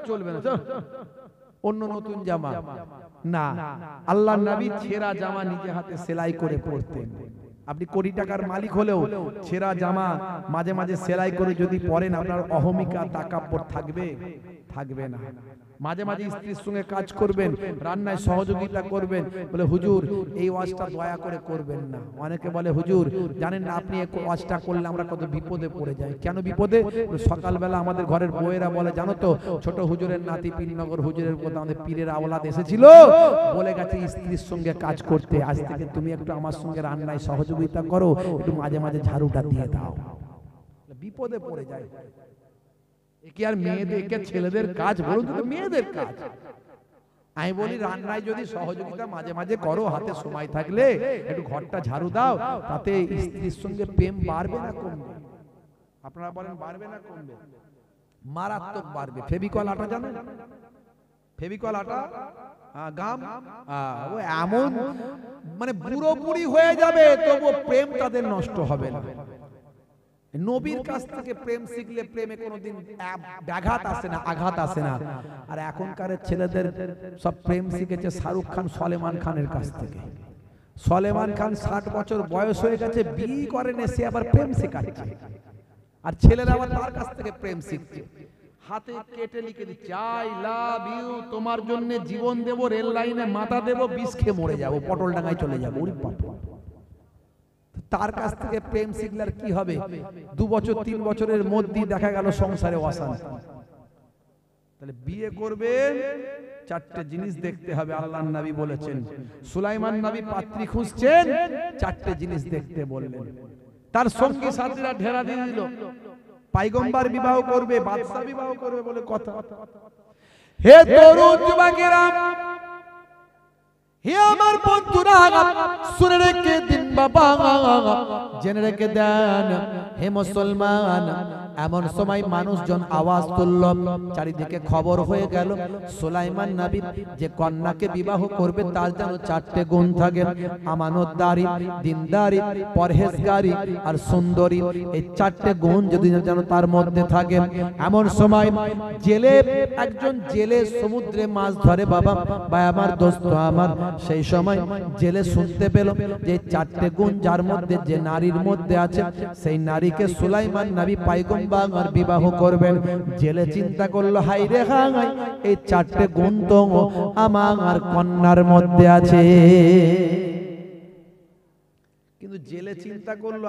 চলবে না, অন্য নতুন জামা না। আল্লাহর নবী ছেঁড়া জামা নিজে হাতে সেলাই করে পরতেন। আপনি কোটি টাকার মালিক হলেও ছেঁড়া জামা মাঝে মাঝে সেলাই করে যদি পরেন, আপনার অহমিকা তাকাব্বর থাকবে? থাকবে না। মাঝে মাঝে স্ত্রীর সঙ্গে কাজ করবেন, রান্নায় সহযোগিতা করবেন। বলে হুজুর এই ওয়াজটা দয়া করে করবেন না। অনেকে বলে হুজুর জানেন না আপনি এই ওয়াজটা করলে আমরা কত বিপদে পড়ে যাই। কেন বিপদে? সকালবেলা আমাদের ঘরের বউয়েরা বলে জানো তো, ছোট হুজুরের নাতি পীরনগর হুজুরের কথা আমাদের পীরের আওলাদ এসেছিল, বলে গেছে স্ত্রীর সঙ্গে কাজ করতে, আজ থেকে তুমি একটু আমার সঙ্গে রান্নায় সহযোগিতা করো, একটু মাঝে মাঝে ঝাড়ুটা দিয়ে দাও। বিপদে পড়ে যায়। কি আর মেয়েদের, ছেলেদের কাজ বলুন তো, মেয়েদের কাজ। আমি বলি রান্নায় যদি সহযোগিতা মাঝে মাঝে করো, হাতে সময় থাকলে একটু ঘরটা ঝাড়ু দাও, তাতে স্ত্রীর সঙ্গে প্রেম বাড়বে না কমবে? আপনারা বলেন বাড়বে না কমবে? মারাত্মক বাড়বে। ফেভিকল আটা জানেন? ফেভিকল আটা গাম, ও এমন মানে বুড়ো বুড়ি হয়ে যাবে তবু প্রেম তাদের নষ্ট হবে না। নবীর কাছ থেকে প্রেম শিখলে প্রেমে কোনোদিন ব্যাঘাত আসে না, আঘাত আসে না। আর এখনকার ছেলেদের সব প্রেম শিখেছে শাহরুখ খান, সলেমান খানের কাছ থেকে। সলেমান খান 60 বছর বয়স হয়ে গেছে, বিয়ে করেন, সে আবার প্রেম শেখাচ্ছে। আর ছেলেরা আবার তার কাছ থেকে প্রেম শিখছে। হাতে কেটে লিখে দিচ্ছে আই লাভ ইউ, তোমার জন্য জীবন দেব, রেল লাইনে মাথা দেব, বিষ খেয়ে মরে যাবো, পটল ডাঙায় চলে যাবো। ওরে বাবা, তার কাছ থেকে প্রেম শিখলে কি হবে? 2 বছর 3 বছরের মধ্যেই দেখা গেল সংসারে অশান্তি। তাহলে বিয়ে করবেন 4টে জিনিস দেখতে হবে। আল্লাহর নবী বলেছেন, সুলাইমান নবী পাত্রী খুঁজছেন, 4টে জিনিস দেখতে বললেন। তার সঙ্গী সাথীরা ঢেরা দিয়ে দিল, পয়গম্বর বিবাহ করবে, বাদশা বিবাহ করবে বলে কথা। হে তরুণ যুবকেরা, হে আমার বন্ধুরা, শুনে রেখে দিন বাবা, জেনে রেখে দেন। হে মুসলমান, এমন সময় মানুষজন আওয়াজ তুলল, চারিদিকে খবর হয়ে গেল সুলাইমান নবী যে কন্যাকে বিবাহ করবে তার যেন 4টে গুণ থাকে, আমানতদারি, দিনদারি, পরহেজগারি আর সুন্দরী। এই 4টে গুণ যদি যেন তার মধ্যে থাকে। এমন সময় জেলে, একজন জেলে সমুদ্রে মাছ ধরে বাবা, বা আমার দোস্ত আমার, সেই সময় জেলে শুনতে পেল যে 4টে গুণ যার মধ্যে, যে নারীর মধ্যে আছে, সেই নারীকে সুলাইমান নবী পয়গম্বর বিবাহ করবেন। জেলে চিন্তা করলো, হাই রে হাই, এই 4টে গুণ তো আমার কন্যার মধ্যে আছে। কিন্তু জেলে চিন্তা করলো,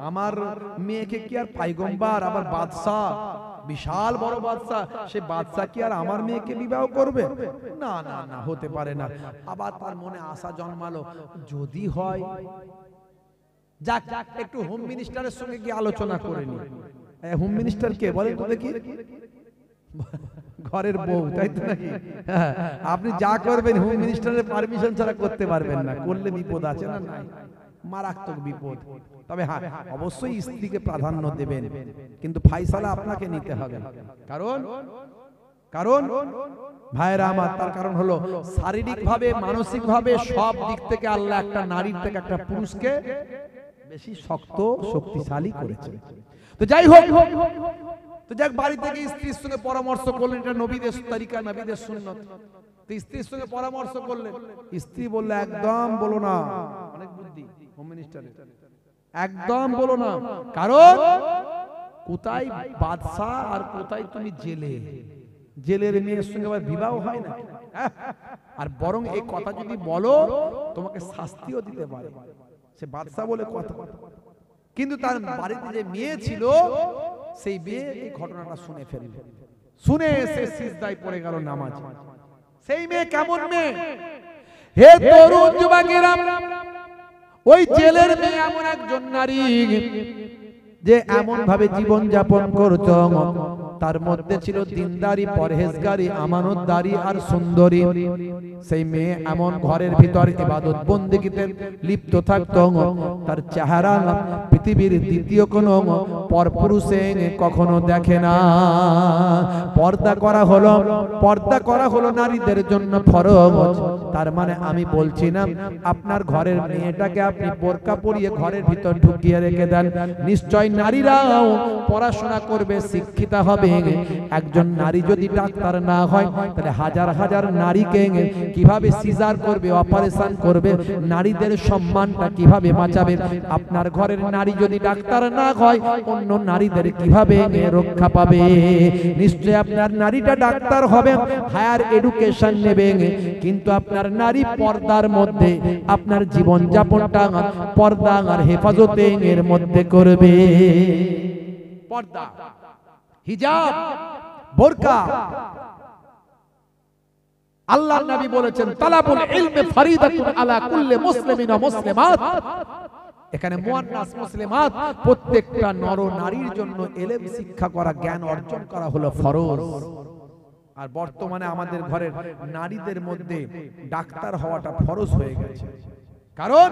আমার মেয়েকে কি আর পয়গম্বর, আবার বাদশা, বিশাল বড় বাদশা, সে বাদশা কি আর আমার মেয়েকে বিবাহ করবে? না না না, হতে পারে না। আবার তার মনে আশা জন্মালো, যদি হয়, যাক একটু হোম মিনিস্টারের সঙ্গে কি আলোচনা করে নি। হোম মিনিস্টার কে বলেন তো দেখি? ঘরের বউ, তাই তো নাকি? আপনি যা করবেন হোম মিনিস্টারের পারমিশন ছাড়া করতে পারবেন না। করলে বিপদ আছে না? নাই, মারাত্মক বিপদ। তবে হ্যাঁ, অবশ্যই স্ত্রীকে প্রাধান্য দেবেন, কিন্তু ফাইসালা আপনাকে নিতে হবে। কারণ ভাইরা আমার, তার কারণ হলো শারীরিক ভাবে, মানসিক ভাবে, সব দিক থেকে আল্লাহ একটা নারীর থেকে একটা পুরুষকে বেশি শক্ত, শক্তিশালী করেছে। তো যাই হোক, তো যাক, বাড়ি থেকে স্ত্রীর সঙ্গে পরামর্শ করলেন, এটা নবীদের তরিকা, নবীদের সুন্নত। তো স্ত্রীর সঙ্গে পরামর্শ করলেন, স্ত্রী বললে একদম বলো না, অনেক বুদ্ধি হোম মিনিস্টারের, একদম বলো না। কারণ কোথায় বাদশা আর কোথায় তুমি জেলে, জেলের মেয়ের সঙ্গে আবার বিবাহ হয় না। আর বরং এই কথা যদি বলো তোমাকে শাস্তিও দিতে পারে, সে বাদশা বলে কথা। কিন্তু তার বাড়িতে যে মেয়ে ছিল, সেই মেয়ে এই ঘটনাটা শুনে ফেলল, শুনে এসে সিজদায় পড়ে গেল নামাজ। সেই মেয়ে কেমন মেয়ে? হে তরুণ যুবকেরা, ওই জেলের মেয়ে এমন একজন নারী যে এমন ভাবে জীবন যাপন করত, তার মধ্যে ছিল দিনদারি, পরহেজগারি, আমানতদারি আর সুন্দরী। সেই মেয়ে এমন ঘরের ভিতর ইবাদত বন্দেগীতে লিপ্ত থাকতো, তার চেহারা পৃথিবীর দ্বিতীয় কোনো পরপুরুষে কখনো দেখে না। পর্দা করা হলো নারীদের জন্য ফরজ। তার মানে আমি বলছি না আপনার ঘরের মেয়েটাকে আপনি বোরকা পরিয়ে ঘরের ভিতর ঢুকিয়ে রেখে দেন। নিশ্চয় নারীরাও পড়াশোনা করবে, শিক্ষিতা হবে। একজন নারী যদি ডাক্তার না হয় তাহলে হাজার হাজার নারীকে কিভাবে সিজার করবে, অপারেশন করবে, নারীদের সম্মানটা কিভাবে বাঁচাবে? আপনার ঘরের নারী যদি ডাক্তার না হয় অন্য নারীদের কিভাবে রক্ষা পাবে? নিশ্চয় আপনার নারীটা ডাক্তার হবে, হায়ার এডুকেশন নেবে, কিন্তু আপনার নারী পর্দার মধ্যে আপনার জীবন যাপনটা পর্দা আর হেফাজতে এর মধ্যে করবে। পর্দা, হিজাব, বোরকা। আল্লাহর নবী বলেছেন তালাবুল ইলমি ফরিদাতুন আলা কুল্লি মুসলিমিন ওয়া মুসলিমাত। এখানে মুয়ান্নাস মুসলিমাত, প্রত্যেকটা নর নারীর জন্য ইলম শিক্ষা করা, জ্ঞান অর্জন করা হলো ফরজ। আর বর্তমানে আমাদের ঘরের নারীদের মধ্যে ডাক্তার হওয়াটা ফরজ হয়ে গেছে, কারণ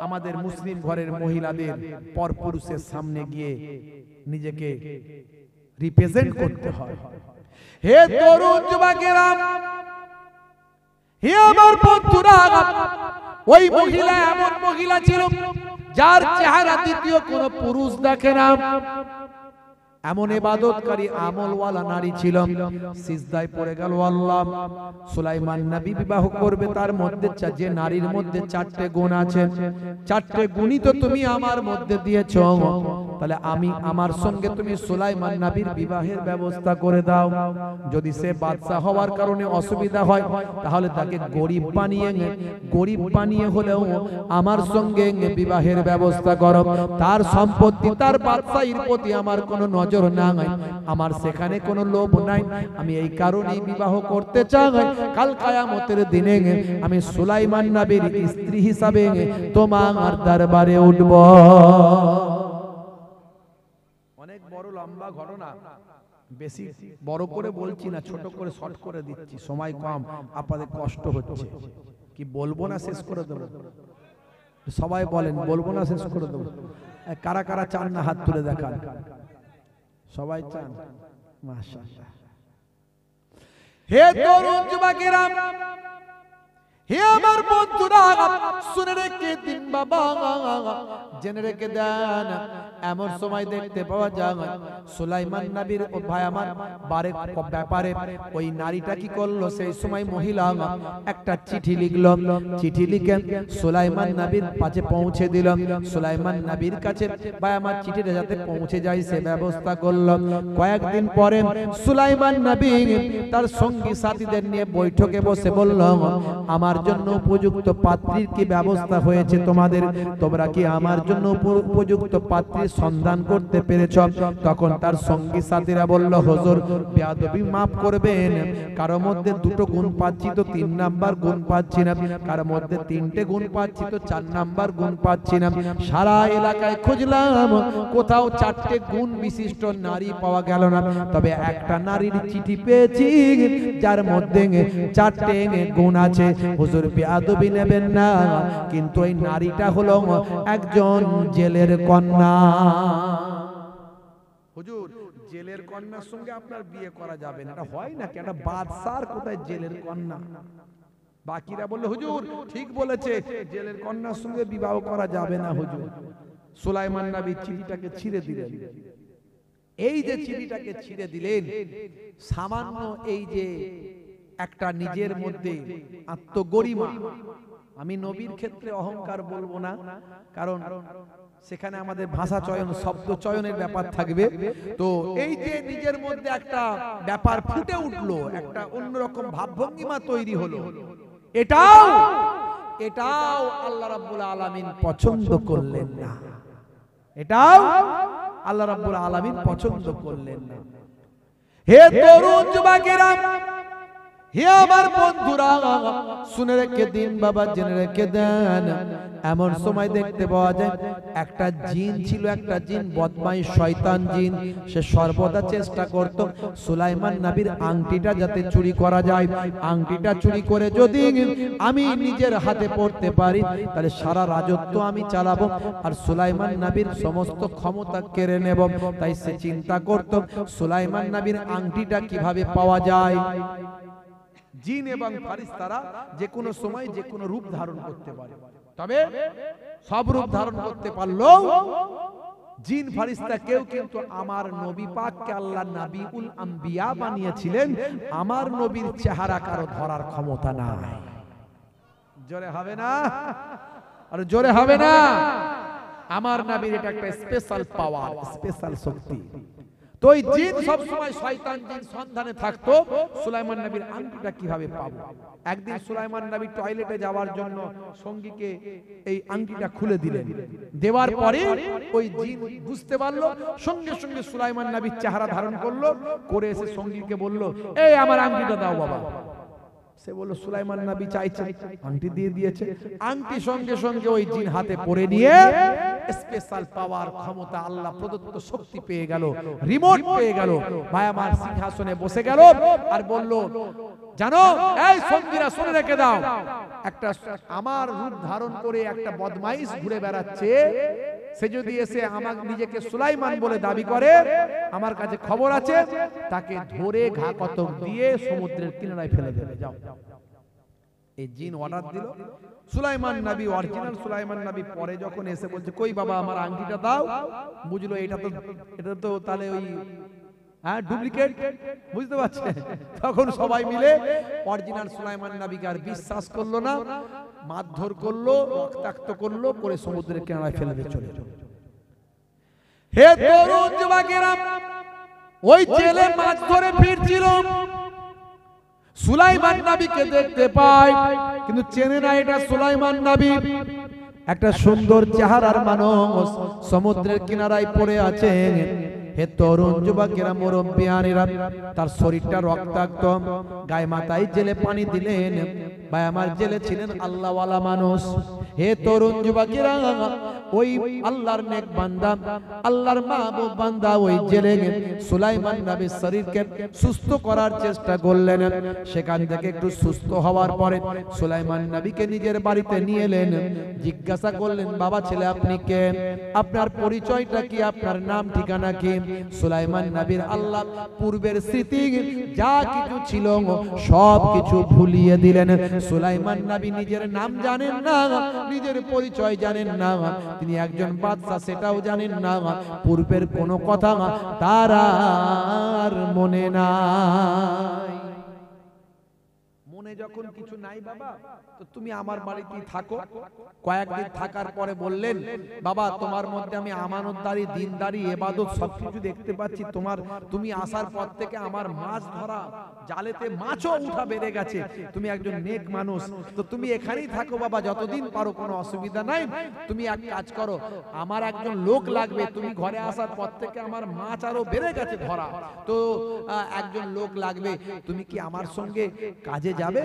আমাদের মুসলিম ঘরের মহিলাদের পরপুরুষের সামনে গিয়ে নিজেকে রিপ্রেজেন্ট করতে হয়। হে তরুণ যুবকেরা, হে আমার বন্ধুরা, ওই মহিলা এমন মহিলা ছিল যার চেহারা দ্বিতীয় কোন পুরুষ দেখে না। এমন ইবাদতকারী আমলওয়ালা নারী ছিল। সিজদায় পড়ে গেল আল্লাহ। সুলাইমান নবী বিবাহ করবে, তার মধ্যে যে নারীর মধ্যে 4টে গুণ আছে, 4টে গুণই তো তুমি আমার মধ্যে দিয়েছো, তাহলে আমি আমার সঙ্গে তুমি সুলাইমান নবীর বিবাহের ব্যবস্থা করে দাও। যদি সে বাদশা হওয়ার কারণে অসুবিধা হয় তাহলে তাকে গরিব বানিয়ে হলেও আমার সঙ্গে বিবাহের ব্যবস্থা করো। তার সম্পত্তি, তার বাদশাহীর প্রতি আমার কোনো নজর নাই, আমার সেখানে কোনো লোভ নাই। আমি এই কারণেই বিবাহ করতে চাই, কাল কিয়ামতের দিনে আমি সুলাইমান নবীর স্ত্রী হিসাবে তোমার দরবারে উঠব। অনেক বড় লম্বা ঘটনা, বেশি বড় করে বলছি না, ছোট করে শর্ট করে দিচ্ছি, সময় কম, আপনাদের কষ্ট হচ্ছে। কি বলবো না শেষ করে দেবো? সবাই বলেন বলবো না শেষ করে দেবো? কারা কারা চান না হাত তুলে দেখান। সবাই চান? মাশাআল্লাহ। হে তরুণ যুবকেরা, হে আমার বন্ধুরা, শুনে রেখে দিন বাবা, জেনে রেখে দেন। এমন সময় দেখতে পাওয়া যায় সুলাইমান নবীর ভাই আমার ব্যাপারে ওই নারীটা কি করলো, সেই সময় মহিলা একটা চিঠি লিখলো। চিঠি লিখে সুলাইমান নবীর কাছে পৌঁছে দিল। সুলাইমান নবীর কাছে ভাই আমার চিঠিটা যাতে পৌঁছে যায় সে ব্যবস্থা করলো। কয়েকদিন পরে সুলাইমান নবী তার সঙ্গী সাথীদের নিয়ে বৈঠকে বসে বলল, আমার জন্য উপযুক্ত পাত্রীর কি ব্যবস্থা হয়েছে তোমাদের? তোমরা কি আমার জন্য উপযুক্ত পাত্রীর সন্ধান করতে পেরেছ? তখন তার সঙ্গী সাথীরা বলল, হুজুর বেয়াদবি মাফ করবেন, কারো মধ্যে 2টো গুণ পাচ্ছি তো 3 নাম্বার গুণ পাচ্ছি না, কারো মধ্যে 3টে গুণ পাচ্ছি তো 4 নাম্বার গুণ পাচ্ছি না। সারা এলাকায় খুঁজলাম, কোথাও 4টে গুণ বিশিষ্ট নারী পাওয়া গেল না। তবে একটা নারীর চিঠি পেয়েছি যার মধ্যে 4টে গুণ আছে। হুজুর বেয়াদবি নেবেন না, কিন্তু এই নারীটা হলো একজন জেলের কন্যা। হুজুর জেলের কন্যার সঙ্গে আপনার বিয়ে করা যাবে না, এটা হয় নাকি? একটা বাদশার কোথায় জেলের কন্যা? বাকিরা বলল, হুজুর ঠিক বলেছে, জেলের কন্যার সঙ্গে বিবাহ করা যাবে না। হুজুর সুলাইমান নবী চিঠিটাকে ছিঁড়ে দিলেন। এই যে চিঠিটাকে ছিঁড়ে দিলেন, সামান্য এই যে একটা নিজের মধ্যে আত্মগরিমা, আমি নবীর ক্ষেত্রে অহংকার বলবো না, কারণ সেখানে আমাদের ভাষা চয়ন, শব্দ চয়নের ব্যাপার থাকবে। তো এই যে নিজের মধ্যে একটা ব্যাপার ফুটে উঠলো, একটা অন্যরকম ভাবভঙ্গিমা তৈরি হলো, এটাও আল্লাহ রাব্বুল আলামিন পছন্দ করলেন না। এটাও আল্লাহ রাব্বুল আলামিন পছন্দ করলেন না। হে তরুণ যুবকেরা, হে আমার বন্ধুরা, শুনে রেখে দিন বাবা, জেনে রেখে দেন। এমন সময় দেখতে পাওয়া যায় একটা জিন ছিল, একটা জিন বদমাইশ শয়তান জিন। সে সর্বদা চেষ্টা করত সুলাইমান নবীর আংটিটা যাতে চুরি করা যায়। আংটিটা চুরি করে যদি আমি নিজের হাতে পড়তে পারি, তাহলে সারা রাজত্ব আমি চালাবো আর সুলাইমান নবীর সমস্ত ক্ষমতা কেড়ে নেব। তাই সে চিন্তা করত সুলাইমান নবীর আংটিটা কিভাবে পাওয়া যায়। জিন এবং ফারিস্তারা যে কোনো সময় যে কোনো রূপ ধারণ করতে পারে, তবে সব রূপ ধারণ করতে পারলো জিন ফারিস্তা কেউ কিন্তু আমার নবী পাককে আল্লাহ নবিউল আম্বিয়া বানিয়েছিলেন, আমার নবীর চেহারা কারো ধরার ক্ষমতা নাই। জোরে হবে না? আর জোরে হবে না? আমার নবীর এটা একটা স্পেশাল পাওয়ার, স্পেশাল শক্তি। তো এই জিন সব সময় শয়তান জিন সন্ধানে থাকতো সুলাইমান নবীর আংটিটা কিভাবে পাবো। একদিন সুলাইমান নবী টয়লেটে যাওয়ার জন্য সঙ্গীকে এই আংটিটা খুলে দিলেন। দেওয়ার পরে ওই জিন বুঝতে পারলো, সঙ্গে সঙ্গে সুলাইমান নবীর চেহারা ধারণ করলো, করে এসে সঙ্গীকে বলল, এই আমার আংটিটা দাও বাবা। সে বলল সুলাইমান নবী চাইছে, আংটি দিয়ে দিয়েছে। আংটি সঙ্গে সঙ্গে ওই জিন হাতে পরে নিয়ে স্পেশাল পাওয়ার, ক্ষমতা, আল্লাহ প্রদত্ত শক্তি পেয়ে গেল, রিমোট পেয়ে গেল। ভাই আমার সিংহাসনে বসে গেল আর বলল, জানো এই সঙ্গীরা শুনে রেখে দাও, একটা আমার রূপ ধারণ করে একটা বদমাইশ ঘুরে বেড়াচ্ছে। সে যদি এসে আমার নিজেকে সুলাইমান বলে দাবি করে, আমার কাছে খবর আছে, তাকে ধরে ঘা কতক দিয়ে সমুদ্রের কিনারায় ফেলে দেবে। যাও। এই জিন অর্ডার দিল। সুলাইমান নবী, অরিজিনাল সুলাইমান নবী পরে যখন এসে বলছে, কই বাবা আমার আংটিটা দাও, বুঝলো এটা তো তাহলে ওই ডুপ্লিকেট, বুঝতে পারছে। তখন সবাই মিলে অরিজিনাল সুলাইমান নবীকে আর বিশ্বাস করলো না, মারধর করলো, রক্তাক্ত করলো, করে সমুদ্রের কিনারায় ফেলে দিয়ে চলে গেল। হে তরুণ যুবকেরা, ওই জেলে মাছ ধরে ফিরছিল, সুলাইমান নবীকে দেখতে পায়, কিন্তু চেনে না এটা সুলাইমান নবী। একটা সুন্দর চেহারার মানুষ সমুদ্রের কিনারায় পড়ে আছে। হে তরুণ যুবকেরা, মুরব্বিয়ানেরা, তার শরীরটা রক্তাক্ত, গায়ে মাথায় জেলে পানি দিলেন। ভাই আমার জেলে ছিলেন আল্লাহওয়ালা মানুষ। হে তরুণ যুবকেরা, ওই আল্লাহর নেক বান্দা, আল্লাহর মাহবুব বান্দা ওই জেলে সুলাইমান নবীর শরীরকে সুস্থ করার চেষ্টা করলেন। সেখান থেকে একটু সুস্থ হওয়ার পরে সুলাইমান নবীকে নিজের বাড়িতে নিয়ে এলেন। জিজ্ঞাসা করলেন, বাবা ছেলে আপনি কে? আপনার পরিচয়টা কি? আপনার নাম ঠিকানা কি? সুলাইমান নবীর আল্লাহ পূর্বের স্মৃতি যা কিছু ছিল সব কিছু ভুলিয়ে দিলেন। সুলাইমান নবী নিজের নাম জানেন না, নিজের পরিচয় জানেন না, তিনি একজন বাদশা সেটাও জানেন না, পূর্বের কোনো কথা তার আর মনে নাই। মনে যখন কিছু নাই বাবা, তো তুমি আমার বাড়িতেই থাকো। কয়েকদিন থাকার পরে বললেন, বাবা তোমার মধ্যে আমি আমানতদারি, দিনদারি, ইবাদত সবকিছু দেখতে পাচ্ছি। তুমি আসার পর থেকে আমার মাছ ধরা, জালেতে মাছও উঠা বেড়ে গেছে। তুমি একজন নেক মানুষ, তো তুমি এখানেই থাকো বাবা, যতদিন পারো, কোনো অসুবিধা নাই। তুমি এক কাজ করো, আমার একজন লোক লাগবে, তুমি ঘরে আসার পর থেকে আমার মাছ আরো বেড়ে গেছে ধরা, তো একজন লোক লাগবে, তুমি কি আমার সঙ্গে কাজে যাবে?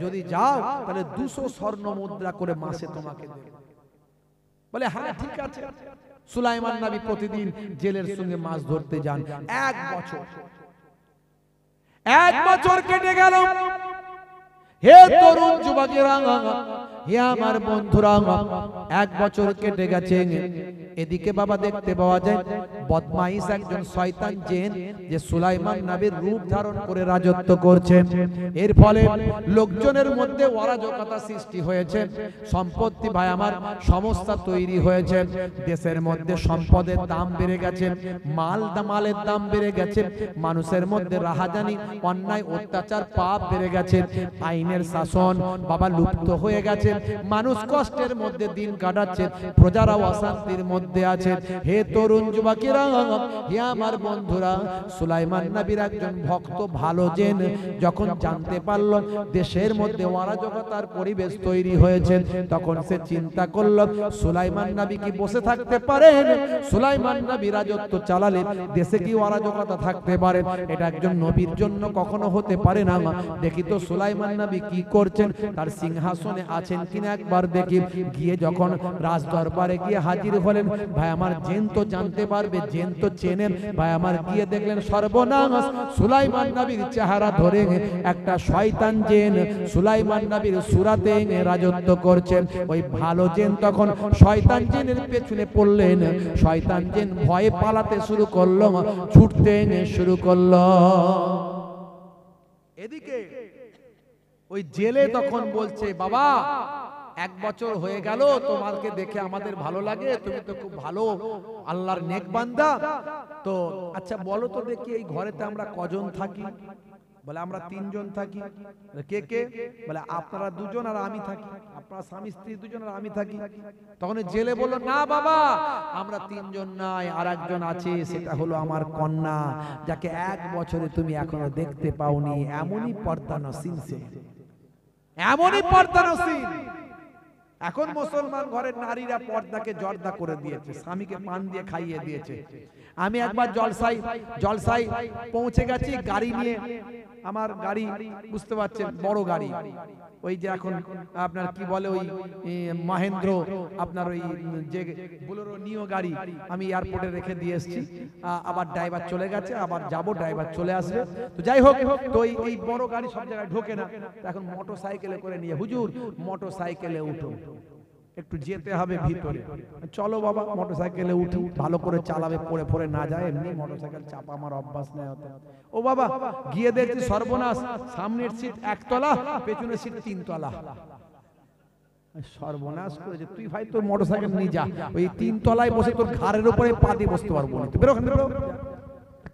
যদি যাও তাহলে 200 স্বর্ণ মুদ্রা করে মাসে তোমাকে দেব। বলে হ্যাঁ ঠিক আছে। সুলাইমান নবী প্রতিদিন জেলের সঙ্গে মাছ ধরতে যান। 1 বছর কেটে গেল। হে তরুণ যুবকেরা, হে আমার বন্ধুরা, 1 বছর কেটে গেছে। এদিকে বাবা দেখতে পাওয়া যায় বদমাইশ একজন শয়তান জিন যে সুলাইমান নবীর রূপ ধারণ করে রাজত্ব করছে। এর ফলে লোকজনের মধ্যে অরাজকতা সৃষ্টি হয়েছে, সম্পত্তি ভাই আমার সমস্যা তৈরি হয়েছে, দেশের মধ্যে সম্পদের দাম বেড়ে গেছে, মালের দাম বেড়ে গেছে, মানুষের মধ্যে রাহাজানি, অন্যায়, অত্যাচার, পাপ বেড়ে গেছে, আইনের শাসন বাবা লুপ্ত হয়ে গেছে। মানুষ কষ্টের মধ্যে দিন কাটাচ্ছে, প্রজারাও অশান্তির মধ্যে আছে। হে তরুণ যুবকেরা, হে আমার বন্ধুরা, সুলাইমান নবীর একজন ভক্ত ভালো জেন যখন জানতে পারল দেশের মধ্যে অরাজকতার পরিবেশ তৈরি হয়েছে, তখন সে চিন্তা করল সুলাইমান নবী কি বসে থাকতে পারেন? সুলাইমান নবী রাজত্ব চালালে দেশে কি অরাজকতা থাকতে পারে? এটা একজন নবীর জন্য কখনো হতে পারে না। দেখি তো সুলাইমান নবী কি করছেন, তার সিংহাসনে আছেন কিনা একবার দেখি। গিয়ে যখন রাজ দরবারে গিয়ে হাজির হলেন, ভাই আমার জেন তো জানতে পারবে, জেন তো চেনেন। ভাই আমার গিয়ে দেখলেন সর্বনাশ, সুলাইমান নবীর চেহারা ধরে একটা শয়তান জেন সুলাইমান নবীর সুরাতে রাজত্ব করছেন। ওই ভালো জেন তখন শয়তান জেনের পেছনে পড়লেন। শয়তান জেন ভয়ে পালাতে শুরু করলো, ছুটতে শুরু করলো। এদিকে ওই জেলে তখন বলছে, বাবা 1 বছর হয়ে গেল, তোমাকে দেখে আমাদের ভালো লাগে, তুমি তো খুব ভালো আল্লাহর নেক বান্দা। তো আচ্ছা বলো তো দেখি, এই ঘরেতে আমরা কজন থাকি? বলে আমরা 3 জন থাকি। কে কে? বলে আপনারা 2 জন আর আমি থাকি, আপনারা স্বামী স্ত্রী 2 জন আর আমি থাকি। তখন জেলে বলল, না বাবা, আমরা 3 জন নাই, আর একজন আছে, সেটা হলো আমার কন্যা, যাকে 1 বছরে তুমি এখনো দেখতে পাওনি। এমনই পর্দা নসিন সে, এমনই পর্দা নসিন। এখন মুসলমান ঘরের নারীরা পর্দাকে জর্দা করে দিয়েছে, স্বামীকে পান দিয়ে খাইয়ে দিয়েছে। আমি একবার জলসাই পৌঁছে গেছি গাড়ি নিয়ে, আমার গাড়ি বুঝতে পারছেন, বড় গাড়ি, ওই যে এখন আপনার কি বলে ওই মহেন্দ্র, আপনার ওই যে বোলেরো নিও গাড়ি আমি এয়ারপোর্টে রেখে দিয়ে এসেছি। আবার ড্রাইভার চলে গেছে, আবার যাব, ড্রাইভার চলে আসবে। তো যাই হোক, তো এই বড় গাড়ি সব জায়গায় ঢোকে না, এখন মোটর সাইকেলে করে নিয়ে, হুজুর মোটর সাইকেলে উঠো, একটু যেতে হবে ভিতরে। চলো বাবা, মোটর সাইকেলে উঠি, ভালো করে চালাবে, পড়ে পড়ে না যায়। এমনি মোটর সাইকেল চাপা আমার অভ্যাস নেই হতে। ও বাবা, গিয়ে দেখছি সর্বনাশ, সামনের সিট 1 তলা, পেছনের সিট 3 তলা। সর্বনাশ করেছে। তুই ভাই তোর মোটর সাইকেল নিয়ে যা, ওই 3 তলায় বসে তোর ঘাড়ের উপরে পা দিয়ে বসতে পারবো না। বেরো ওখানে, বেরো।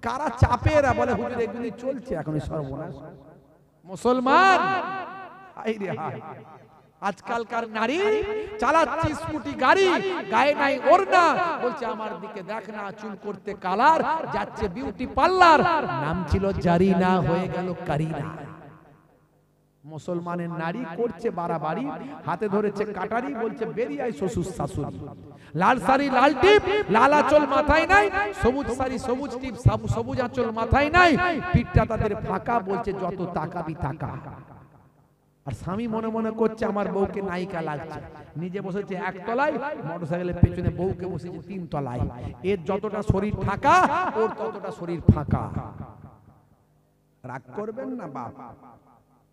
কারা চাপে এরা? বলে হুজুর এগুলি চলছে এখন। সর্বনাশ মুসলমান, হাই রে হাই। আজকালকার নারী চালাচ্ছে স্কুটি গাড়ি, গায়ে নাই ওড়না, বলছে আমার দিকে দেখ না, চুল করতে কালার, যাচ্ছে বিউটি পার্লার, নাম ছিল জারিনা, হয়ে গেল কারিনা। মুসলমানের নারী করছে বাড়াবাড়ি, হাতে ধরেছে কাটারি, বলছে বেরিয়ে আয় শ্বশুর শাশুড়ি। লাল শাড়ি লাল টিপ, লাল আঁচল মাথায় নাই, সবুজ শাড়ি সবুজ টিপ, সবুজ আঁচল মাথায় নাই, পিঠটা তাদের ফাঁকা, বলছে যত তাকাবি তাকা। আর স্বামী মনে মনে করছে আমার বউকে নায়িকা লাগছে, নিজে বসেছে 1 তলায়, মোটরসাইকেলের পেছনে বউকে বসেছে 3 তলায়। এর যতটা শরীর ফাঁকা, ওর ততটা শরীর ফাঁকা। রাগ করবেন না বাপ,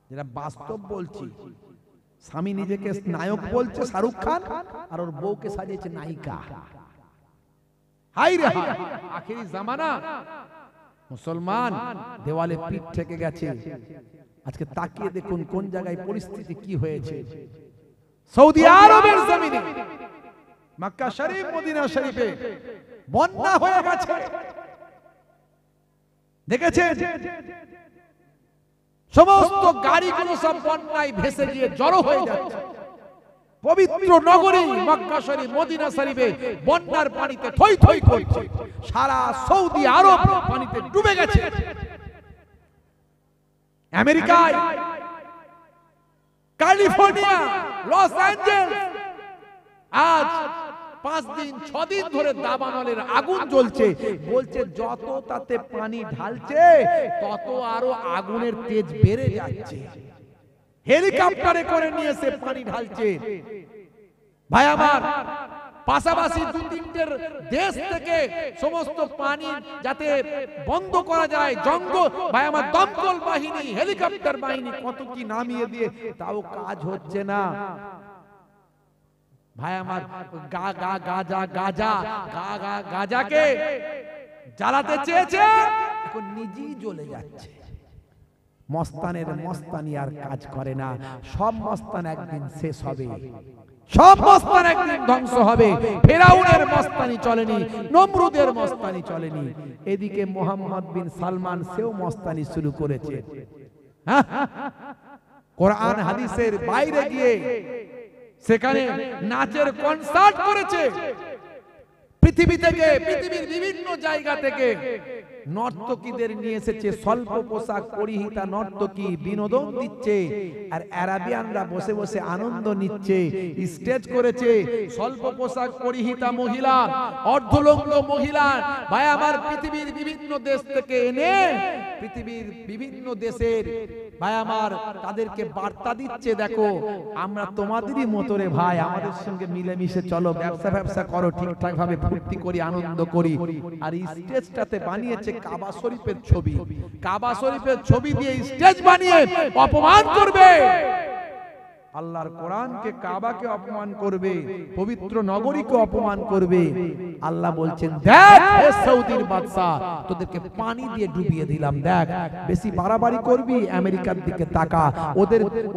যেটা বাস্তব বলছি। স্বামী নিজেকে নায়ক বলছে শাহরুখ খান, আর ওর বউকে সাজিয়েছে নায়িকা। হাই রে হাই, আখেরি জামানা। মুসলমান দেওয়ালে পিঠ থেকে গেছে। আজকে তাকিয়ে দেখুন কোন জায়গায় পরিস্থিতি কি হয়েছে। সৌদি আরবের জমিনে, মক্কা শরীফ, মদিনা শরীফে বন্যা হয়ে গেছে। দেখেছেন সমস্ত গাড়িগুলো সব বন্যায় ভেসে গিয়ে জড়ো হয়ে যাচ্ছে। পবিত্র নগরী মক্কা শরীফ, মদিনা শরীফে বন্যার পানিতে থই থই করছে। সারা সৌদি আরব পানিতে ডুবে গেছে। আমেরিকায়, ক্যালিফোর্নিয়া, লস অ্যাঞ্জেলস আজ 5 দিন 6 দিন ধরে দাবানলের আগুন জ্বলছে। বলছে যত তাতে পানি ঢালছে তত আরো আগুনের তেজ বেড়ে যাচ্ছে। হেলিকপ্টারে করে নিয়ে এসে পানি ঢালছে। ভাই আমার, পাশাপাশি 2-3টের দেশ থেকে সমস্ত পানি যাতে বন্ধ করা যায়, ভাই আমার দমকল বাহিনী, হেলিকপ্টার বাহিনী কত কি নামিয়ে দিয়ে, তাও কাজ হচ্ছে না। ভাই আমার, গাজাকে জ্বালাতে চেয়েছে, এখন নিজেই জ্বলে যাচ্ছে। মস্তানের মস্তানি আর কাজ করে না। সব মস্তান একদিন শেষ হবে, সব মস্তান একদিন ধ্বংস হবে। ফেরাউনের মস্তানি চলেনি, নমরুদের মস্তানি চলেনি। এদিকে মোহাম্মদ বিন সালমান সেও মস্তানি শুরু করেছে। কোরআন হাদিসের বাইরে গিয়ে সেখানে নাচের কনসার্ট করেছে। পৃথিবী থেকে, পৃথিবীর বিভিন্ন জায়গা থেকে নর্তকীদের নিয়ে এসেছে। স্বল্প পোশাক পরিহিতা নর্তকী বিনোদন দিচ্ছে, আর আরাবিয়ানরা বসে বসে আনন্দ নিচ্ছে। স্টেজ করেছে স্বল্প পোশাক পরিহিতা মহিলা, অর্ধলগ্ন মহিলা। ভাই আমার, পৃথিবীর বিভিন্ন দেশ থেকে এনে পৃথিবীর বিভিন্ন দেশের ভাই আমার তাদেরকে বার্তা দিচ্ছে, দেখো আমরা তোমাদেরই মতো রে ভাই, আমাদের সঙ্গে মিলেমিশে চলো, ব্যবসা করো, ঠিকঠাক ভাবে ফুর্তি করি, আনন্দ করি। আর স্টেজটাতে বানিয়েছে কাবা শরীফের ছবি। কাবা শরীফের ছবি দিয়ে স্টেজ বানিয়ে অপমান করবে। আল্লাহর কোরআনকে, কাবাকে অপমান করবে, পবিত্র নগরীকে অপমান করবে। আল্লাহ বলছেন, দেখ হে সৌদির বাদশা, তোদেরকে পানি দিয়ে ডুবিয়ে দিলাম। দেখ, বেশি বাড়াবাড়ি করবি, আমেরিকার দিকে তাকা।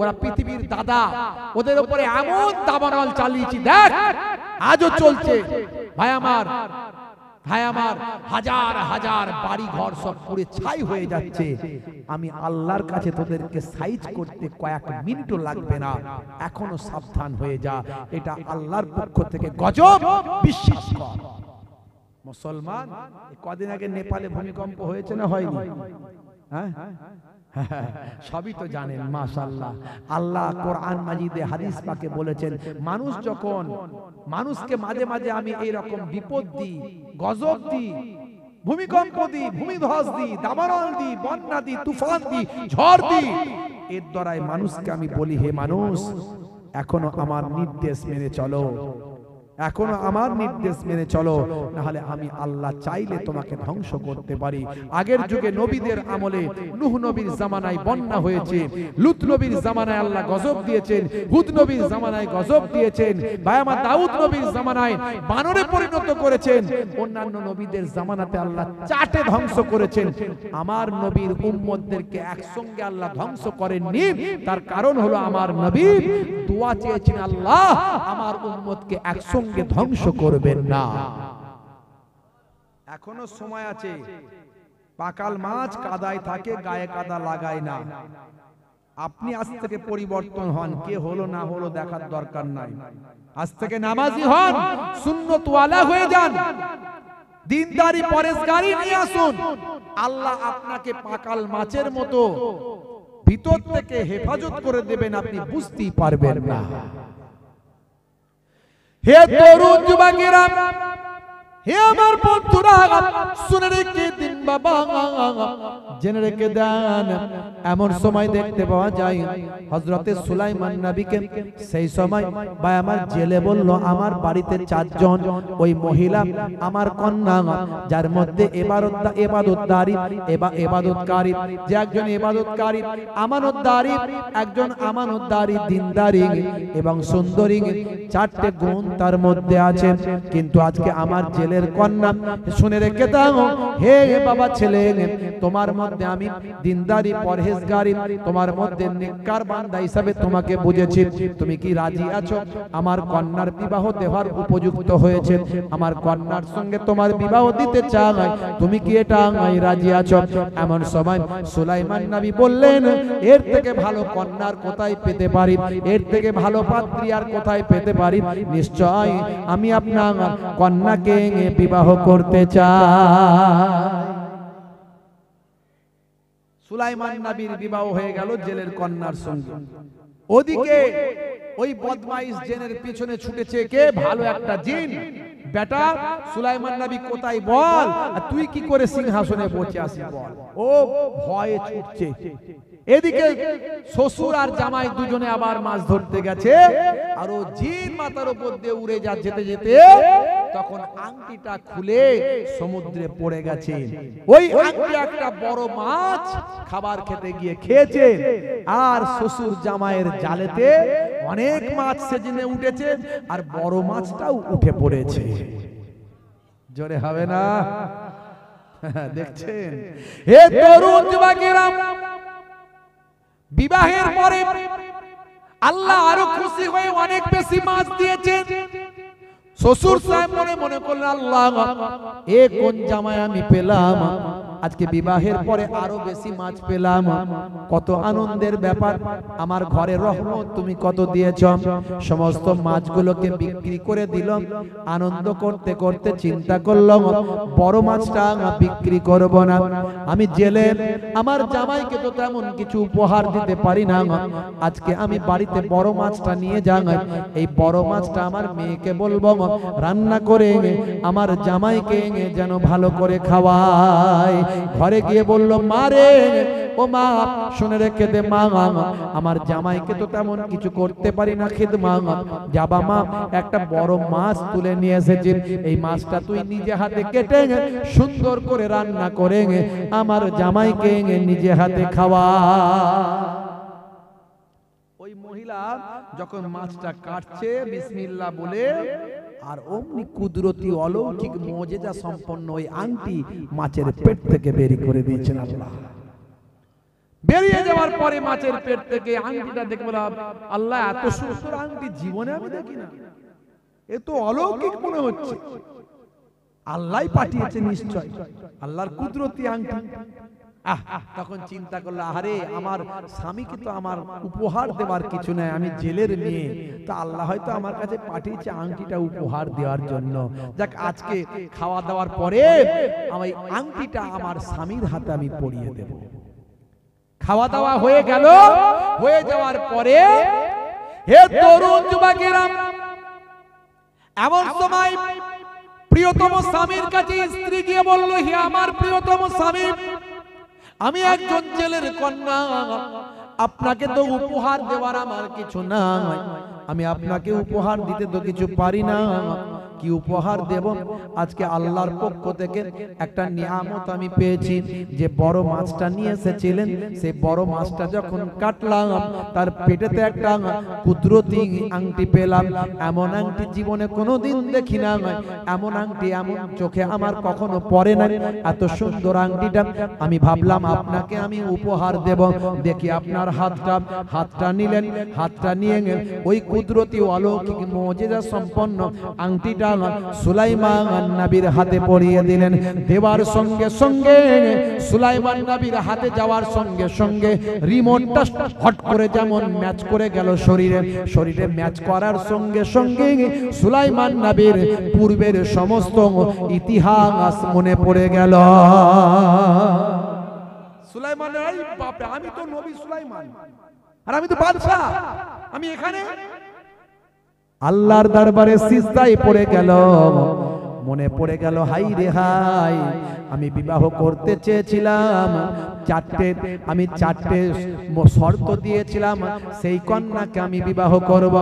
ওরা পৃথিবীর দাদা, ওদের উপরে এমন দাবানল চালিয়েছি, দেখ আজও চলছে। ভাই আমার, হাজার হাজার বাড়ি ঘর সব পুড়ে ছাই হয়ে যাচ্ছে। আমি আল্লাহর কাছে তোদেরকে সাইজ করতে কয়েক মিনিটও লাগবে না, এখনো সাবধান হয়ে যা। এটা আল্লাহর পক্ষ থেকে গজব, বিশ্বাস কর। মুসলমান, কদিন আগে নেপালে ভূমিকম্প হয়েছে না হয়নি? হ্যাঁ, সবই তো জানেন। মাশাআল্লাহ, আল্লাহ কোরআন মাজিদে হাদিস পাকে বলেছেন, মানুষ যখন, মানুষকে মাঝে মাঝে আমি এই রকম বিপদ দিই, গজব দিই, ভূমিকম্প দিই, ভূমিধস দিই, দাবানল দিই, বন্যা দিই, তুফান দিই, ঝড় দিই, এর দ্বারাই মানুষকে আমি বলি, হে মানুষ, এখনো আমার নির্দেশ মেনে চলো, এখনো আমার নির্দেশ মেনে চলো, না হলে আমি আল্লাহ চাইলে তোমাকে ধ্বংস করতে পারি। আগের যুগে নবীদের আমলে নূহ নবীর জামানায় বন্যা হয়েছে, লূত নবীর জামানায় আল্লাহ গজব দিয়েছেন, হুদ নবীর জামানায় গজব দিয়েছেন, বায়ামা দাউদ নবীর জামানায় বানরে পরিণত করেছেন, অন্যান্য নবীদের জামানাতে আল্লাহ চাটে ধ্বংস করেছেন। আমার নবীর উম্মতদেরকে একসঙ্গে আল্লাহ ধ্বংস করেননি। তার কারণ হলো আমার নবী দোয়া চেয়েছেন, আল্লাহ আমার উম্মতকে একসঙ্গে ধ্বংস করবেন না। এখনো সময় আছে। পাকাল মাছ কাদায় থাকে, গায়ে কাদা লাগায় না। আপনি আজ থেকে পরিবর্তন হন, কে হলো না হলো দেখার দরকার নাই। আজ থেকে নামাজি হন, সুন্নত ওয়ালা হয়ে যান, দিনদারি পরেশগারি নিয়ে আসুন। আল্লাহ আপনাকে পাকাল মাছের মতো ভিতর থেকে হেফাজত করে দেবেন, আপনি বুঝতেই পারবেন না। হে তরুণ যুবকেরা, হে আমার বন্ধুরা, শুনে রেখে দিন বাবা, জেনে রেখে দেন। এমন সময় দেখতে পাওয়া যায় হযরতে সুলাইমান নবীকে, সেই সময় ভাই আমার জেলে বলল, আমার বাড়িতে 4 জন, ওই মহিলা আমার কন্যা, যার মধ্যে ইবাদতকারী, যে একজন ইবাদতকারী, আমানতদারী, একজন আমানতদারী, দিনদারী এবং সুন্দরী, 4টে গুণ তার মধ্যে আছে। কিন্তু আজকে আমার জেলের কন্যা, শুনে রেখে দাও হে বাবা ছেলে, তোমার মধ্যে আমি দিনদারি পরহেজগারি, তোমার মধ্যে নেককার বান্দা হিসাবে তোমাকে বুঝেছি। তুমি কি রাজি আছো? আমার কন্যার বিবাহ দেওয়ার উপযুক্ত হয়েছে, আমার কন্যার সঙ্গে তোমার বিবাহ দিতে চাই, তুমি কি এটা রাজি আছো? এমন সময় সুলাইমান নবী বললেন, এর থেকে ভালো কন্যার কোথায় পেতে পারি, এর থেকে ভালো পাত্রী আর কোথায় পেতে পারি? নিশ্চয় আমি আপনার কন্যাকে বিবাহ করতে চাই। সুলাইমান নবীর বিবাহ হয়ে গেল জেলের কন্যার সঙ্গে। ওদিকে ওই বদমাইশ জিনের পিছনে ছুটেছে কে? ভালো একটা জিন। বেটা সুলাইমান নবী কোথায় বল, আর তুই কি করে সিংহাসনে বসে আছিস বল। ও ভয়ে ছুটছে। এদিকে শ্বশুর আর জামাই দুজনে আবার মাছ ধরতে গেছে, আর ও জিন মাথার উপর দিয়ে উড়ে যেতে যেতে তখন আংটিটা খুলে সমুদ্রে পড়ে গেছে। ওই আংটি একটা বড় মাছ খাবার খেতে গিয়ে খেয়েছে, আর শ্বশুর জামাইয়ের জালেতে অনেক মাছ সেজনে উঠেছে, আর বড় মাছটাও উঠে পড়েছে। জোরে হবে না? দেখছেন? হে তরুণ যুবকেরা, বিবাহের পরে আল্লাহ আরো খুশি হয়ে অনেক বেশি মাছ দিয়েছেন। শ্বশুর সাহেব মনে মনে করলেন, আল্লাহ এ কোন জামাই আমি পেলাম, আজকে বিবাহের পরে আরো বেশি মাছ পেলাম, কত আনন্দের ব্যাপার। আমার ঘরে রহমত তুমি কত দিয়েছ। সমস্ত মাছগুলোকে বিক্রি করে দিলাম। আনন্দ করতে করতে চিন্তা করলাম বড় মাছটা বিক্রি করব না। আমি জেলে আমার জামাইকে তো তেমন কিছু উপহার দিতে পারি না, আজকে আমি বাড়িতে বড় মাছটা নিয়ে যাই। এই বড় মাছটা আমার মেয়েকে বলবো রান্না করে আমার জামাইকে যেন ভালো করে খাওয়ায়। ঘরে গিয়ে বলল মা রে, ও মা শুনে রেখে দে মা, আমার জামাইকে তো তেমন কিছু করতে পারি না খিদমত। যাবা মা, একটা বড় মাছ তুলে নিয়ে এসেছি, এই মাছটা তুই নিজে হাতে কেটে সুন্দর করে রান্না করে আমার জামাইকে নিজে হাতে খাওয়া। ওই মহিলা যখন মাছটা কাটছে বিসমিল্লাহ বলে, আর অমনি কুদরতি অলৌকিক মুজিজা সম্পন্ন ওই আংটি মাছের পেট থেকে বের করে দিয়েছেন আল্লাহ। বেরিয়ে যাওয়ার পরে মাছের পেট থেকে আংটিটা দেখে বললাম আল্লাহ এত সুন্দর আংটি জীবনে আমি দেখি না, এ তো অলৌকিক মনে হচ্ছে। আল্লাহই পাঠিয়েছে নিশ্চয়, আল্লাহর কুদরতি আংটি। তখন চিন্তা করলো আরে আমার স্বামীকে তো আমার উপহার দেওয়ার কিছু নাই, আমি জেলের মেয়ে, তো আল্লাহ হয়তো আমার কাছে পাঠিয়েছে আংটিটা উপহার দেওয়ার জন্য। যাক, আজকে খাওয়া দাওয়ার পরে আমি আংটিটা আমার স্বামীর হাতে আমি পরিয়ে দেব। খাওয়া দাওয়া হয়ে গেল, হয়ে যাওয়ার পরে হে তরুণ যুবকেরা, এমন সময় প্রিয়তম স্বামীর কাছে স্ত্রী গিয়ে বলল হে আমার প্রিয়তম স্বামী, আমি একজন জেলের কন্যা, আপনাকে তো উপহার দেওয়ার আমার কিছু নাই, আমি আপনাকে উপহার দিতে তো কিছু পারি না, কি উপহার দেব? আজকে আল্লাহর পক্ষ থেকে একটা নিয়ামত আমি পেয়েছি, যে বড় মাছটা নিয়ে এসেছিলেন, সেই বড় মাছটা যখন কাটলাম তার পেটেতে একটা কুদরতি আংটি পেলাম। এমন আংটি জীবনে কোনোদিন দেখি না, এমন আংটি এমন চোখে আমার কখনো পড়ে না। এত সুন্দর আংটিটা আমি ভাবলাম আপনাকে আমি উপহার দেব। দেখি আপনার হাতটা নিলেন, হাতটা নিয়ে ওই কুদরতি অলৌকিক মুজিজা সম্পন্ন আংটিটা সুলাইমান নবীর হাতে পরিয়ে দিলেন। দেওয়ার সঙ্গে সঙ্গে সুলাইমান নবীর হাতে যাওয়ার সঙ্গে সঙ্গে রিমোটটা হট করে যেমন ম্যাচ করে গেল শরীরে ম্যাচ করার সঙ্গে সঙ্গে সুলাইমান নবীর পূর্বের সমস্ত ইতিহাস মনে পড়ে গেল। সুলাইমান, বাপরে, আমি তো নবী সুলাইমান, আর আমি তো বাদশা, আমি এখানে আল্লাহর দরবারে সিজদায় পড়ে গেল। মনে পড়ে গেল হাই রে হাই, আমি বিবাহ করতে চেয়েছিলাম, আমি চারটে শর্ত দিয়েছিলাম, সেই কন্যাকে আমি বিবাহ করব।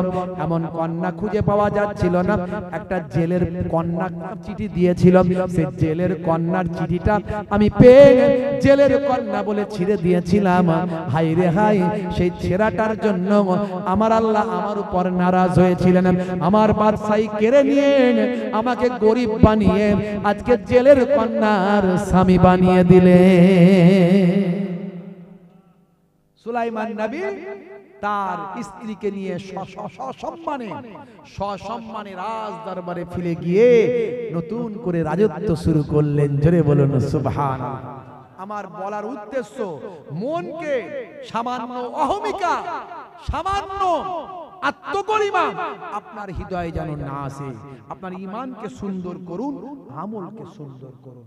এমন কন্যা খুঁজে পাওয়া যাচ্ছিল না। একটা জেলের কন্যা চিঠি দিয়েছিল, সেই জেলের কন্যার চিঠিটা আমি পেয়ে জেলের কন্যা বলে ছিঁড়ে দিয়েছিলাম। হাই রে হাই, সেই ছেঁড়াটার জন্য আমার আল্লাহ আমার উপর নারাজ হয়েছিলেন। আমার বাদশাহী কেড়ে নিয়ে আমাকে গরিব বানিয়ে আজকে জেলের কন্যার স্বামী বানিয়ে দিলে। সুলাইমান নবী তার স্ত্রীকে নিয়ে সসম্মানে রাজ দরবারে ফিরে গিয়ে নতুন করে রাজত্ব শুরু করলেন। জোরে বলুন সুবহানাল্লাহ। আমার বলার উদ্দেশ্য, মনকে সামান্য অহমিকা, সামান্য আত্মগরিমা আপনার হৃদয়ে যেন না আসে। আপনার ঈমানকে সুন্দর করুন, আমলকে সুন্দর করুন।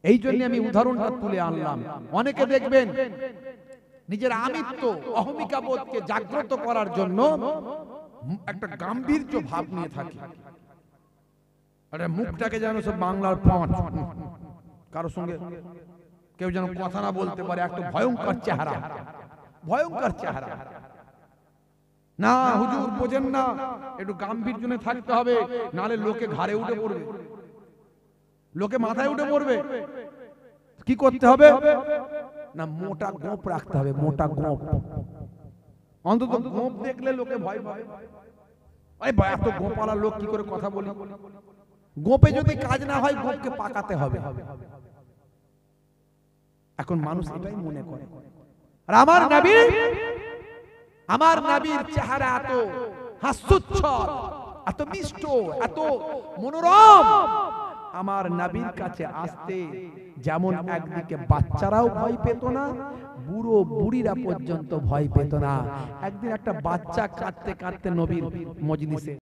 এই জন্য আমি উদাহরণটা তুলে আনলাম। অনেকে দেখবেন নিজের আমিত্ব অহমিকা বোধকে জাগ্রত করার জন্য একটা গাম্ভীর্য ভাব নিয়ে থাকে। আরে মুখটাকে যেন সব বাংলার পাঁচ, কারোর সঙ্গে কেউ যেন কথা না বলতে পারে, একটা ভয়ঙ্কর চেহারা, ভয়ঙ্কর চেহারা। না হুজুর বোঝেন না, একটু গাম্ভীর্য নিয়ে থাকতে হবে, নালে লোকে ঘাড়ে উঠে পড়বে, লোকে মাথায় উঠে পড়বে। কি করতে হবে না, মোটা গোপ রাখতে হবে, মোটা গোপ। অন্তত গোপ দেখলে লোকে ভয় পাবে। এই ভাই, এত গোপালা লোক কি করে কথা বলি? গোপে যদি কাজ না হয়, গোপকে পাকাতে হবে। এখন মানুষ এটাই মনে করে। আর আমার নবীর চেহারা এত হাস্যোচ্ছল, এত মিষ্ট, এত মনোরম, আমার নবীর কাছে আসতে যেমন একদিকে বাচ্চারাও ভয় পেত না, বুড়ো বুড়িরা পর্যন্ত ভয় পেত না। একদিন একটা বাচ্চা কাঁদতে কাঁদতে নবীর মজলিসে